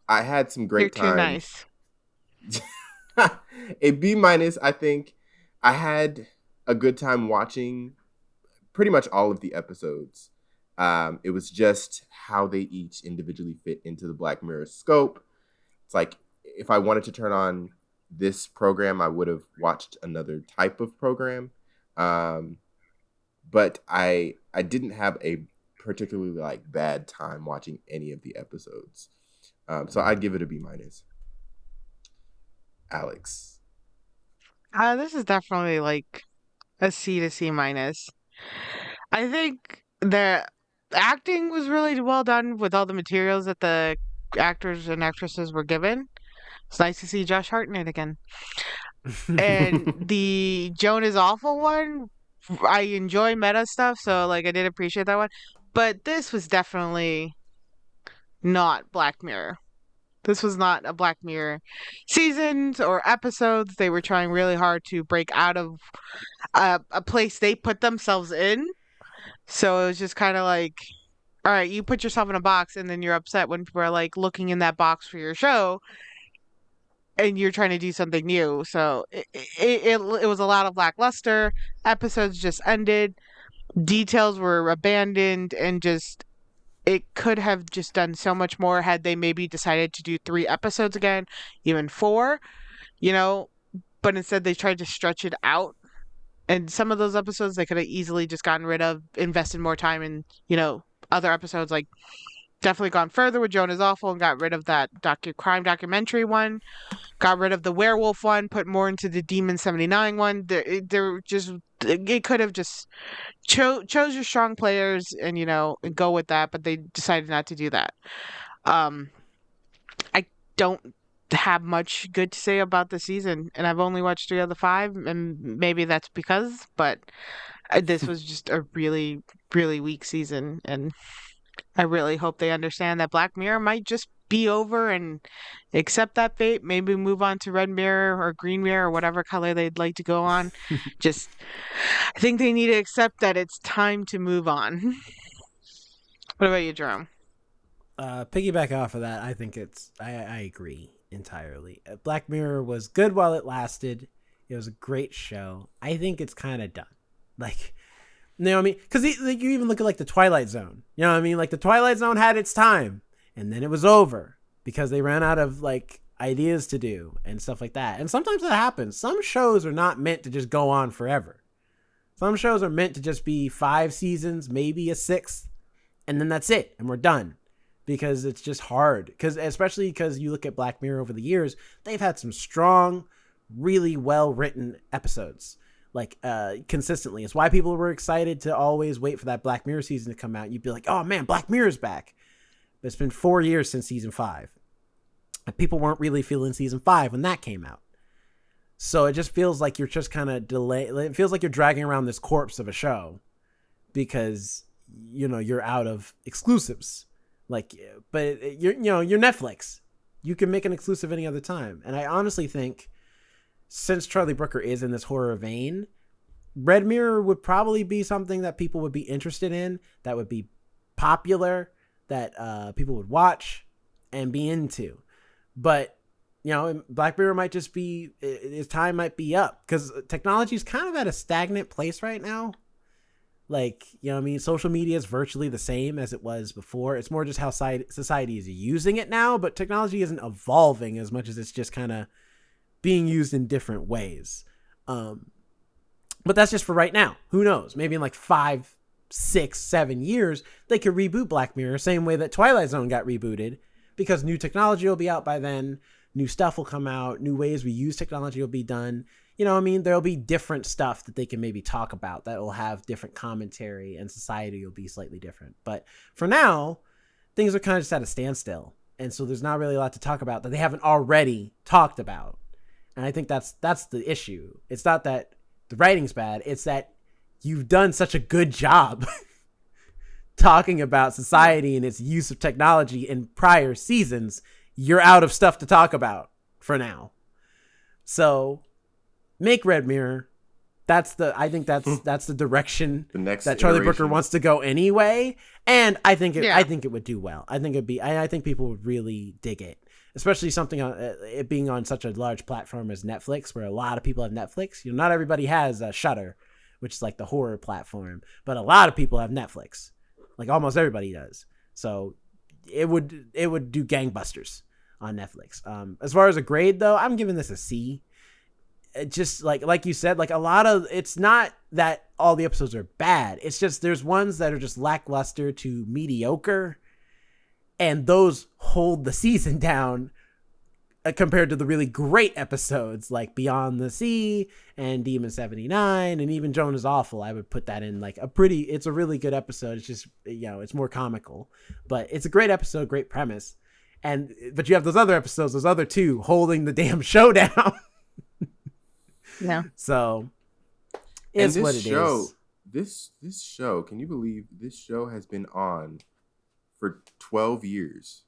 I had some great You're too times. nice. A B minus. I think I had a good time watching pretty much all of the episodes. It was just how they each individually fit into the Black Mirror scope. It's like if I wanted to turn on this program, I would have watched another type of program. But I didn't have a particularly like bad time watching any of the episodes. So I'd give it a B minus. Alex. This is definitely like a C to C minus. I think the acting was really well done with all the materials that the actors and actresses were given. It's nice to see Josh Hartnett again. And the Joan is Awful one, I enjoy meta stuff, so like I did appreciate that one. But this was definitely not Black Mirror. This was not a Black Mirror seasons or episodes. They were trying really hard to break out of a place they put themselves in. So it was just kind of like, all right, you put yourself in a box and then you're upset when people are like looking in that box for your show and you're trying to do something new. So it was a lot of lackluster. Episodes just ended. Details were abandoned and just it could have just done so much more had they maybe decided to do 3 episodes again, even 4, you know, but instead they tried to stretch it out. And some of those episodes they could have easily just gotten rid of, invested more time in, other episodes, like definitely gone further with Joan is Awful and got rid of that crime documentary one, got rid of the werewolf one, put more into the Demon 79 one. It could have just chose your strong players and and go with that, but they decided not to do that. I don't have much good to say about the season, and I've only watched 3 of the 5, and maybe that's because, but this was just a really, really weak season, and I really hope they understand that Black Mirror might just be over and accept that fate, maybe move on to Red Mirror or Green Mirror or whatever color they'd like to go on. I think they need to accept that it's time to move on. What about you, Jerome? Piggyback off of that, I think I agree entirely. Black Mirror was good while it lasted. It was a great show. I think it's kind of done. Like, you know what I mean? Because you even look at like the Twilight Zone. You know what I mean? Like the Twilight Zone had its time, and then it was over because they ran out of like ideas to do and stuff like that. And sometimes that happens. Some shows are not meant to just go on forever. Some shows are meant to just be 5 seasons, maybe a 6th, and then that's it, and we're done. Because it's just hard. Especially because you look at Black Mirror over the years, they've had some strong, really well-written episodes. Like, consistently. It's why people were excited to always wait for that Black Mirror season to come out. You'd be like, oh man, Black Mirror's back. But it's been 4 years since season 5. And people weren't really feeling season 5 when that came out. So it just feels like you're just kind of it feels like you're dragging around this corpse of a show. Because, you're out of exclusives. Like, but you're Netflix. You can make an exclusive any other time. And I honestly think since Charlie Brooker is in this horror vein, Red Mirror would probably be something that people would be interested in, that would be popular, that people would watch and be into. But, Black Mirror might just be, his time might be up because technology is kind of at a stagnant place right now. Like, social media is virtually the same as it was before. It's more just how society is using it now, but technology isn't evolving as much as it's just kind of being used in different ways. But that's just for right now. Who knows? Maybe in like 5, 6, 7 years, they could reboot Black Mirror, same way that Twilight Zone got rebooted, because new technology will be out by then. New stuff will come out. New ways we use technology will be done. There'll be different stuff that they can maybe talk about that will have different commentary, and society will be slightly different. But for now, things are kind of just at a standstill. And so there's not really a lot to talk about that they haven't already talked about. And I think that's the issue. It's not that the writing's bad. It's that you've done such a good job talking about society and its use of technology in prior seasons, you're out of stuff to talk about for now. So make Red Mirror. I think that's the direction that Charlie Brooker wants to go anyway. And I think it would do well. I think people would really dig it, especially something on it being on such a large platform as Netflix, where a lot of people have Netflix. Not everybody has Shudder, which is like the horror platform, but a lot of people have Netflix. Like almost everybody does. So it would do gangbusters on Netflix. As far as a grade though, I'm giving this a C. It just like you said, like a lot of, it's not that all the episodes are bad. It's just there's ones that are just lackluster to mediocre, and those hold the season down compared to the really great episodes like Beyond the Sea and Demon 79 and even Joan is Awful. I would put that in like it's a really good episode. It's just, it's more comical, but it's a great episode, great premise. But you have those other episodes, those other two holding the damn show down. Yeah. So it's what it is. This show, can you believe this show has been on for 12 years?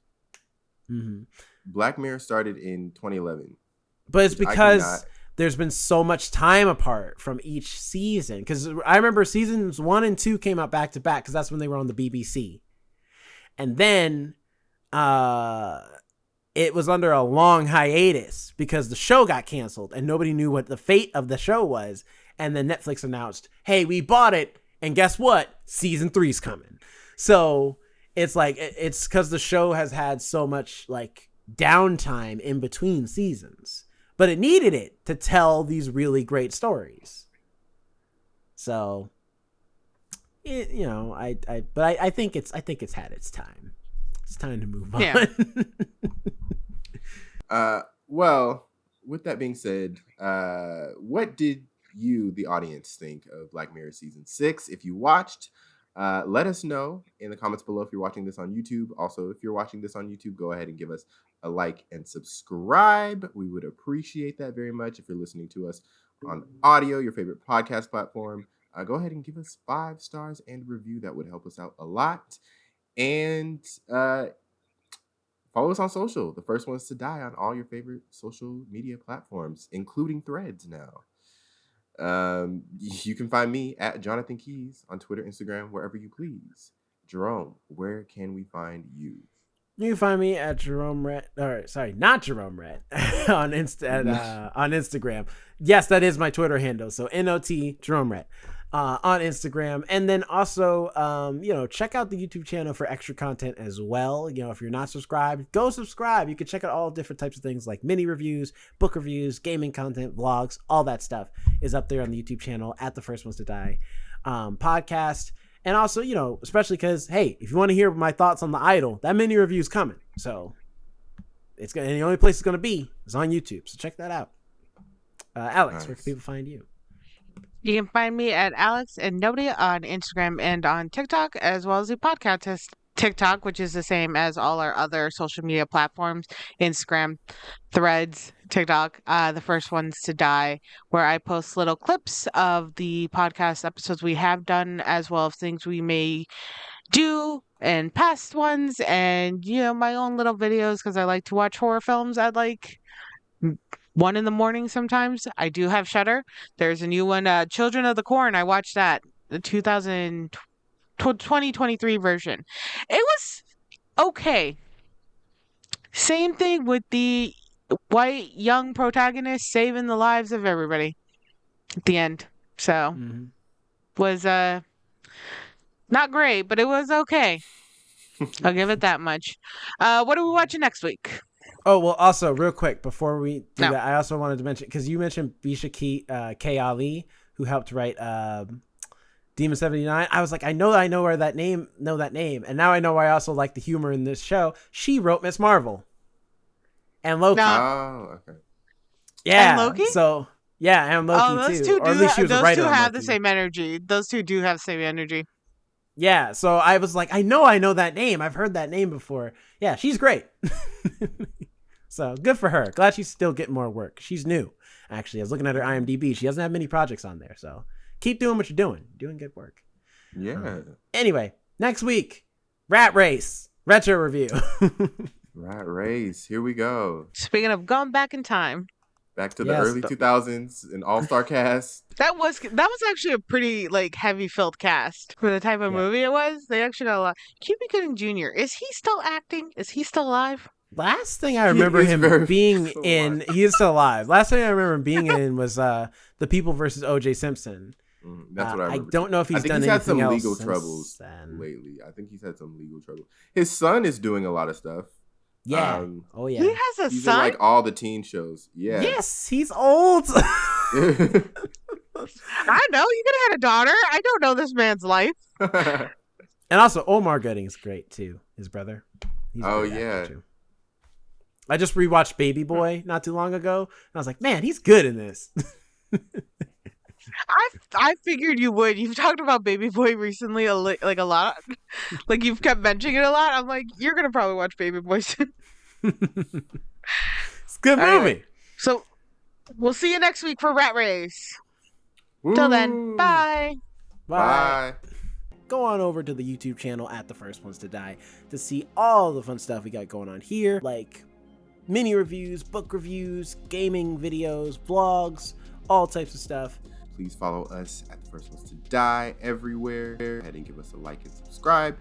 Mm-hmm. Black Mirror started in 2011. But it's because there's been so much time apart from each season. Because I remember seasons 1 and 2 came out back to back because that's when they were on the BBC. And then it was under a long hiatus because the show got canceled and nobody knew what the fate of the show was. And then Netflix announced, hey, we bought it. And guess what? Season 3's coming. So it's like, it's because the show has had so much like downtime in between seasons, but it needed it to tell these really great stories. So, I think it's had its time. It's time to move on. Yeah. Well, with that being said, what did you, the audience, think of Black Mirror season 6? If you watched, let us know in the comments below if you're watching this on YouTube. Also, if you're watching this on YouTube, go ahead and give us a like and subscribe. We would appreciate that very much. If you're listening to us on audio, your favorite podcast platform, go ahead and give us 5 stars and review. That would help us out a lot. And follow us on social. The first ones to die on all your favorite social media platforms, including Threads now. You can find me at Jonathan Keys on Twitter, Instagram, wherever you please. Jerome, where can we find you? You can find me at Jerome Rat, not Jerome Rat, on Instagram. Yes, that is my Twitter handle. So NOT Jerome Rat on Instagram. And then also, check out the YouTube channel for extra content as well. If you're not subscribed, go subscribe. You can check out all different types of things like mini reviews, book reviews, gaming content, vlogs, all that stuff is up there on the YouTube channel at The First Ones to Die podcast. And also, especially because, hey, if you want to hear my thoughts on The Idol, that mini review is coming. So and the only place it's going to be is on YouTube. So check that out. Alex, nice. Where can people find you? You can find me at Alex and Nobody on Instagram and on TikTok, as well as the podcast TikTok, which is the same as all our other social media platforms, Instagram, Threads, TikTok, The First Ones to Die, where I post little clips of the podcast episodes we have done, as well as things we may do and past ones, and, my own little videos, because I like to watch horror films at 1 a.m. sometimes. I do have Shudder. There's a new one, Children of the Corn. I watched that, the 2023 version. It was okay. Same thing with the white young protagonist saving the lives of everybody at the end. So was not great, but it was okay. I'll give it that much. What are we watching next week? Oh, well, also, real quick, before we do that, I also wanted to mention, because you mentioned Bisha K. Ali, who helped write Demon 79. I was like, I know that name. And now I know why I also like the humor in this show. She wrote Miss Marvel and Loki. Oh, okay. Yeah. And Loki? So, yeah, and Loki those too. Two or at least she was a writer on Those two have Loki. the same energy. Those two do have the same energy. Yeah, so I was like, I know that name. I've heard that name before. Yeah, she's great. So good for her. Glad she's still getting more work. She's new, actually. I was looking at her IMDb. She doesn't have many projects on there. So keep doing what you're doing. You're doing good work. Yeah. Anyway, Next week, Rat Race retro review. Rat Race. Here we go. Speaking of going back in time, Back to the early 2000s, an all-star cast. that was actually a pretty like heavy filled cast for the type of movie it was. They actually got a lot. Cuba Gooding Jr. Is he still acting? Is he still alive? Last thing I remember him being in, he is still alive. Last thing I remember him being in was The People versus O.J. Simpson. That's what I remember. I don't know if he's done anything else. I think he's had some legal troubles lately. I think he's had some legal trouble. His son is doing a lot of stuff. Yeah. Oh yeah. He has a he's son. In, like all the teen shows. Yeah. Yes, he's old. I know you could have had a daughter. I don't know this man's life. And also Omar Gooding is great too. His brother. He's a great actor, too. I just rewatched Baby Boy not too long ago, and I was like, man, he's good in this. I figured you would. You've talked about Baby Boy recently, a lot. Like you've kept mentioning it a lot. I'm like, you're gonna probably watch Baby Boy soon. It's a good movie. Anyway, so we'll see you next week for Rat Race. Woo. Till then, bye. Bye. Go on over to the YouTube channel at The First Ones to Die to see all the fun stuff we got going on here, like mini reviews, book reviews, gaming videos, vlogs, all types of stuff. Please follow us at The First Ones to Die everywhere. Go ahead and give us a like and subscribe.